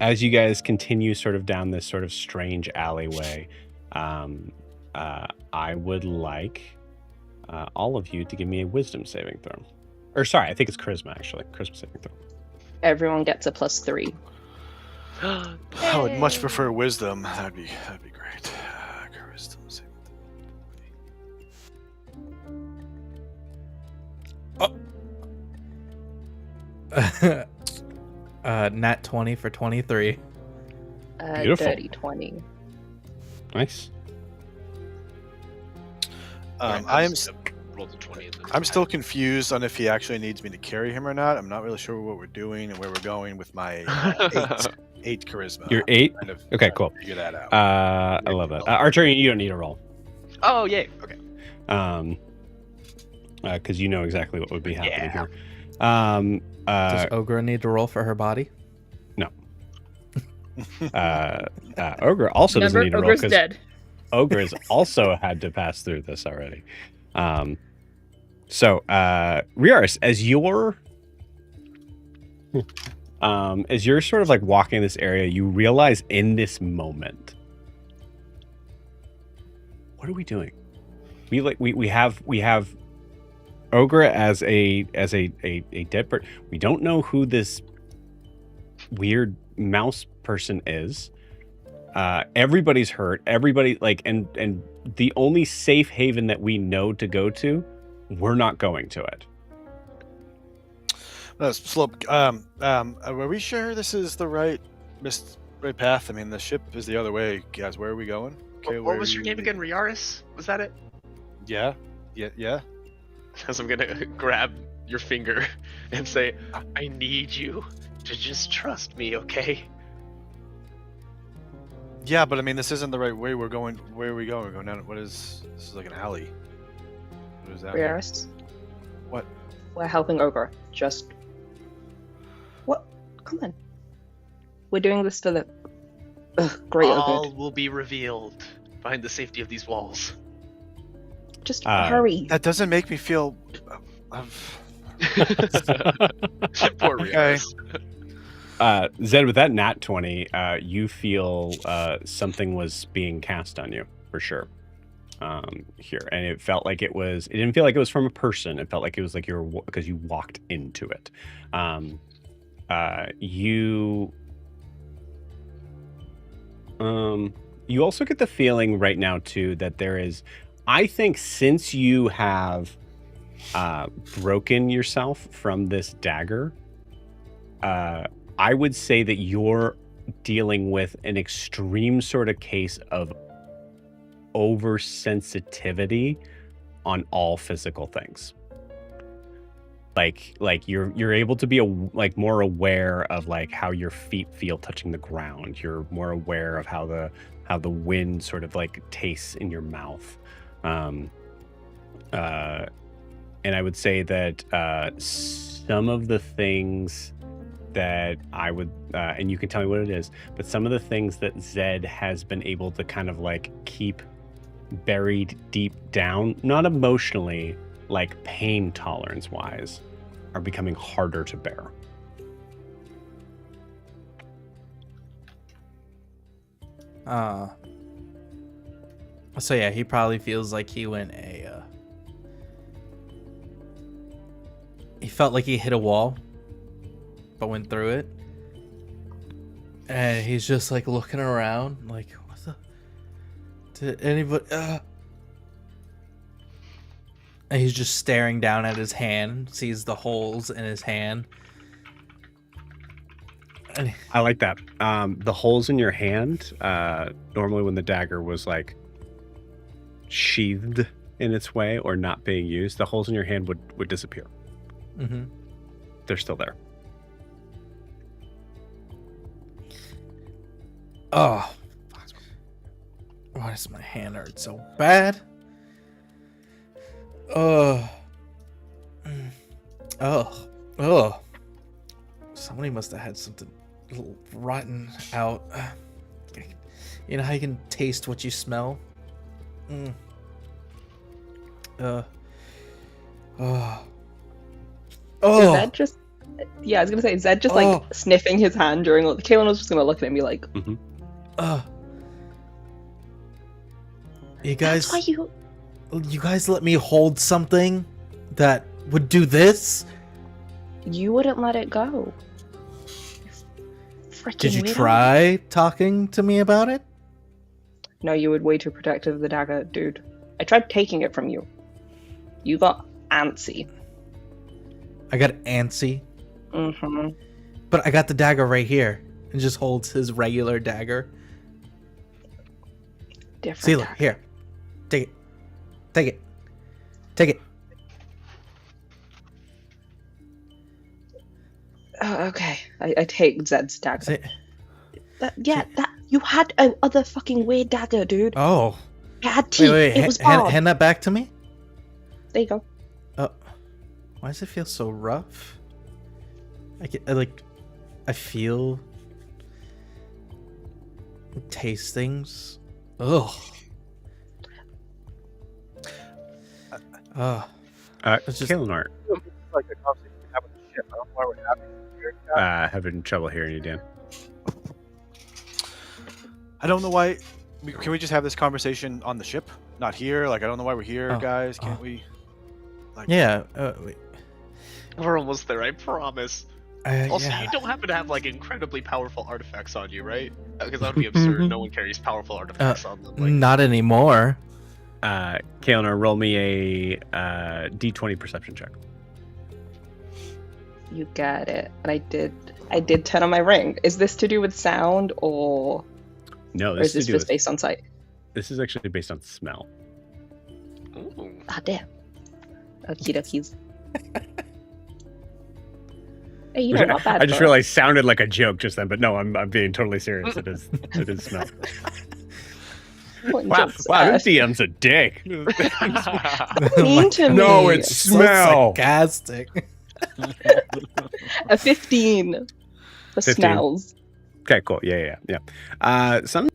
As you guys continue sort of down this sort of strange alleyway, I would like all of you to give me a wisdom saving throw. Or sorry, I think it's charisma, actually. Charisma saving throw. Everyone gets a +3. I would much prefer wisdom. That'd be great. Wisdom saving Nat 20 for 23. Beautiful. Dirty 20. Nice. I'm rolled a 20 in this. I'm still confused on if he actually needs me to carry him or not. I'm not really sure what we're doing and where we're going with my 8 charisma. You're 8? Kind of Okay, cool. Figure that out. I love that. Arturian, you don't need a roll. Oh, yay. Okay. Because you know exactly what would be happening here. Does Ogra need to roll for her body? No. Ogra also doesn't need to roll Ogra's because dead. Ogra has also had to pass through this already. So, Riaris, as you're sort of like walking this area, you realize in this moment, what are we doing? We have Ogra as a dead person. We don't know who this weird mouse person is. Everybody's hurt. Everybody and the only safe haven that we know to go to, we're not going to it. No, Slope. Are we sure this is the right path? I mean, the ship is the other way, guys. Where are we going? Okay, What was your name again? Riaris? Was that it? Yeah. Because I'm gonna grab your finger and say, I need you to just trust me, okay? Yeah, but I mean, this isn't the right way. We're going. Where are we going? We're going down. This is like an alley. What is that? Riaris, What? we're helping Ogra. Just... What? Come on. We're doing this for the... greater All good. will be revealed behind the safety of these walls. Just hurry. That doesn't make me feel. Poor Riaris. Zed, with that nat 20, you feel something was being cast on you for sure. Here, and it felt like it didn't feel like it was from a person. It felt like it was like because you walked into it. You also get the feeling right now too that there is, I think, since you have broken yourself from this dagger, I would say that you're dealing with an extreme sort of case of oversensitivity on all physical things. Like you're able to be more aware of like how your feet feel touching the ground. You're more aware of how the wind sort of like tastes in your mouth. And I would say that some of the things that I would, and you can tell me what it is, but some of the things that Zed has been able to kind of like keep buried deep down, not emotionally, like pain tolerance wise, are becoming harder to bear. So yeah, he probably feels like he went he felt like he hit a wall, but went through it. And he's just like looking around, like, what the? Did anybody? And he's just staring down at his hand, sees the holes in his hand. And I like that. The holes in your hand, normally when the dagger was like sheathed in its way or not being used, the holes in your hand would disappear. mm-hmm. They're still there. Oh, why does my hand hurt so bad? Oh, somebody must have had something rotten out. You know how you can taste what you smell? Is Zed just? Yeah, I was gonna say Zed just like sniffing his hand during. Kaylin was just gonna look at him and be like, You guys, "That's why you guys let me hold something that would do this? you wouldn't let it go." Freaking Did you weirdo. try talking to me about it? No, you were way too protective of the dagger, dude. I tried taking it from you. You got antsy. I got antsy. Mm-hmm. But I got the dagger right here. And just holds his regular dagger. Different. See, look, here. Take it. Take it. Take it. Oh, okay. I take Zed's dagger. See? That you had another fucking weird dagger, dude. Oh. It had teeth. It was barbed. Hand that back to me? There you go. Oh. Why does it feel so rough? I feel... taste things. Ugh. It's just... Kalinor, Like a conversation we have on the ship. I don't know why we're having it here. having trouble hearing you, Dan. I don't know why. Can we just have this conversation on the ship, not here? Like, I don't know why we're here, guys. Can't we? Like, yeah. We're almost there, I promise. Also, yeah. you don't happen to have like incredibly powerful artifacts on you, right? Because that would be absurd. No one carries powerful artifacts on them. Like... Not anymore. Kalinor, roll me a D20 perception check. You got it. And I did turn on my ring. Is this to do with sound or No, is this just based on sight? This is actually based on smell. Ooh. Ah, damn. Okie dokies. Hey, you know, not bad. I just realized sounded like a joke just then, but no, I'm being totally serious. It is smell. Wow, this DM's a dick. Mean to me. No, it's smell. So sarcastic. A 15 for 15. smells. Okay, cool. Yeah. Some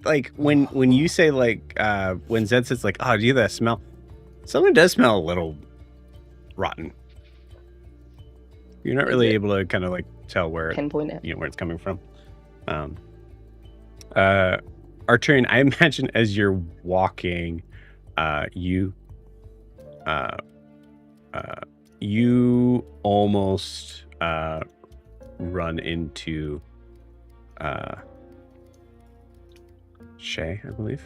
like when you say like when Zed says like, oh, do you that smell? Something does smell a little rotten. You're not really able to kind of like tell where Pinpoint it. You know where it's coming from. Arturian, I imagine as you're walking, you almost run into Shay, I believe.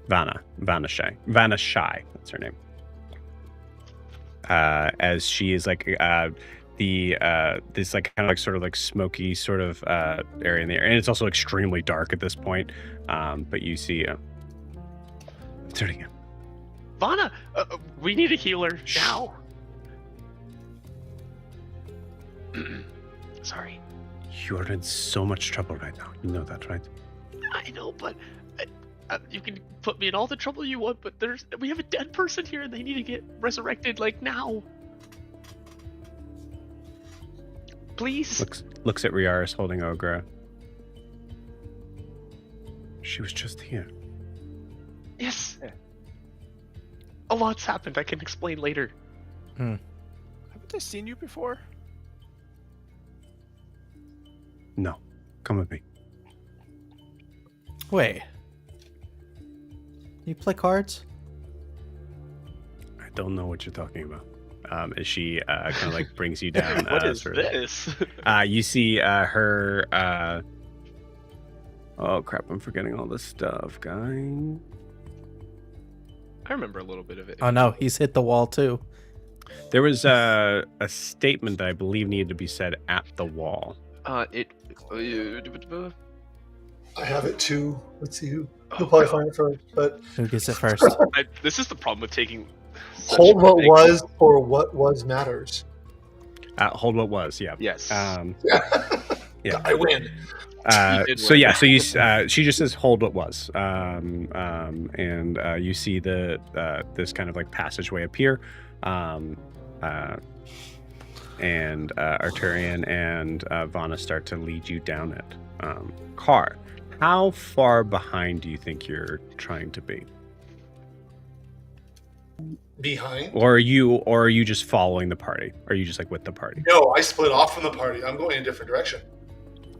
Vanna Shay. Vanna Shy, that's her name. As she is like this like kind of like sort of like smoky sort of area in the air, and it's also extremely dark at this point. But you see, it's hurting him. Vanna, we need a healer now. Sorry. You're in so much trouble right now. You know that, right? I know, but you can put me in all the trouble you want, but we have a dead person here and they need to get resurrected like now. Please. Looks at Riaris holding Ogra. She was just here. Yes. A lot's happened. I can explain later. Haven't I seen you before? No. Come with me. Wait. You play cards? I don't know what you're talking about. As she kind of like brings you down. What is sort of, this? you see her. Oh crap! I'm forgetting all this stuff, guy. I remember a little bit of it. Oh no, he's hit the wall too. There was a statement that I believe needed to be said at the wall. I have it too. Let's see who. You'll probably find it first, but Who gets it first? This is the problem with taking. hold what was or what was matters. Hold what was, yeah. Yes. Yeah. I win. So yeah, so you she just says hold what was, and you see the this kind of like passageway appear, and Arturian and Vana start to lead you down it. Car, how far behind do you think you're trying to be? Behind? Or are you just following the party? Or are you just like with the party? No, I split off from the party. I'm going in a different direction.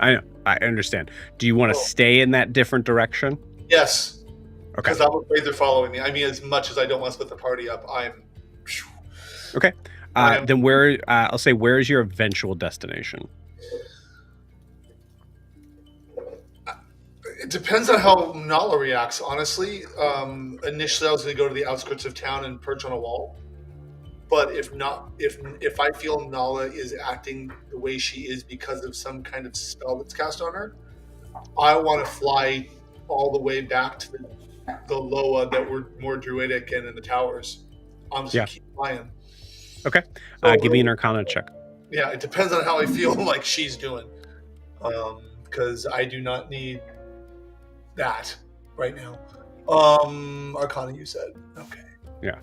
I know. I understand. Do you want to stay in that different direction? Yes. Okay. Because I'm afraid they're following me. I mean, as much as I don't want to split the party up, I'm... Okay. Then where, I'll say, where is your eventual destination? It depends on how Nala reacts, honestly. Initially, I was going to go to the outskirts of town and perch on a wall. But if not, if I feel Nala is acting the way she is because of some kind of spell that's cast on her, I want to fly all the way back to the Loa that were more druidic and in the towers. I'm just going to keep flying. Okay. So, give me an Arcana check. Yeah, it depends on how I feel like she's doing. Because I do not need that right now. Arcana, you said. Okay. Yeah.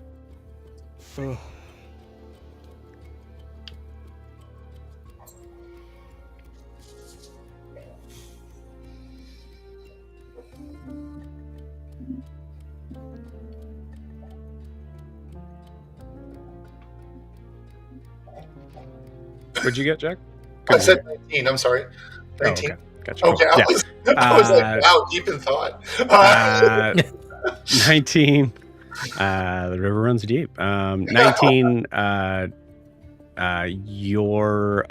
What'd you get, Jack? I said 19. I'm sorry. 19. Oh, okay. Gotcha. Okay, Yeah. I was like, wow, deep in thought. 19. The river runs deep. 19. Your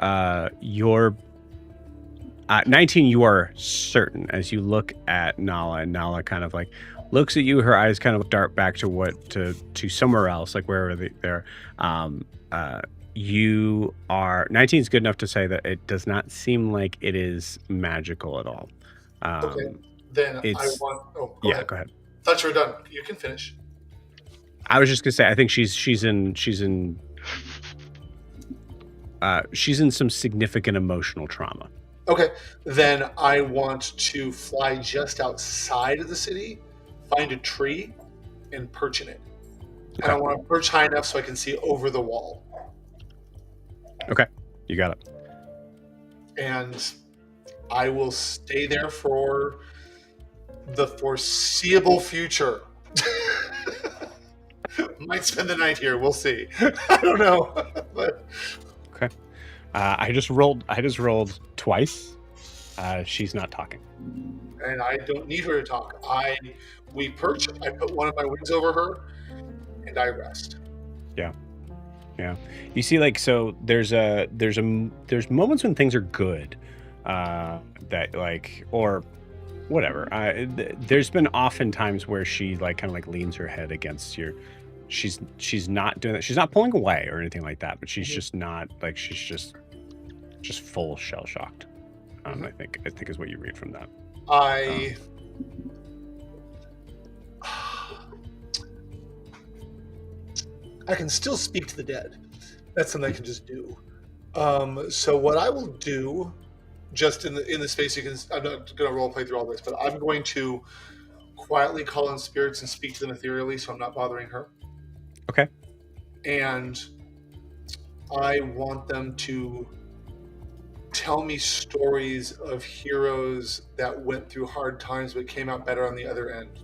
19. You are certain as you look at Nala, and Nala kind of like looks at you. Her eyes kind of dart back to somewhere else, like wherever they're. You are 19 is good enough to say that it does not seem like it is magical at all. Okay, then I want. Oh, go ahead. Go ahead. Thought you were done. You can finish. I was just gonna say I think she's in some significant emotional trauma. Okay, then I want to fly just outside of the city, find a tree, and perch in it. Okay. And I want to perch high enough so I can see over the wall. Okay, you got it. And I will stay there for the foreseeable future. Might spend the night here. We'll see. I don't know. But... Okay. I just rolled twice. She's not talking. And I don't need her to talk. We perch. I put one of my wings over her, and I rest. Yeah. Yeah, you see, like, so there's moments when things are good, that like, or whatever. There's been often times where she like kind of like leans her head against your. She's not doing that. She's not pulling away or anything like that. But she's just not like she's just full shell shocked. I think is what you read from that. I can still speak to the dead. That's something I can just do. So what I will do, just in the space you can, I'm not going to role play through all this, but I'm going to quietly call in spirits and speak to them ethereally, so I'm not bothering her. Okay. And I want them to tell me stories of heroes that went through hard times but came out better on the other end.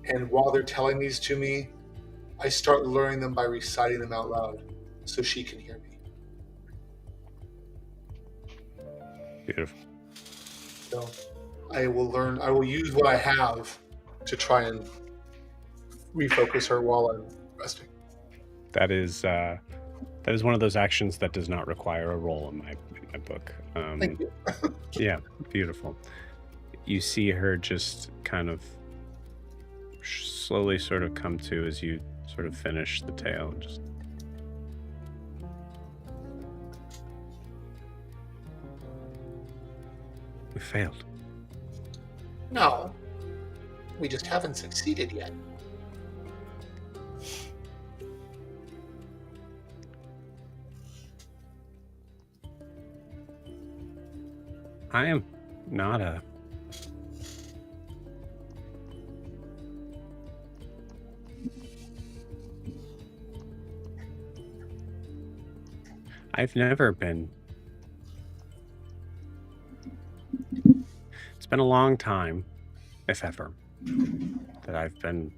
And while they're telling these to me, I start learning them by reciting them out loud so she can hear me. Beautiful. So I will use what I have to try and refocus her while I'm resting. That is one of those actions that does not require a roll in my book. Thank you. Yeah, beautiful. You see her just kind of slowly sort of come to as you sort of finish the tale. Just we failed. No, we just haven't succeeded yet. I am not a... I've never been... It's been a long time, if ever, that I've been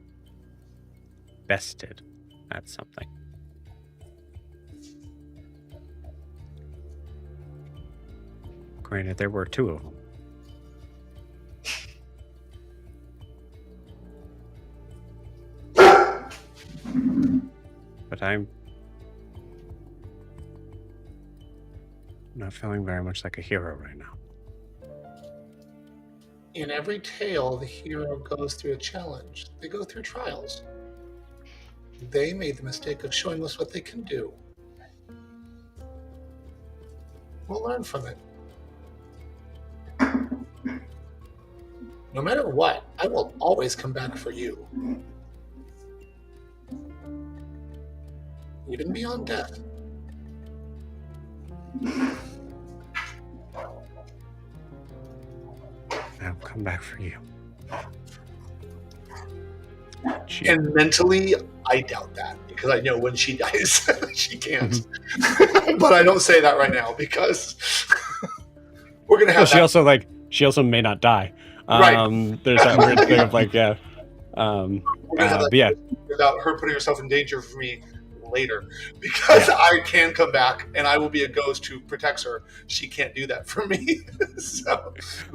bested at something. Granted, there were two of them. But I'm not feeling very much like a hero right now. In every tale, the hero goes through a challenge. They go through trials. They made the mistake of showing us what they can do. We'll learn from it. No matter what, I will always come back for you. Even beyond death. I'll come back for you. And mentally, I doubt that because I know when she dies, she can't. But I don't say that right now because we're gonna have. Well, she also may not die. Right. There's that weird thing of like, yeah. We're gonna have that yeah. without her putting herself in danger for me later because I can come back and I will be a ghost who protects her. She can't do that for me. So.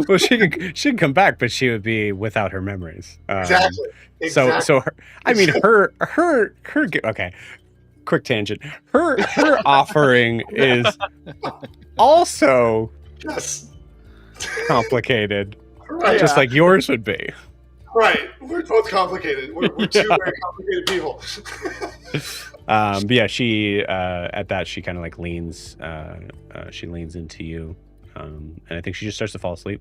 Well, she'd come back, but she would be without her memories. Exactly. So her okay. Quick tangent. Her offering is also complicated, right? Just like yours would be. Right. We're both complicated. We're two very complicated people. But yeah, she at that she kind of like leans. She leans into you, and I think she just starts to fall asleep.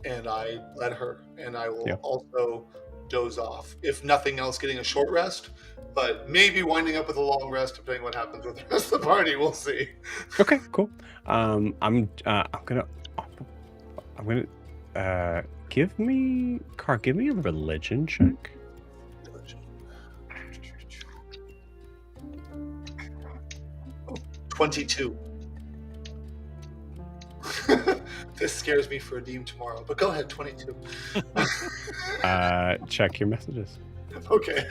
And I let her, and I will also doze off. If nothing else, getting a short rest, but maybe winding up with a long rest, depending what happens with the rest of the party. We'll see. Okay, cool. I'm gonna give me a religion check. 22. This scares me for a Deem tomorrow, but go ahead, 22. Check your messages. Okay.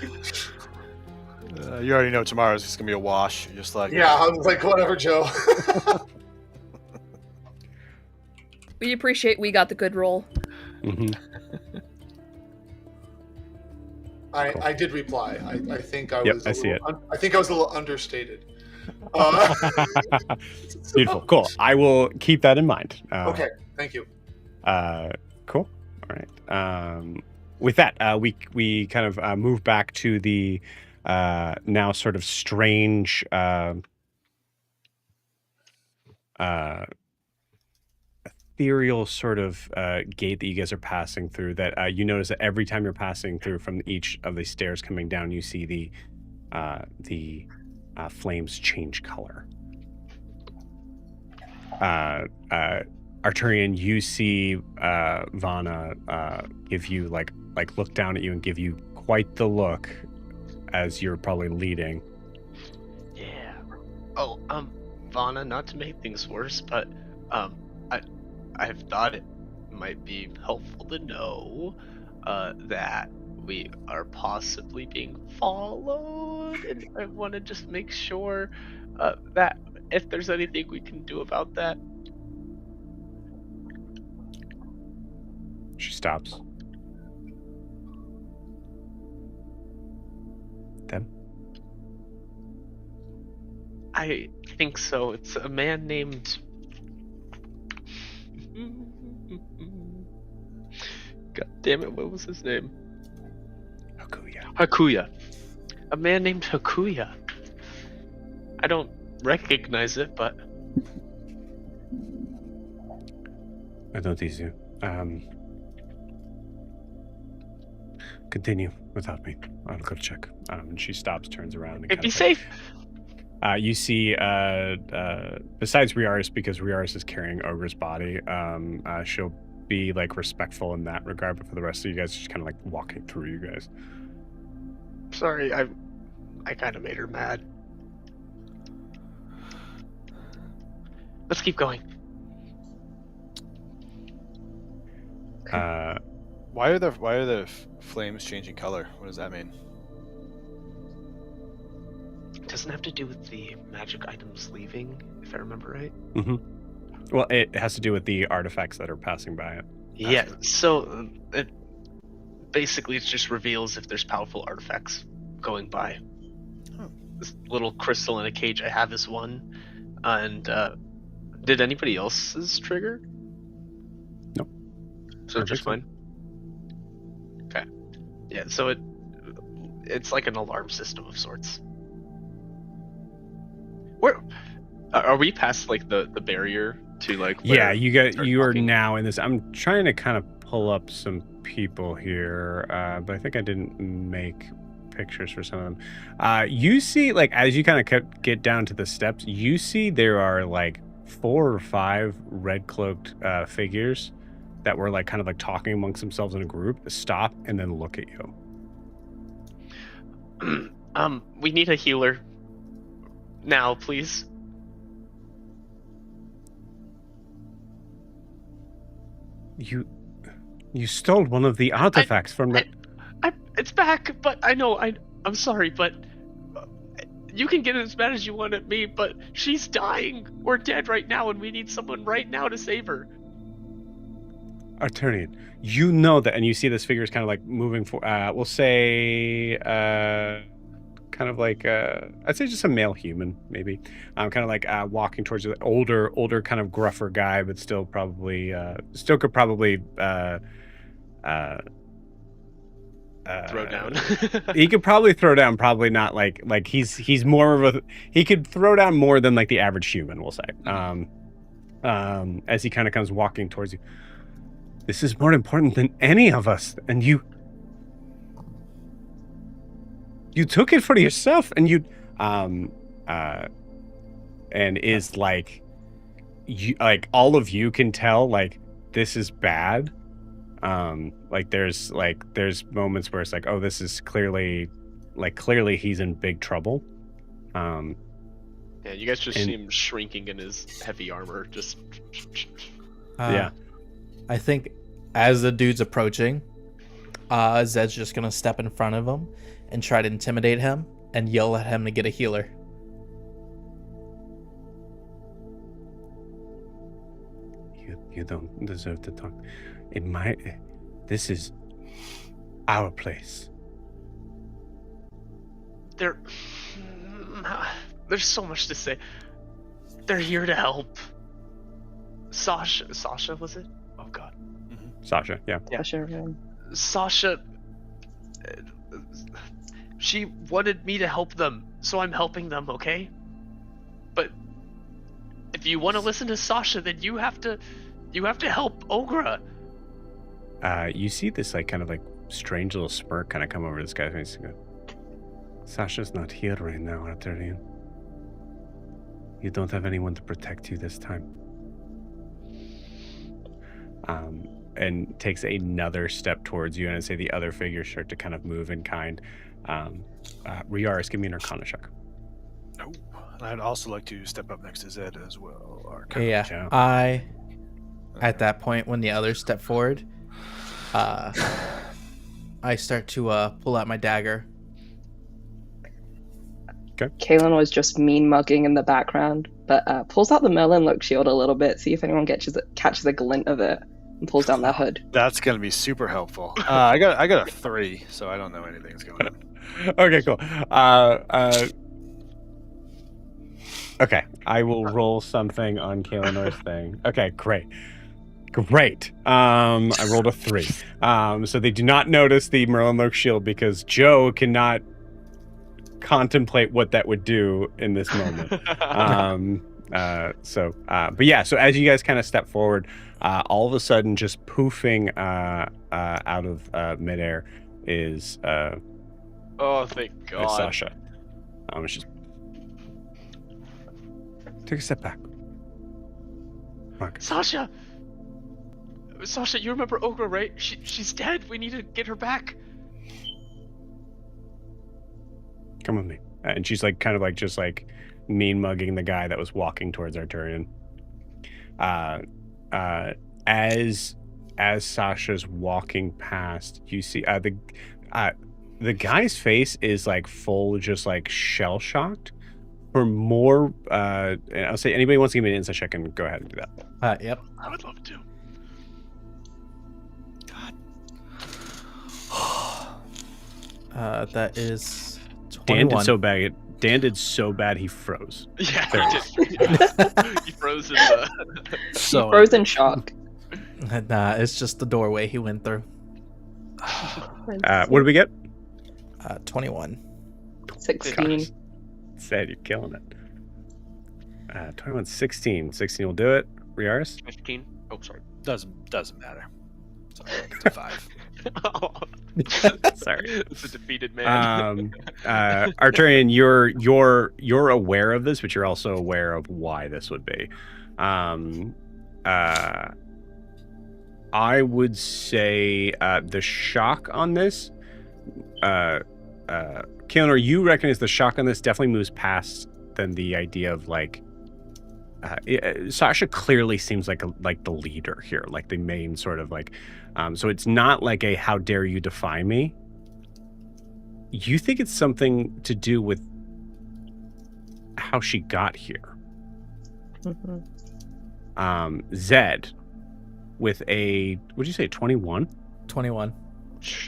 You already know tomorrow's just gonna be a wash. You're just like, yeah, I was like, whatever, Joe. We appreciate we got the good roll. Mm-hmm. I did reply. I think I was. I see it. I think I was a little understated. Beautiful, cool. I will keep that in mind. Okay, thank you. Cool. All right. With that, we kind of move back to the now sort of strange ethereal sort of gate that you guys are passing through. That you notice that every time you're passing through from each of the stairs coming down, you see the flames change color. Arturian, you see Vana give you like look down at you and give you quite the look as you're probably leading. Yeah. Oh, Vana, not to make things worse, but I've thought it might be helpful to know that we are possibly being followed, and I want to just make sure that if there's anything we can do about that. She stops. Them? I think so. It's a man named... God damn it, what was his name? Hakuya. A man named Hakuya. I don't recognize it, but... I don't tease you. Continue without me. I'll go check. And she stops, turns around, and be safe. You see, besides Riaris, because Riaris is carrying Ogra's body, she'll be like respectful in that regard, but for the rest of you guys, just kind of like walking through you guys. Sorry, I kind of made her mad. Let's keep going. Why are the flames changing color? What does that mean? It doesn't have to do with the magic items leaving, if I remember right. Mm-hmm. Well, it has to do with the artifacts that are passing by it. Yeah, so it basically just reveals if there's powerful artifacts going by. This little crystal in a cage I have is one. And did anybody else's trigger? Nope. So just mine? Okay. Yeah, so it's like an alarm system of sorts. Where are we past like the barrier to like yeah, you are now in this. I'm trying to kind of pull up some people here, but I think I didn't make pictures for some of them. You see, like, as you kind of get down to the steps, you see there are like 4 or 5 red cloaked figures that were like kind of like talking amongst themselves in a group, stop and then look at you. We need a healer now, please. You stole one of the artifacts from the... It's back, but I'm sorry, but you can get as mad as you want at me, but she's dying. We're dead right now, and we need someone right now to save her. Arturian, you know that, and you see this figure is kind of like moving for, we'll say, kind of like, I'd say just a male human, maybe. Kind of like walking towards the older, kind of gruffer guy, but still probably, could probably, throw down. He could probably throw down, probably not like he's more of a, he could throw down more than like the average human, we'll say. As he kind of comes walking towards you. This is more important than any of us, and you took it for yourself, and and is like, you, like, all of you can tell, like, this is bad. Like there's moments where it's like, oh, this is clearly he's in big trouble. Yeah, you guys just see him shrinking in his heavy armor, just yeah. I think as the dude's approaching, Zed's just gonna step in front of him and try to intimidate him and yell at him to get a healer. You don't deserve to talk. This is our place. There's so much to say. They're here to help. Sasha, was it? Oh god. Mm-hmm. Sasha, yeah. Sasha, she wanted me to help them, so I'm helping them, okay? But if you want to listen to Sasha, then you have to help Ogra. You see this like kind of like strange little smirk kind of come over this guy's face. Sasha's not here right now, Arturian. You don't have anyone to protect you this time. And takes another step towards you, and I'd say the other figures start to kind of move in kind. Riaris, give me an Arcana check. Oh, I'd also like to step up next to Zed as well. Arcana. Yeah, at that point, when the others step forward, I start to pull out my dagger. Okay. Kaylin was just mean mugging in the background, but pulls out the Merlin look shield a little bit, see if anyone catches a glint of it. and pulls down their hood. That's gonna be super helpful. I got a 3, so I don't know anything's going on. Okay, cool. Okay, I will roll something on Kalinor's thing. Okay, great. I rolled a 3. So they do not notice the Merlin Loke shield because Joe cannot contemplate what that would do in this moment. But yeah, so as you guys kind of step forward, all of a sudden, just poofing out of midair is Oh, thank God. Sasha. It's just take a step back. Marcus. Sasha, you remember Ogra, right? She's dead. We need to get her back. Come with me. And she's like kind of like just like mean mugging the guy that was walking towards Arturian. As Sasha's walking past, you see the guy's face is like full, just like shell shocked. For more, I'll say anybody wants to give me an insight check and go ahead and do that. Yep. I would love to. That is 21. Dan did so bad he froze. Yeah, he froze in the... So, He froze in shock. Nah, it's just the doorway he went through. What did we get? 21. 16. Said you're killing it. 21, 16. 16 will do it. Riaris? 15. Oh, sorry. Doesn't matter. Sorry, it's a 5. Sorry. It's a defeated man. Arturian, you're aware of this, but you're also aware of why this would be. I would say the shock on this, Kaelinor, you recognize the shock on this definitely moves past than the idea of like Sasha clearly seems like the leader here, like the main sort of like so it's not like a how dare you defy me. You think it's something to do with how she got here. Zed with a, what'd you say, 21? 21.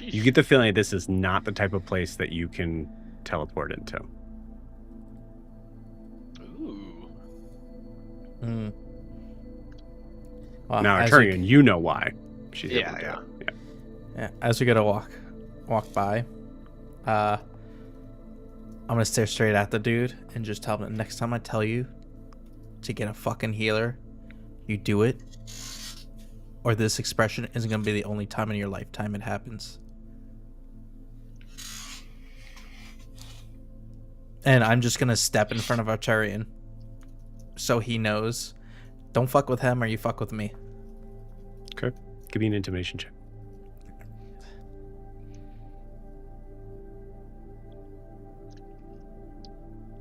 You get the feeling that this is not the type of place that you can teleport into. Ooh. Well, Now, Arturian, you know why. She's able to do it. Yeah, as we go to walk by, I'm gonna stare straight at the dude and just tell him, next time I tell you to get a fucking healer, you do it, or this expression isn't gonna be the only time in your lifetime it happens. And I'm just gonna step in front of Arturian so he knows, don't fuck with him or you fuck with me. Okay. Give me an intimidation check.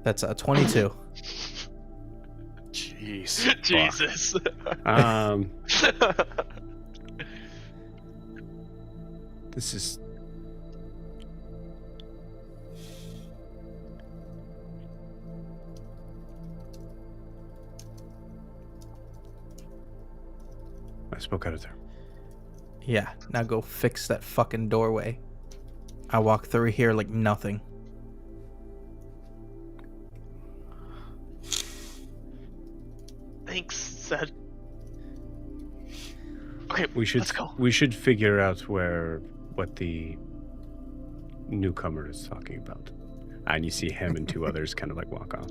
That's a 22. Jeez. Jesus. This is... I spoke out of there. Yeah, now go fix that fucking doorway. I walk through here like nothing. Thanks, Zed. Okay, let's go. We should figure out what the newcomer is talking about. And you see him and 2 others kind of like walk off.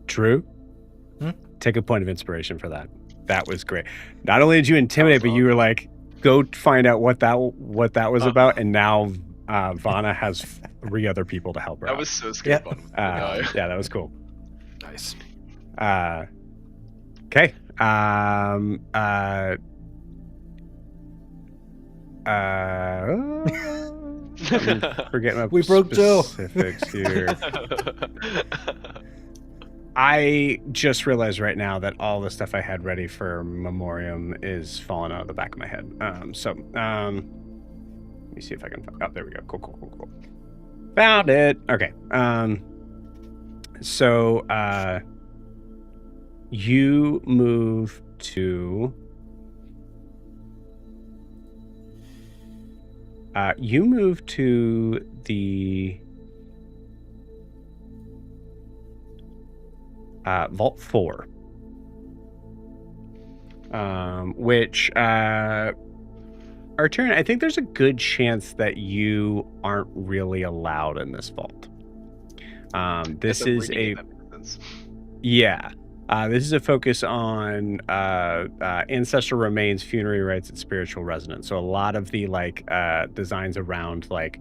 Drew, take a point of inspiration for that. That was great. Not only did you intimidate, but you were like, go find out what that was about, and now Vana has 3 other people to help her. That was so scary fun. Yeah, that was cool. Nice. Okay. Forgetting my We broke Joe. specifics here. I just realized right now that all the stuff I had ready for Memoriam is falling out of the back of my head. Let me see if I can find. Oh, there we go. Cool. Found it. Okay. You move to... you move to the... Vault 4. Which... Arturian, I think there's a good chance that you aren't really allowed in this vault. This is a... Yeah. This is a focus on ancestral remains, funerary rites, and spiritual resonance. So a lot of the designs around like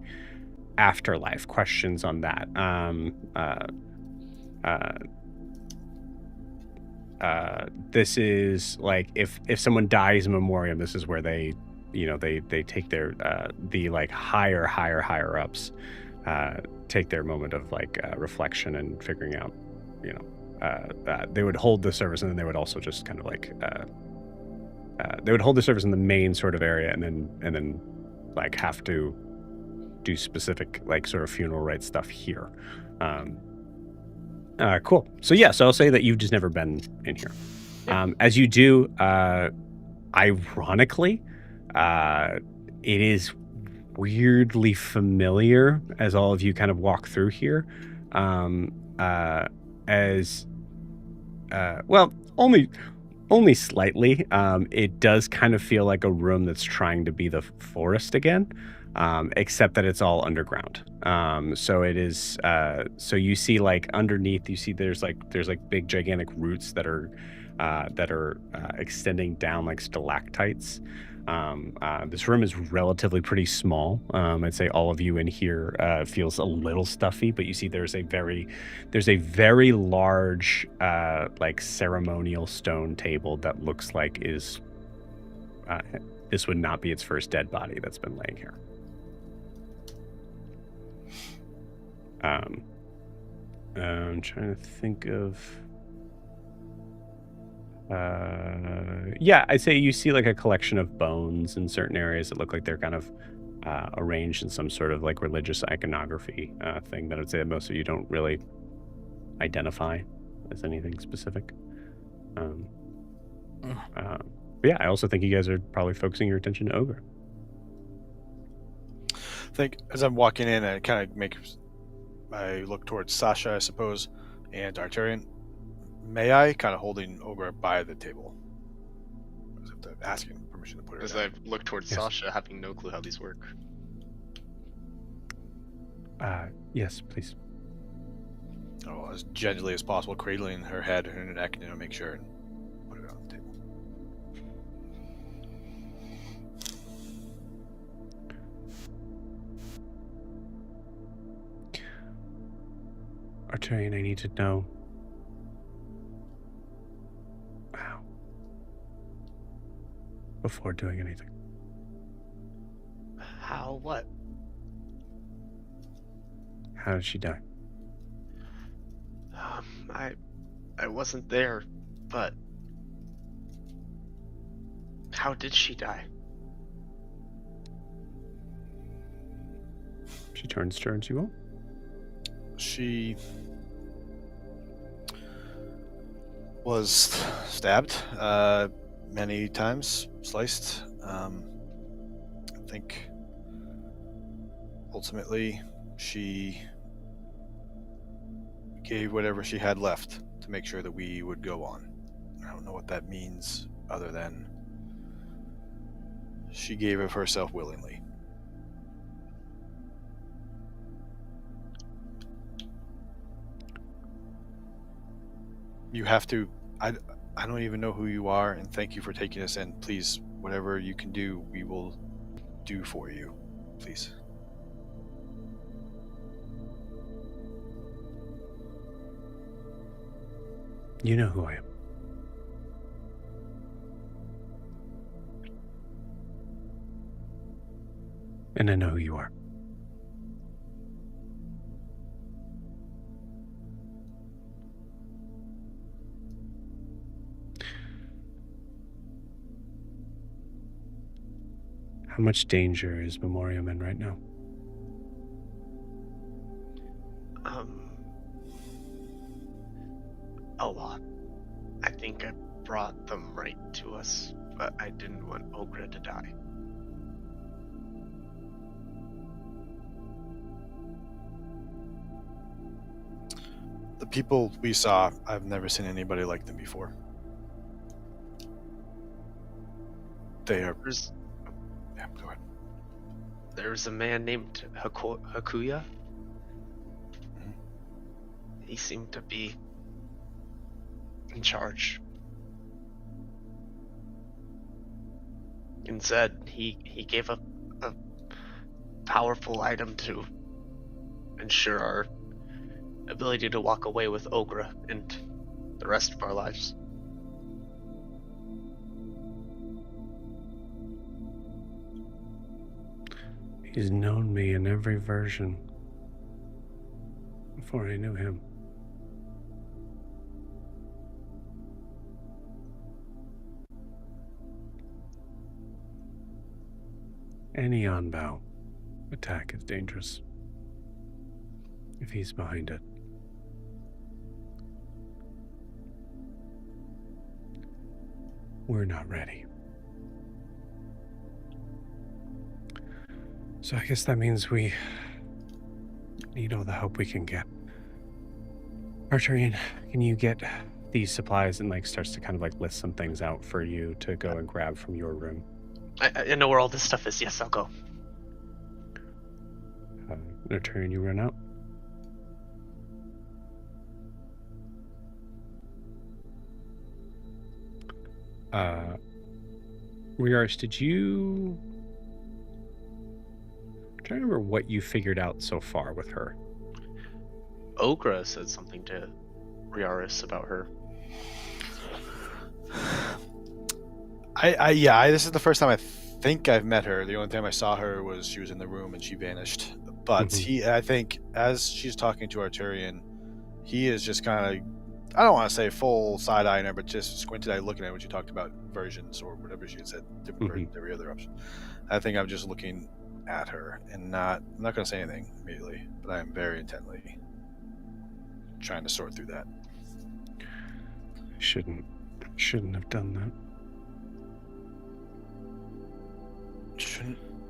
afterlife, questions on that. This is like if someone dies in memoriam, this is where they take their the like higher ups take their moment of like reflection and figuring out, they would hold the service, and then they would also just kind of like they would hold the service in the main sort of area, and then like have to do specific like sort of funeral rites stuff here. Cool. So I'll say that you've just never been in here. As you do, ironically, it is weirdly familiar as all of you kind of walk through here. Only slightly. It does kind of feel like a room that's trying to be the forest again, except that it's all underground. So it is. So you see, like underneath, you see there's big gigantic roots that are extending down like stalactites. This room is relatively pretty small. I'd say all of you in here feels a little stuffy, but you see there's a very large like ceremonial stone table that looks like is this would not be its first dead body that's been laying here. I'm trying to think of... I'd say you see like a collection of bones in certain areas that look like they're kind of arranged in some sort of like religious iconography thing that I'd say that most of you don't really identify as anything specific. I also think you guys are probably focusing your attention to Ogra. I think as I'm walking in, I look towards Sasha, I suppose, and Arturian. May I? Kind of holding Ogra by the table. Asking permission to put her As down. I look towards Sasha, having no clue how these work. Yes, please. Oh, as gently as possible, cradling her head and her neck, make sure and put it on the table. Arturian, I need to know. How? Before doing anything. How? What? How did she die? I wasn't there, but how did she die? She turns towards you all. She was stabbed many times, sliced. I think ultimately she gave whatever she had left to make sure that we would go on. I don't know what that means other than she gave of herself willingly. You have to... I don't even know who you are, and thank you for taking us in. Please, whatever you can do, we will do for you. Please. You know who I am. And I know who you are. How much danger is Memoriam in right now? A lot. I think I brought them right to us, but I didn't want Ogra to die. The people we saw, I've never seen anybody like them before. They are. Yeah, go ahead. There's a man named Hakuya. He seemed to be in charge. And said he gave a powerful item to ensure our ability to walk away with Ogra and the rest of our lives. He's known me in every version before I knew him. Any Anbau attack is dangerous if he's behind it. We're not ready. So I guess that means we need all the help we can get. Arturian, can you get these supplies, and like starts to kind of like list some things out for you to go and grab from your room? I know where all this stuff is. Yes, I'll go. Arturian, you run out. Riars, did you... I'm trying to remember what you figured out so far with her. Ogra said something to Riaris about her. This is the first time I think I've met her. The only time I saw her was she was in the room and she vanished. But I think as she's talking to Arturian, he is just kind of, I don't want to say full side eyeing her, but just squinted eye looking at when she talked about versions or whatever she had said, different versions, every other option. I think I'm just looking at her and I'm not going to say anything immediately, but I am very intently trying to sort through that. Shouldn't have done that.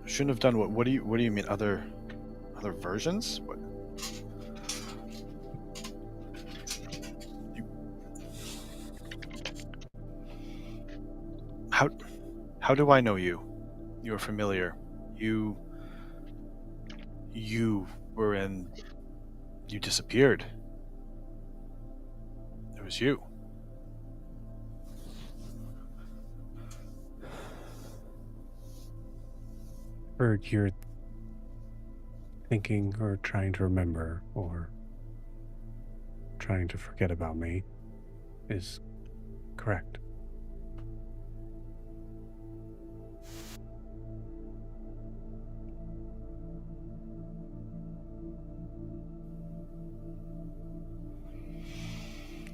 Shouldn't have done what? What do you mean? Other versions? What? How do I know you? You're familiar. You were in. You disappeared. It was you. Or you're thinking or trying to remember or trying to forget about me is correct.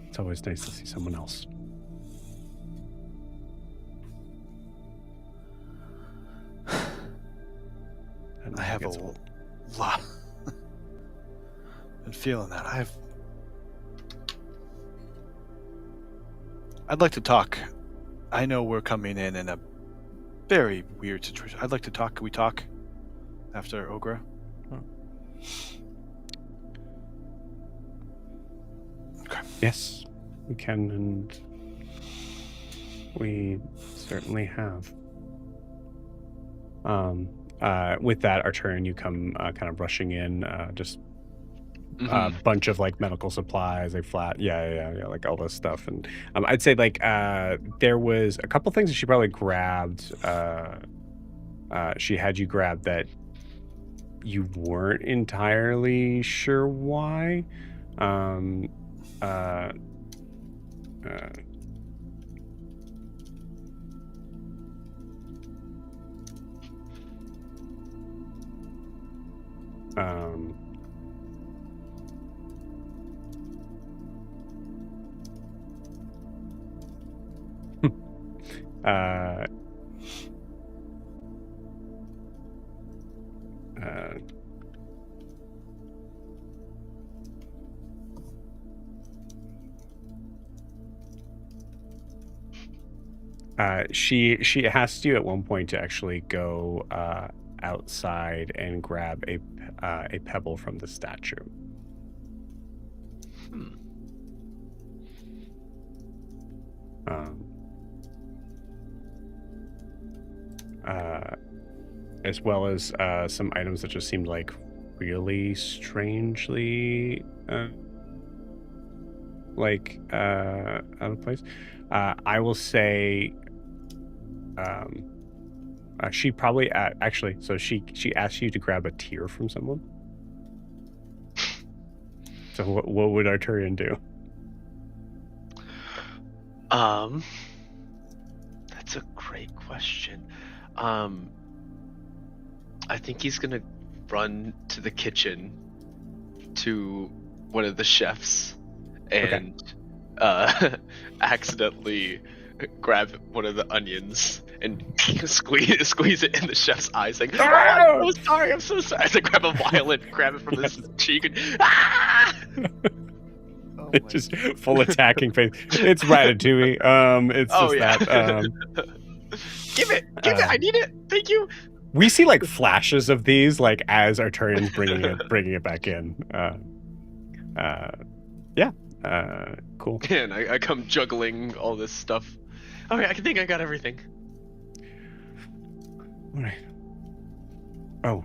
It's always nice to see someone else. I have a lot. Been feeling that. I'd like to talk. I know we're coming in a very weird situation. I'd like to talk. Can we talk after Ogra? Okay. Yes, we can, and we certainly have. With that, Arturian, you come kind of rushing in, just a bunch of like medical supplies, like like all this stuff. And I'd say like there was a couple things that she probably grabbed. She had you grab that you weren't entirely sure why. She asked you at one point to actually go outside and grab a pebble from the statue. As well as some items that just seemed like really strangely out of place. I will say she probably actually, so she asked you to grab a tear from someone. So what would Arturian do? That's a great question. I think he's gonna run to the kitchen to one of the chefs and accidentally grab one of the onions and squeeze it in the chef's eye, saying, "Oh, I'm so sorry." As I grab a violin, grab it from his cheek, and It's just full attacking face. It's Ratatouille. It's just that. Give it! I need it. Thank you. We see like flashes of these, like as Arturian's bringing it back in. Cool. And I come juggling all this stuff. Okay, I think I got everything. All right. Oh,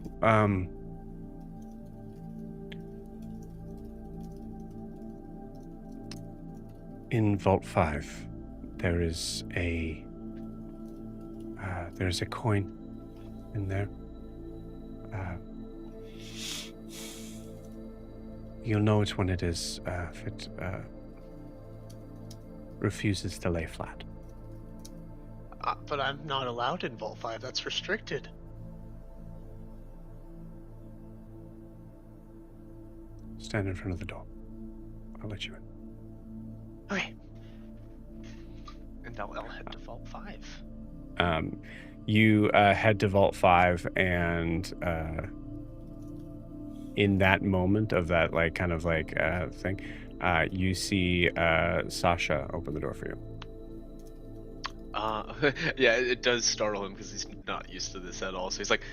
in Vault 5, there's a coin in there. You'll know which one it is if it refuses to lay flat. But I'm not allowed in Vault 5. That's restricted. Stand in front of the door. I'll let you in. Okay. And I'll head to Vault 5. You head to Vault 5, and in that moment of that thing, you see Sasha open the door for you. Yeah, it does startle him because he's not used to this at all. So he's like,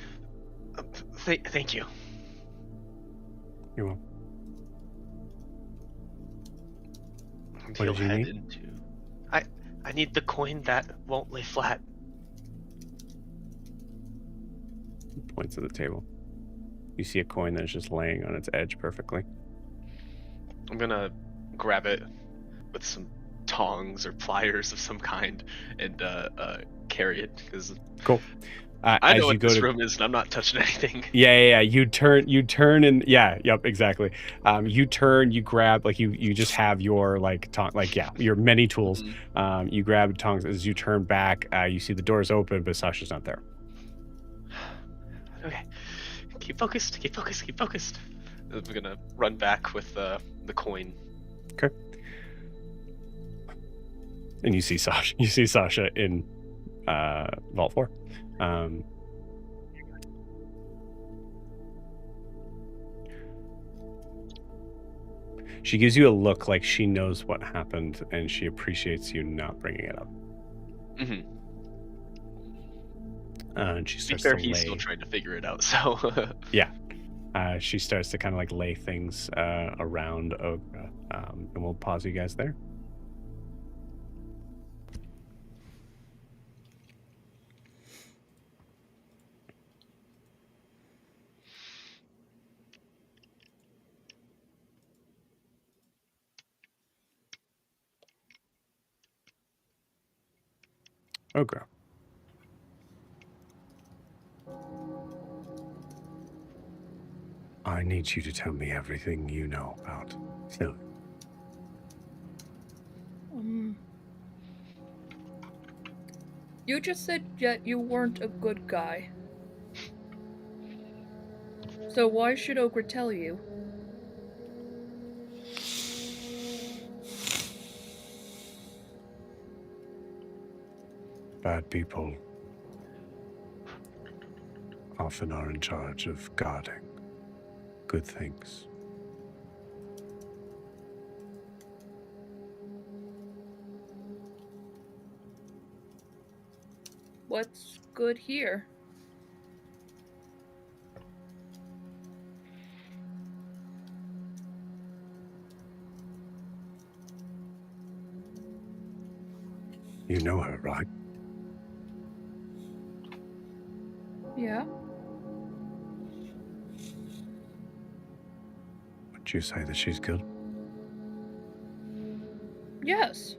"Thank you." You're welcome. And What he'll did you head need? into. I need the coin that won't lay flat. Points to the table. You see a coin that's just laying on its edge perfectly. I'm gonna grab it with some tongs or pliers of some kind and carry it because Cool. I know what this room is and I'm not touching anything. Yeah. You turn and yep, exactly. You turn, you grab, like you just have your your many tools. You grab tongs as you turn back. You see the doors open, but Sasha's not there. Okay, keep focused. I'm gonna run back with the coin. Okay. And you see Sasha. You see Sasha in Vault 4. She gives you a look like she knows what happened, and she appreciates you not bringing it up. Mm-hmm. And she starts to he's still trying to figure it out. So yeah, she starts to kind of like lay things around Ogra, and we'll pause you guys there. Ogra. I need you to tell me everything you know about Phil. You just said that you weren't a good guy. So why should Ogra tell you? Bad people often are in charge of guarding good things. What's good here? You know her, right? Yeah. Would you say that she's good? Yes.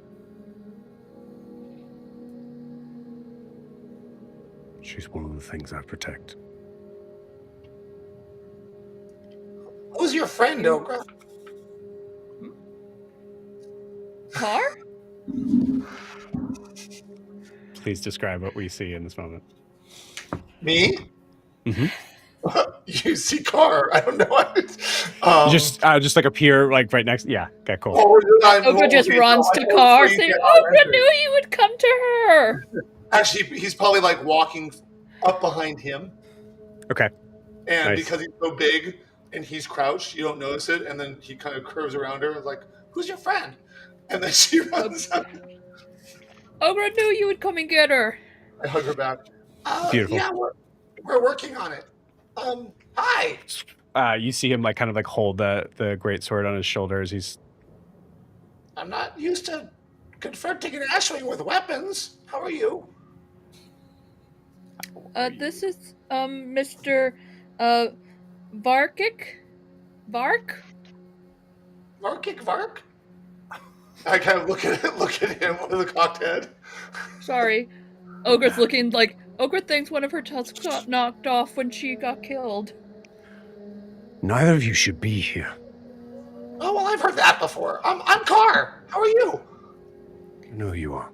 She's one of the things I protect. Who's your friend, Ogra? Car? Please describe what we see in this moment. Me? Mm-hmm. You see Car. I don't know. Just like appear like right next. Yeah. Okay. Cool. Ogra just runs to Car, saying, "Ogra knew you would come to her." Actually, he's probably like walking up behind him. Okay. And Nice. because he's so big and he's crouched, you don't notice it. And then he kind of curves around her, like, "Who's your friend?" And then she runs up. Ogra knew you would come and get her. I hug her back. Beautiful. Yeah, we're working on it. Hi. You see him like kind of like hold the great sword on his shoulders. He's. I'm not used to confronting an Ashwing with weapons. How are you? This is Mr. Varkic. Vark? Vark? I kind of look at him with a cocked head. Sorry. Ogra's looking like Ogra thinks one of her tusks got knocked off when she got killed. Neither of you should be here. Oh well, I've heard that before. I'm Car. How are you? I know who you are.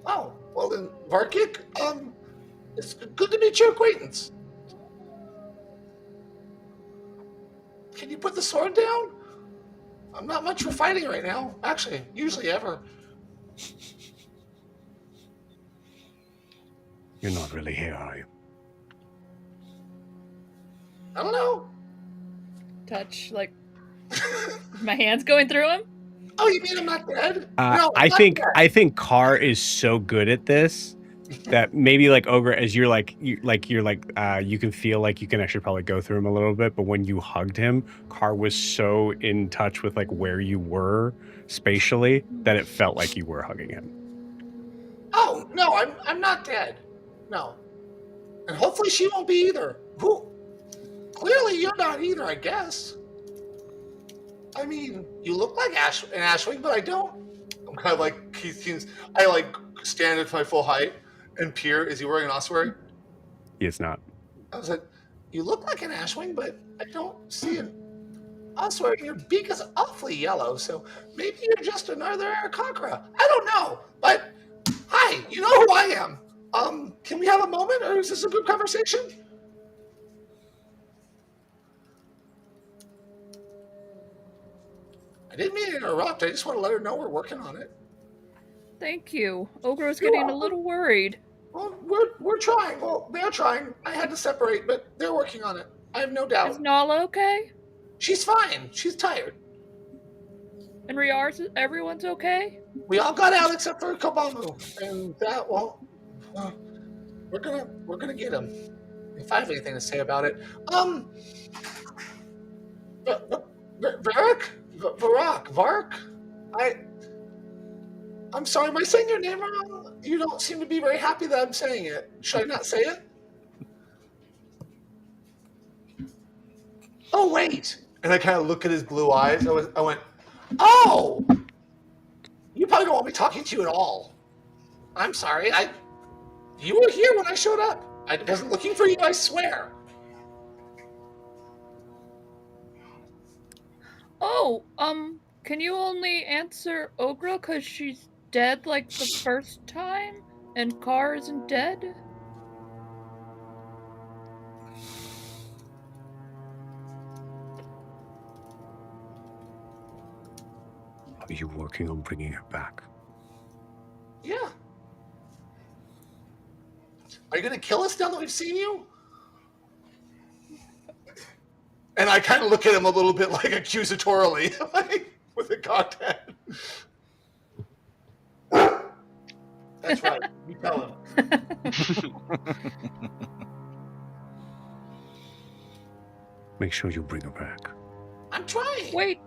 Oh well then, Varkic. It's good to meet your acquaintance. Can you put the sword down? I'm not much for fighting right now. Actually, usually ever. You're not really here, are you? I don't know. Touch, like, my hand's going through him? Oh, you mean I'm not dead? No, I think Car is so good at this that maybe like Ogra, as you can feel like you can actually probably go through him a little bit, but when you hugged him, Car was so in touch with like where you were spatially that it felt like you were hugging him. Oh no, I'm not dead. No, and hopefully she won't be either. Who? Clearly you're not either, I guess. I mean, you look like an Ashwing, but I don't. I'm kind of like he seems. I like stand at my full height and peer. Is he wearing an ossuary? He is not. I was like, you look like an Ashwing, but I don't see an ossuary. Your beak is awfully yellow, so maybe you're just another Aarakocra. I don't know, but hi, you know who I am. Can we have a moment, or is this a good conversation? I didn't mean to interrupt. I just want to let her know we're working on it. Thank you. Ogra was getting a little worried. Well, we're trying. Well, they're trying. I had to separate, but they're working on it. I have no doubt. Is Nala okay? She's fine. She's tired. And Riar's, everyone's okay? We all got out except for Kobamu, and that we're gonna get him. If I have anything to say about it, Vark. I'm sorry, am I saying your name wrong? You don't seem to be very happy that I'm saying it. Should I not say it? Oh wait! And I kind of look at his blue eyes. I went, oh! You probably don't want me talking to you at all. I'm sorry. You were here when I showed up. I wasn't looking for you, I swear. Oh, can you only answer Ogra because she's dead like the first time? And Car isn't dead? Are you working on bringing her back? Yeah. Are you going to kill us now that we've seen you? And I kind of look at him a little bit like accusatorily, like, with a cocked head. That's right. You tell him. Make sure you bring her back. I'm trying. Wait.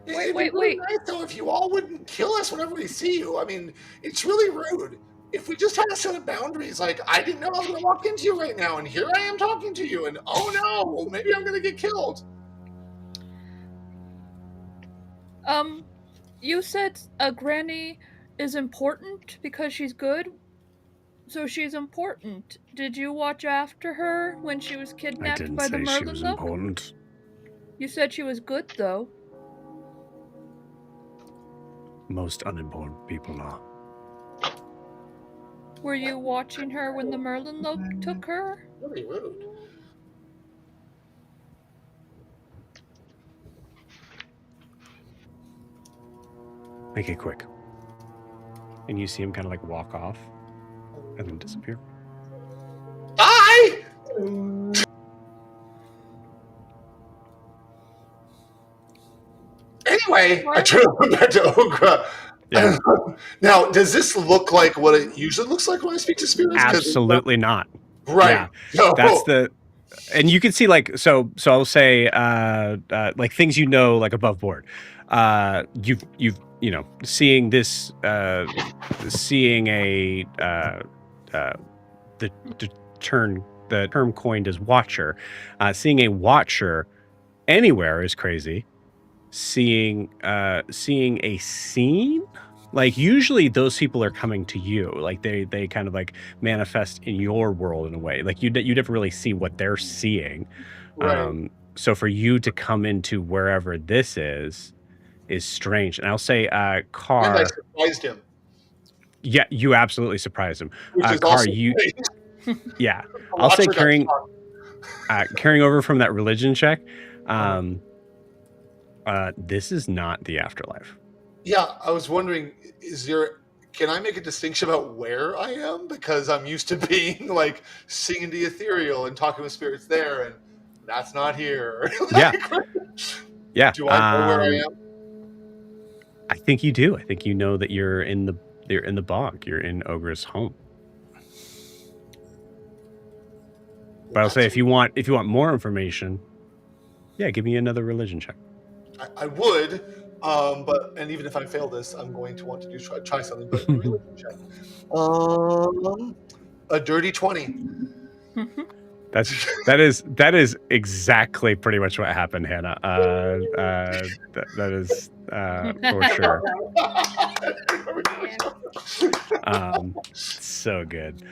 It'd be really nice though if you all wouldn't kill us whenever we see you. I mean, it's really rude. If we just had a set of boundaries, like I didn't know I was gonna walk into you right now, and here I am talking to you, and oh no, maybe I'm gonna get killed. You said Granny is important because she's good. So she's important. Did you watch after her when she was kidnapped by the Merlin? I didn't say she was important. You said she was good, though. Most unimportant people are. Were you watching her when the Merlin took her? Really rude. Make it quick. And you see him kind of like walk off and then disappear. Bye! Anyway, I turn back to Ogra. Yeah. Now, does this look like what it usually looks like when I speak to spirits? Absolutely not. Right. Yeah. No. That's the... And you can see like, so I'll say like things like above board. You've seeing this, seeing a the term coined as watcher, seeing a watcher anywhere is crazy. Seeing a scene, like usually those people are coming to you, like they kind of like manifest in your world in a way, like you never really see what they're seeing. Right. So for you to come into wherever this is strange. And I'll say Car, and I surprised him. Yeah, you absolutely surprised him. Which is Car, also yeah, I'll say carrying over from that religion check. This is not the afterlife. Yeah, I was wondering, can I make a distinction about where I am? Because I'm used to being like singing the ethereal and talking with spirits there, and that's not here. Yeah. Yeah. Do I know where I am? I think you do. I think you know that you're in the bog. You're in Ogra's home. But I'll say if you want more information, yeah, give me another religion check. I would, but even if I fail this, I'm going to want to try something. But religion check. A dirty 20. That is exactly pretty much what happened, Hannah. That is for sure. So good.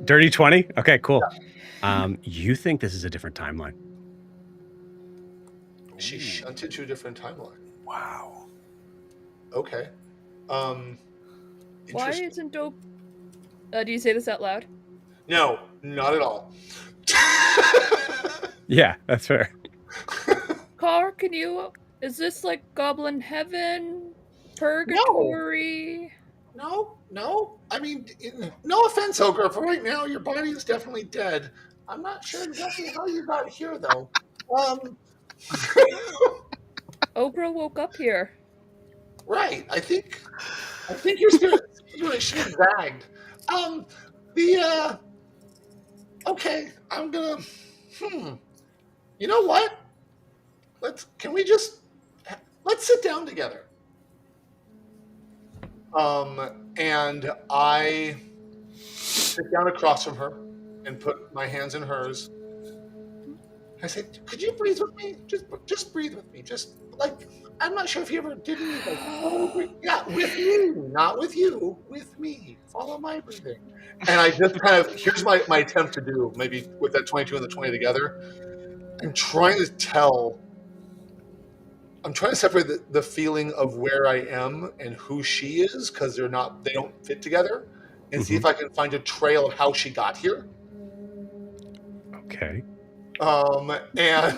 Dirty 20. Okay, cool. You think this is a different timeline? She shunted to a different timeline. Wow. Okay. Why isn't Dope? Do you say this out loud? No, not at all. Yeah, that's fair. Car, is this like Goblin Heaven? Purgatory? No. I mean, no offense, Ogra, but right now your body is definitely dead. I'm not sure exactly how you got here, though. Ogra woke up here. Right. I think your spirit should have zagged. Okay, I'm gonna. You know what? Let's sit down together. And I sit down across from her and put my hands in hers. I say, "Could you breathe with me? Just breathe with me. Just like I'm not sure if you ever did anything. Yeah, with me, not with you. With me. Follow my breathing." And I just kind of here's my attempt to do maybe with that 22 and the 20 together. I'm trying to separate the feeling of where I am and who she is because they don't fit together, and see if I can find a trail of how she got here. Okay. And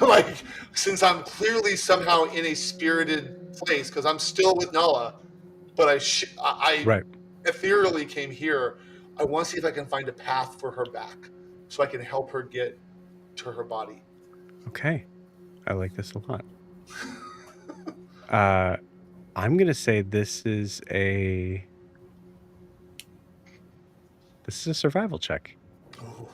like, since I'm clearly somehow in a spirited place, because I'm still with Nala, but I right. ethereally came here, I want to see if I can find a path for her back so I can help her get to her body. Okay. I like this a lot. I'm going to say this is a This is a survival check. Oh,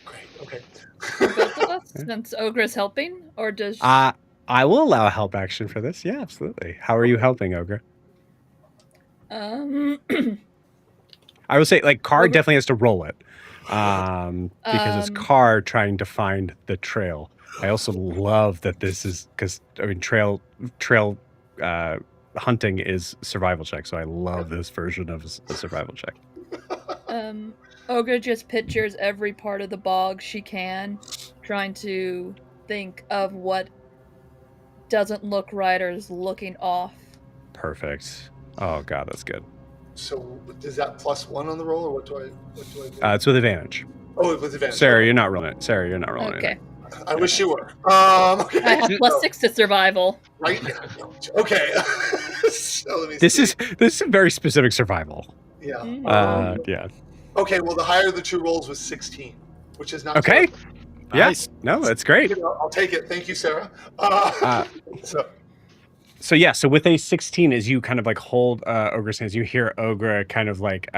great. Okay. For both of us, since Ogra's helping, or does I will allow a help action for this. Yeah, absolutely. How are you helping, Ogra? I would say, like, Car Ogra- definitely has to roll it, because it's Car trying to find the trail. I also love that this is because trail hunting is survival check, so I love this version of a survival check. Ogra just pictures every part of the bog she can, trying to think of what doesn't look right or is looking off. Perfect. Oh god, that's good. So is that +1 on the roll, or what do I do? It's with advantage. Oh, it was advantage. Sarah, you're not rolling it. Sarah, you're not rolling it. Okay. I wish you were. Okay. I have +6 to survival. Right. Okay. So let me This see. is a very specific survival. Yeah. Yeah. Okay. Well, the higher of the two rolls was 16, which is not Okay. terrible. Yes. No, that's great. I'll take it. Thank you, Sarah. So yeah, so with a 16, as you kind of like hold Ogra's hands, you hear Ogra kind of like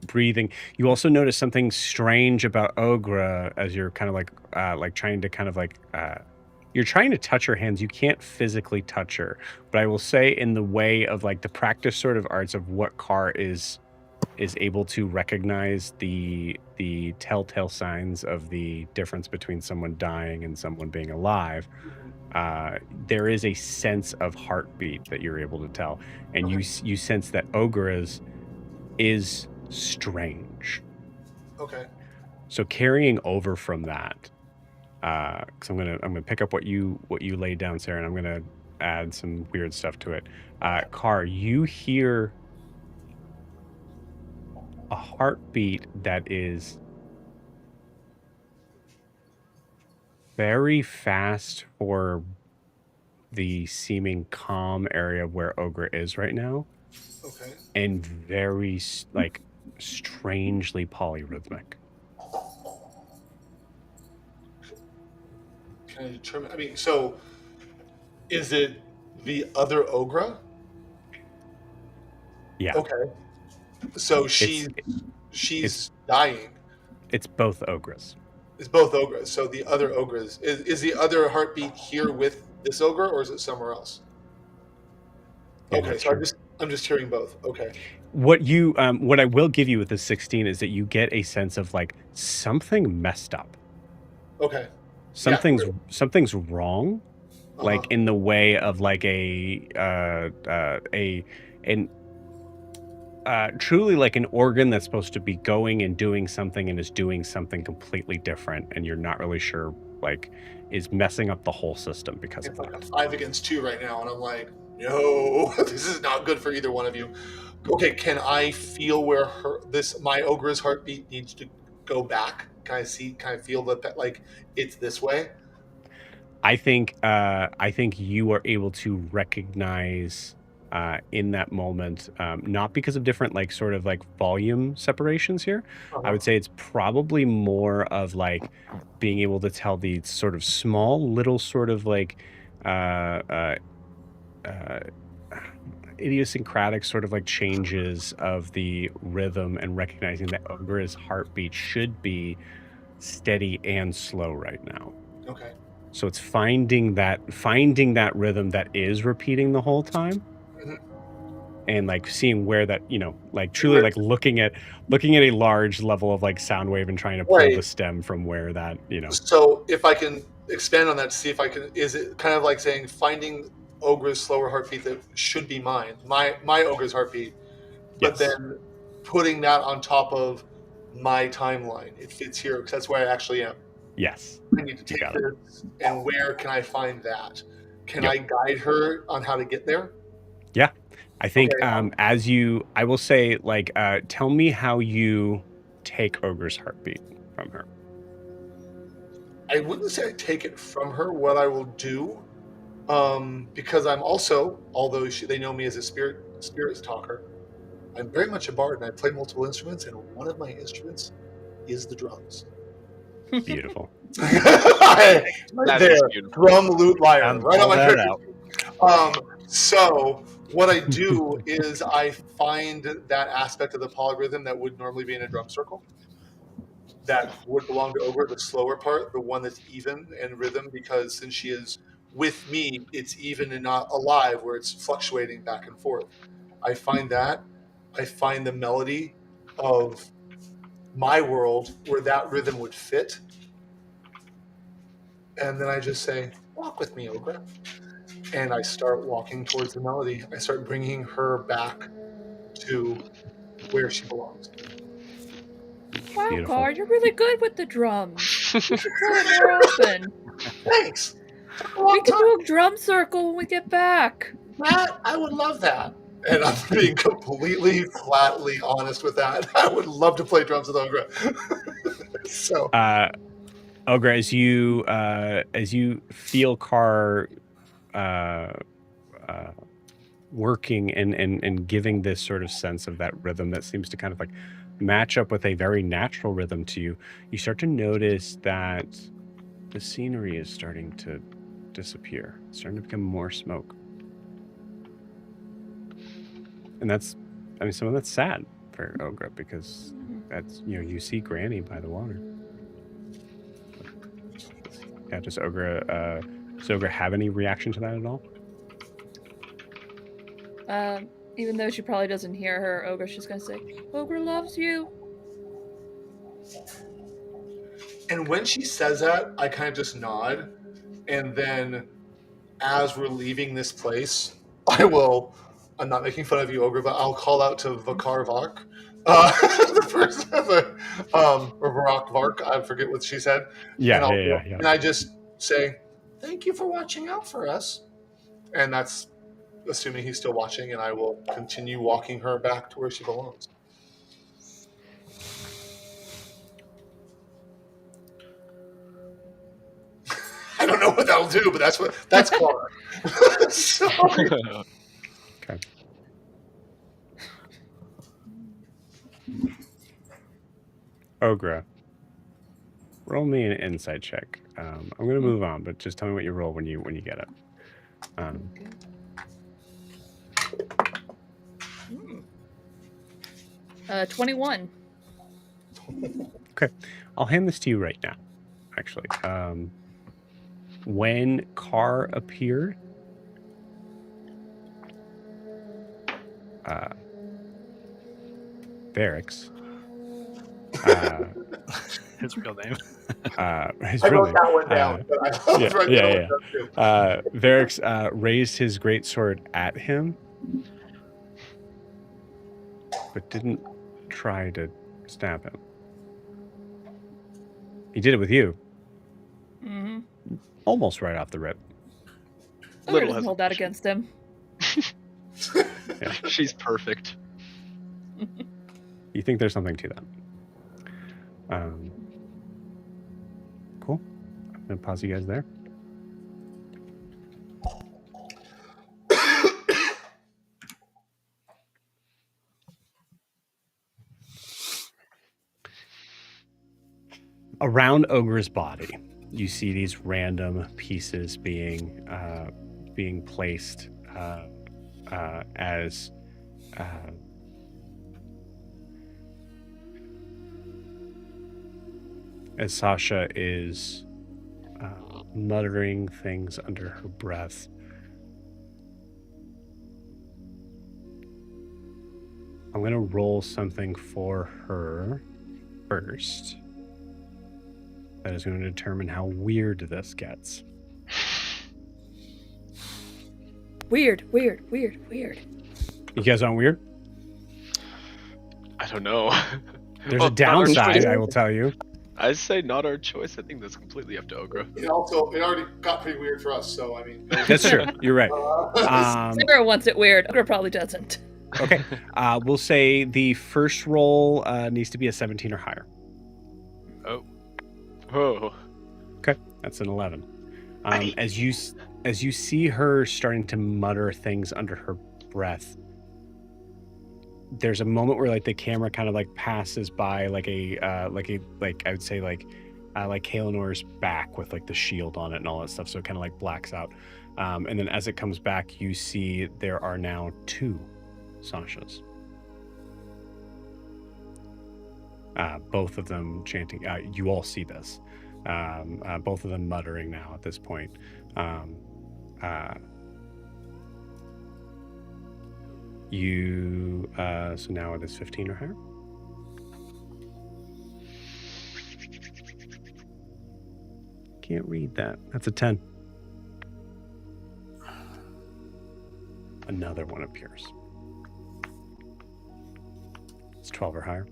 breathing. You also notice something strange about Ogra as you're kind of like trying to kind of like you're trying to touch her hands. You can't physically touch her, but I will say in the way of like the practice sort of arts of what Car is able to recognize the telltale signs of the difference between someone dying and someone being alive. There is a sense of heartbeat that you're able to tell, and you sense that Ogra's is strange. Okay. So carrying over from that, because I'm gonna pick up what you laid down, Sarah, and I'm gonna add some weird stuff to it. Car, you hear a heartbeat that is very fast for the seeming calm area where Ogra is right now. Okay. And very like strangely polyrhythmic. Can I determine? I mean, so is it the other Ogra? Yeah. Okay. So she's dying. It's both Ogras. It's both Ogras. So the other Ogras is the other heartbeat here with this Ogra, or is it somewhere else? Okay, so I'm just hearing both. Okay. What you what I will give you with the 16 is that you get a sense of like something messed up. Okay. Something's wrong, like in the way of like truly like an organ that's supposed to be going and doing something and is doing something completely different, and you're not really sure, like, is messing up the whole system because it's of like that. a 5 against 2 right now, and I'm like, no, this is not good for either one of you. Okay, can I feel where my Ogra's heartbeat needs to go back? Can I feel that like it's this way? I think you are able to recognize in that moment, not because of different like sort of like volume separations here. I would say it's probably more of like being able to tell the sort of small little sort of like idiosyncratic sort of like changes of the rhythm, and recognizing that Ogra's heartbeat should be steady and slow right now. Okay. So it's finding that rhythm that is repeating the whole time. Mm-hmm. And like seeing where that, like truly like looking at a large level of like sound wave and trying to pull the stem from where that, So if I can expand on that to see if I can, is it kind of like saying finding Ogra's slower heartbeat that should be my Ogra's heartbeat, but then putting that on top of my timeline. It fits here because that's where I actually am. Yes. I need to take this, and where can I find that? Can I guide her on how to get there? Yeah. I think I will say, like, tell me how you take Ogra's heartbeat from her. I wouldn't say I take it from her. What I will do, because I'm also, although they know me as a spirits talker, I'm very much a bard, and I play multiple instruments, and one of my instruments is the drums. Beautiful. Right there, drum, lute, lyre, right on my cookie. So what I do is I find that aspect of the polyrhythm that would normally be in a drum circle, that would belong to Ogra, the slower part, the one that's even in rhythm, because since she is with me, it's even and not alive, where it's fluctuating back and forth. I find that. I find the melody of my world where that rhythm would fit. And then I just say, walk with me, Ogra. And I start walking towards the melody. I start bringing her back to where she belongs. Wow, Beautiful. Car, you're really good with the drums. You should play it more often. Thanks. Took a We long can time. do a drum circle when we get back. That, I would love that. And I'm being completely, flatly honest with that. I would love to play drums with Ogra. So, Ogra, as you feel Carr working and giving this sort of sense of that rhythm that seems to kind of like match up with a very natural rhythm to you, you start to notice that the scenery is starting to disappear. It's starting to become more smoke. And that's, I mean, some of that's sad for Ogra, because that's, you know, you see Granny by the water. Yeah, does Ogra have any reaction to that at all? Even though she probably doesn't hear her, Ogra's just gonna say, Ogra loves you. and when she says that, I kind of just nod. And then as we're leaving this place, I'm not making fun of you, Ogra, but I'll call out to Vakar Vark. The person, or Varak Vark, I forget what she said. Yeah, And And I just say, thank you for watching out for us. And that's assuming he's still watching, and I will continue walking her back to where she belongs. I don't know what that'll do, but that's Connor. So, Okay. Ogra, roll me an insight check. I'm gonna move on, but just tell me what you roll when you get it. 21. Okay, I'll hand this to you right now. Actually, when Carr appeared, Barracks. His real name. His I real wrote name. that one down. But Varix raised his greatsword at him, but didn't try to stab him. He did it with you. Mm-hmm. Almost right off the rip. Ogra doesn't hold that against him. Yeah. She's perfect. You think there's something to that. Cool. I'm going to pause you guys there. Around Ogra's body, you see these random pieces being placed as Sasha is muttering things under her breath. I'm going to roll something for her first. That is going to determine how weird this gets. Weird. You guys aren't weird? I don't know. There's a downside, I will tell you. I say not our choice. I think that's completely up to Ogra. It already got pretty weird for us, so I mean. That's true. You're right. Sarah wants it weird. Ogra probably doesn't. Okay. We'll say the first roll needs to be a 17 or higher. Oh. Okay, that's an 11. As you see her starting to mutter things under her breath, there's a moment where like the camera kind of like passes by like I would say like Kalenor's back with like the shield on it and all that stuff, so it kind of like blacks out. And then as it comes back, you see there are now 2 Sashas. Both of them chanting. You all see this. Both of them muttering now at this point. So now it is 15 or higher. Can't read that. That's a 10. Another one appears. It's 12 or higher.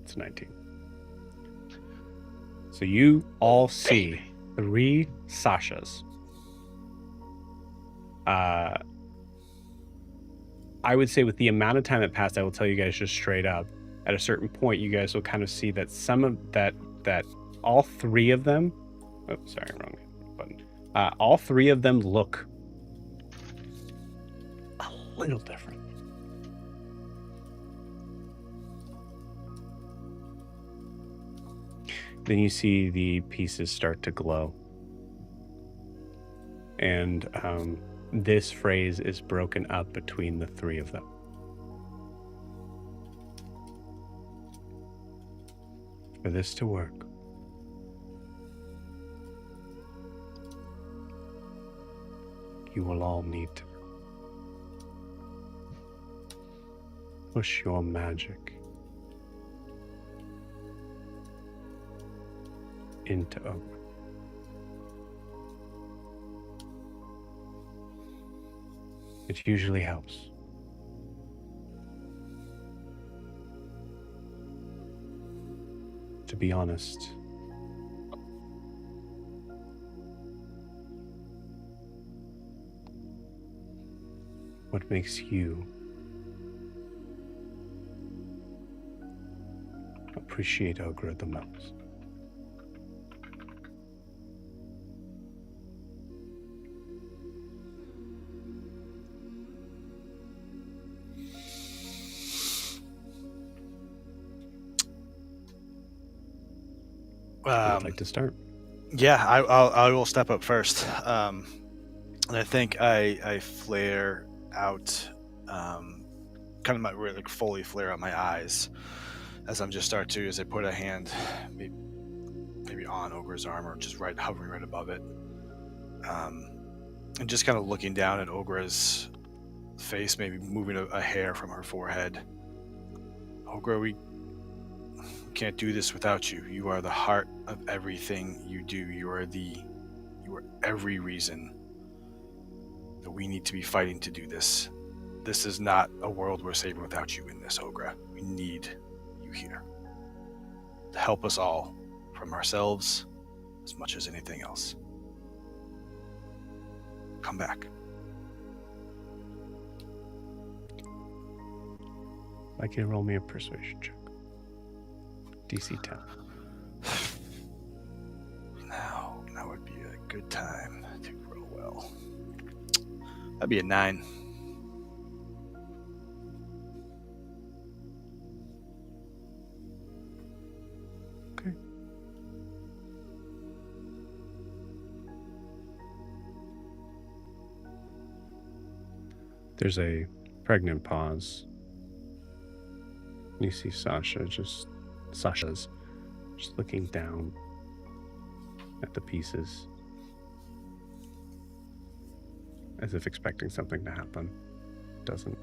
It's 19. So you all see 3 Sashas. I would say with the amount of time that passed, I will tell you guys just straight up, at a certain point, you guys will kind of see that that all 3 of them, oh, sorry, wrong button. All 3 of them look a little different. Then you see the pieces start to glow. And this phrase is broken up between the 3 of them. For this to work, you will all need to push your magic into Ogra. It usually helps. To be honest, what makes you appreciate Ogra the most? I'd like to start. Yeah, I will step up first. And I think I flare out, kind of like fully flare out my eyes as I'm just as I put a hand maybe on Ogra's arm or just hovering right above it. And just kind of looking down at Ogra's face, maybe moving a hair from her forehead. Ogra, we can't do this without you. You are the heart of everything you do. You are every reason that we need to be fighting to do this. This is not a world we're saving without you in this, Ogra. We need you here to help us all from ourselves as much as anything else. Come back. I can roll me a persuasion check. DC 10. Now would be a good time to roll well. That'd be a 9. Okay. There's a pregnant pause. You see Sasha's just looking down at the pieces as if expecting something to happen. Doesn't.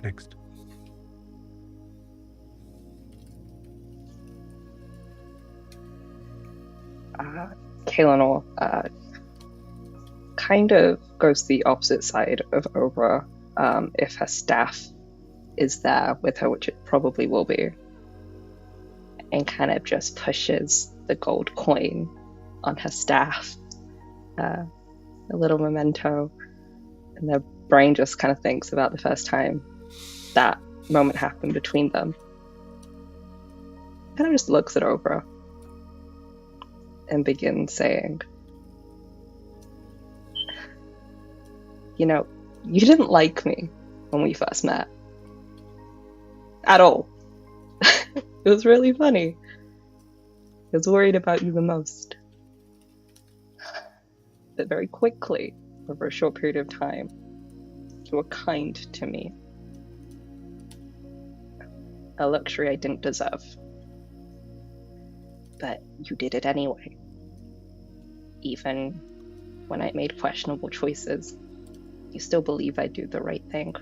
Next. Kaelinor kind of goes to the opposite side of Ogra if her staff is there with her, which it probably will be, and kind of just pushes the gold coin on her staff, a little memento, and their brain just kind of thinks about the first time that moment happened between them. Kind of just looks at Ogra and begins saying, you know, you didn't like me when we first met. At all. It was really funny. I was worried about you the most. But very quickly, over a short period of time, you were kind to me. A luxury I didn't deserve. But you did it anyway. Even when I made questionable choices, you still believe I do the right thing.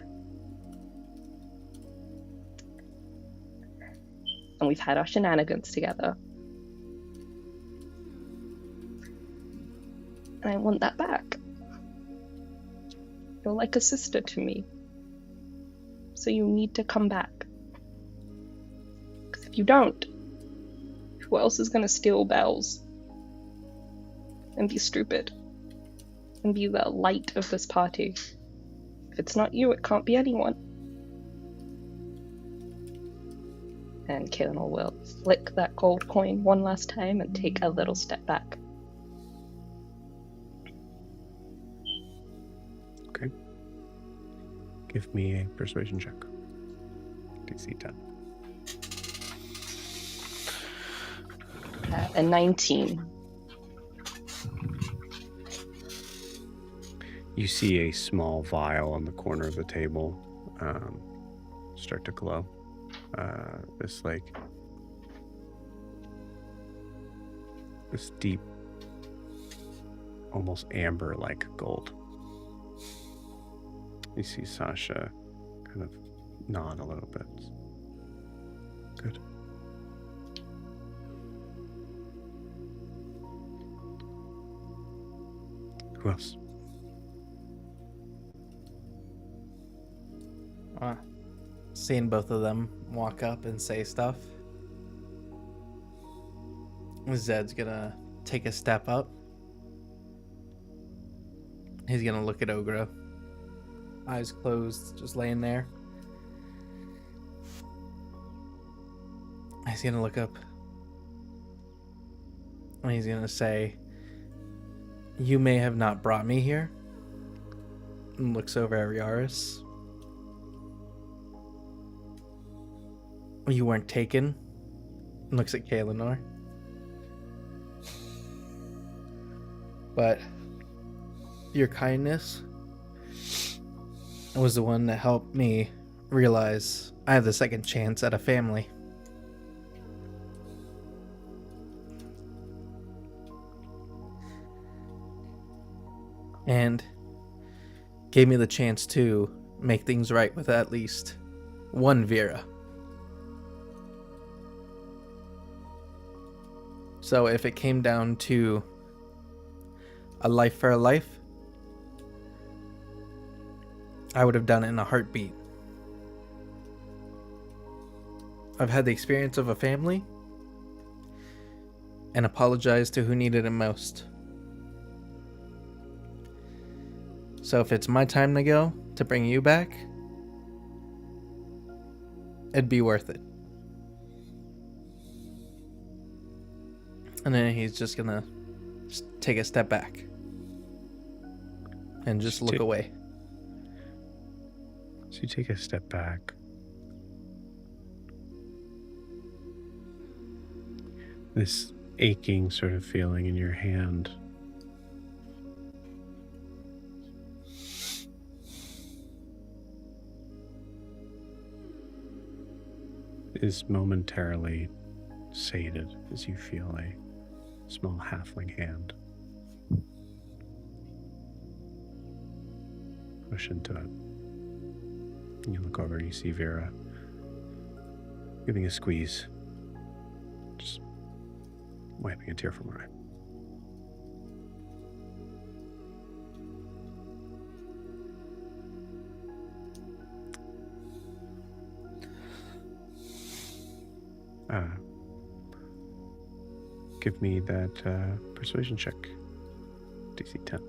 And we've had our shenanigans together. And I want that back. You're like a sister to me. So you need to come back. Because if you don't, who else is gonna steal bells? And be stupid? And be the light of this party? If it's not you, it can't be anyone. And Kaelinor will flick that gold coin one last time and take a little step back. Okay. Give me a persuasion check. DC 10. A 19. You see a small vial on the corner of the table start to glow. This deep, almost amber-like gold. You see Sasha kind of nod a little bit. Good. Who else? Seeing both of them walk up and say stuff, Zed's gonna take a step up. He's gonna look at Ogra, eyes closed, just laying there. He's gonna look up and he's gonna say, "You may have not brought me here." And looks over at Riaris. "You weren't taken." And looks at Kaelinor. "But your kindness was the one that helped me realize I have the second chance at a family." And gave me the chance to make things right with at least one Vera. So if it came down to a life for a life, I would have done it in a heartbeat. I've had the experience of a family and apologized to who needed it most. So if it's my time to go to bring you back, it'd be worth it. And then he's just gonna take a step back and just look away. So you take a step back. This aching sort of feeling in your hand is momentarily sated as you feel a small halfling hand push into it. And you look over and you see Vera giving a squeeze, just wiping a tear from her eye. Give me that persuasion check. DC 10.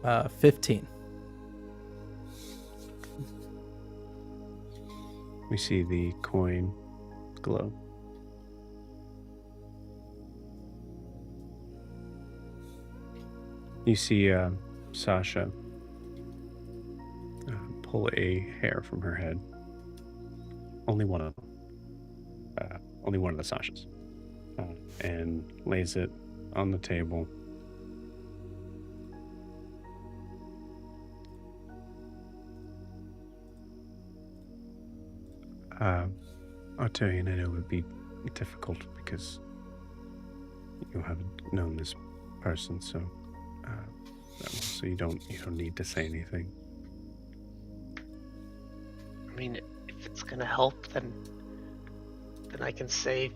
Uh, 15. We see the coin glow. You see Sasha pull a hair from her head. Only one of them. Only one of the Sashas. And lays it on the table. Arturian, I know it would be difficult because you haven't known this person, so you don't need to say anything. I mean, if it's gonna help, then I can say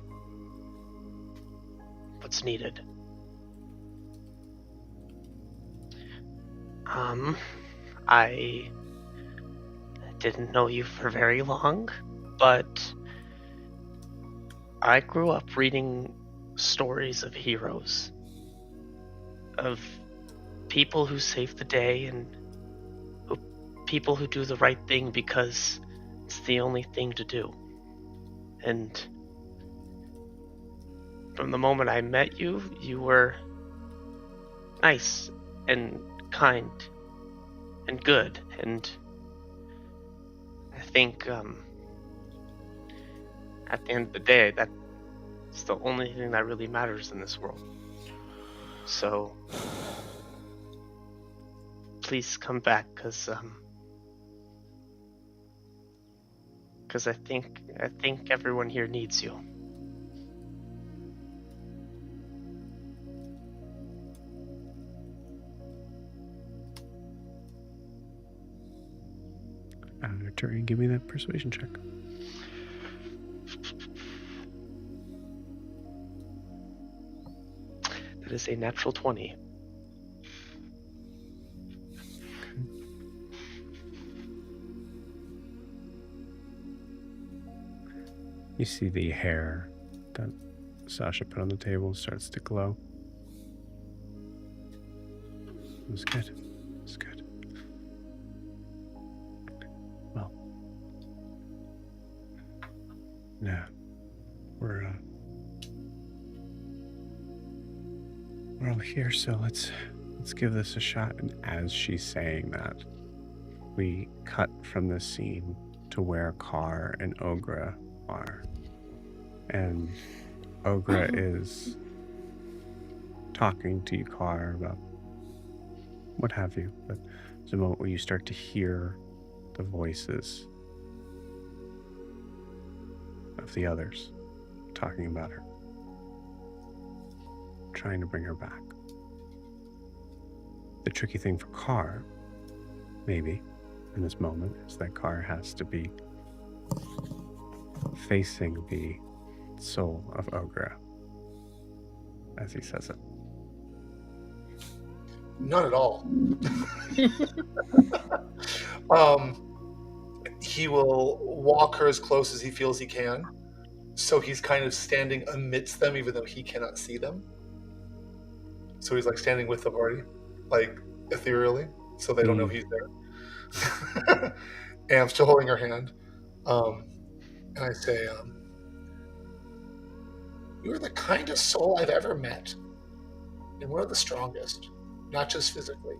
what's needed. I didn't know you for very long, but I grew up reading stories of heroes, of people who save the day and people who do the right thing because it's the only thing to do. And from the moment I met you, you were nice and kind and good, and I think at the end of the day, that's the only thing that really matters in this world. So please come back, because I think everyone here needs you. Arturian, give me that persuasion check. That is a natural 20. You see the hair that Sasha put on the table starts to glow. It was good. It was good. Well, yeah, we're all here, so let's give this a shot. And as she's saying that, we cut from this scene to where Carr and Ogra are. And Ogra is talking to you, Carr, about what have you. But there's a moment where you start to hear the voices of the others talking about her, trying to bring her back. The tricky thing for Carr, maybe, in this moment, is that Carr has to be facing the soul of Ogra as he says it. Not at all. He will walk her as close as he feels he can. So he's kind of standing amidst them, even though he cannot see them. So he's like standing with the party, like ethereally, so they don't know he's there. And I'm still holding her hand. And I say, you're the kindest soul I've ever met. And one of the strongest, not just physically.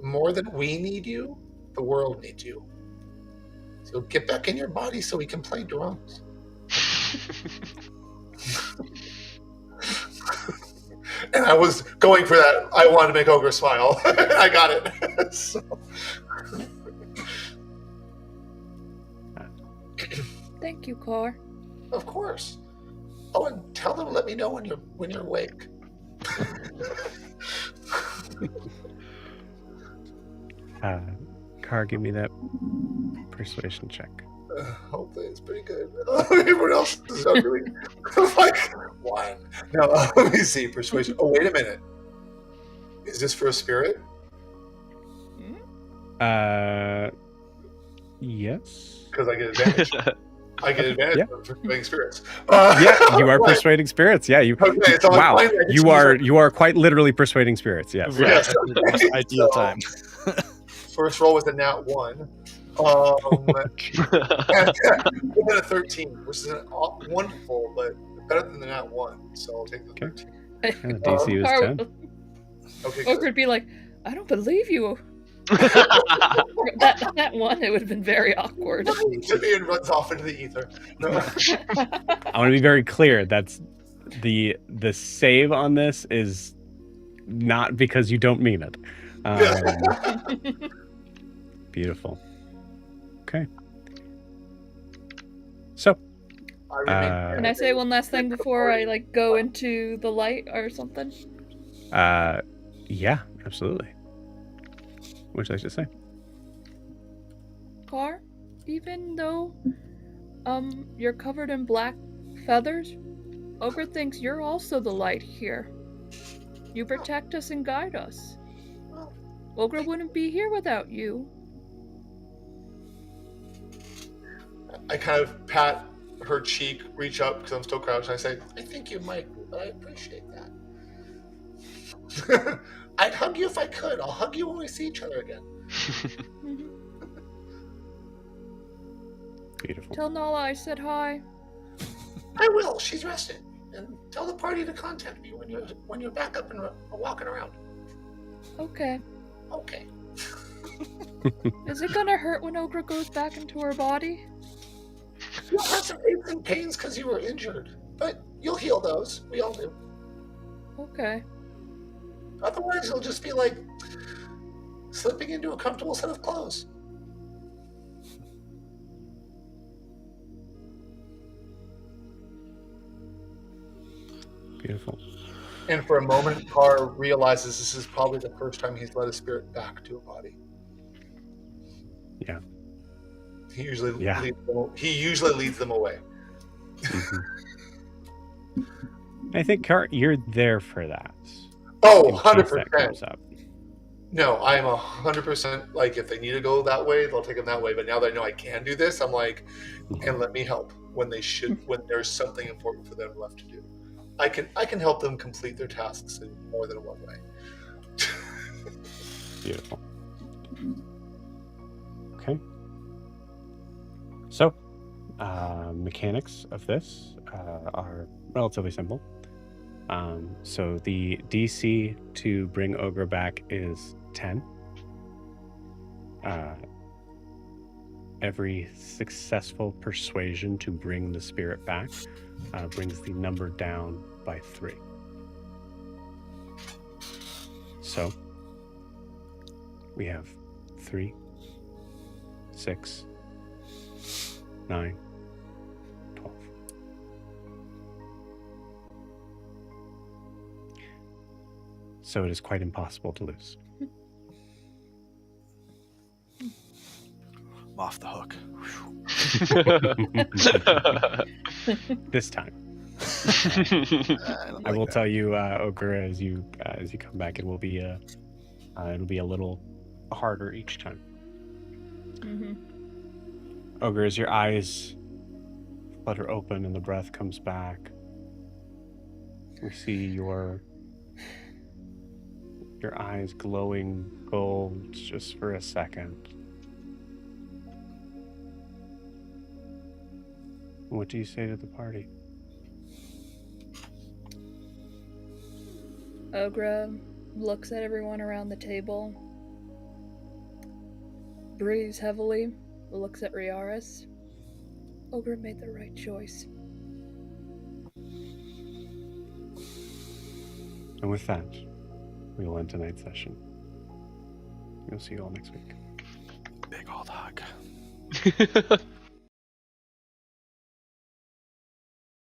More than we need you, the world needs you. So get back in your body so we can play drums. And I was going for that. I wanted to make Ogra smile. I got it. So. Thank you, Carr. Of course. Oh, and tell them, let me know when you're awake. Carr, give me that persuasion check. Hopefully it's pretty good. Everyone else is ugly. Like, one. No, let me see. Persuasion. Oh, wait a minute. Is this for a spirit? Yes. Because I get advantage. I get advantage for persuading spirits. Yeah, you are persuading spirits. Yeah, you. Okay, so wow, you are quite literally persuading spirits. Yes. Yes. Ideal time. First roll was a nat 1. And a 13, which is wonderful, but better than the nat 1. So I'll take the 13. And the DC was 10. Okay. Ogra would be like, I don't believe you. that one, it would have been very awkward. Simeon runs off into the ether. No. I want to be very clear. That's the save on this is not because you don't mean it. Beautiful. Okay. So, can I say one last thing before I like go into the light or something? Yeah, absolutely. What would you like to say? Car, even though you're covered in black feathers, Ogra thinks you're also the light here. You protect us and guide us. Ogra wouldn't be here without you. I kind of pat her cheek, reach up because I'm still crouched, and I say, I think you might, but I appreciate that. I'd hug you if I could. I'll hug you when we see each other again. Beautiful. Tell Nala I said hi. I will. She's resting. And tell the party to contact me when you're back up and walking around. Okay. Okay. Is it gonna hurt when Ogra goes back into her body? You'll have some aches and pains because you were injured, but you'll heal those. We all do. Okay. Otherwise, it'll just be like slipping into a comfortable set of clothes. Beautiful. And for a moment, Carr realizes this is probably the first time he's led a spirit back to a body. Yeah. He usually leads them away. Mm-hmm. I think, Cart, you're there for that. Oh, in case that 100%. comes up. No, I am 100% like, if they need to go that way, they'll take them that way. But now that I know I can do this, I'm like, and let me help when there's something important for them left to do. I can help them complete their tasks in more than one way. Beautiful. Okay. So, mechanics of this are relatively simple. So the DC to bring Ogra back is 10. Every successful persuasion to bring the spirit back brings the number down by 3. So we have 3, 6, 9, 12. So it is quite impossible to lose. I'm off the hook. This time. I will tell you, Ogra, as you come back, it'll be a little harder each time. Mm-hmm. Ogra, as your eyes flutter open and the breath comes back, we see your eyes glowing gold just for a second. What do you say to the party? Ogra looks at everyone around the table, breathes heavily, looks at Riaris. Ogra made the right choice. And with that, we will end tonight's session. We'll see you all next week. Big old hug.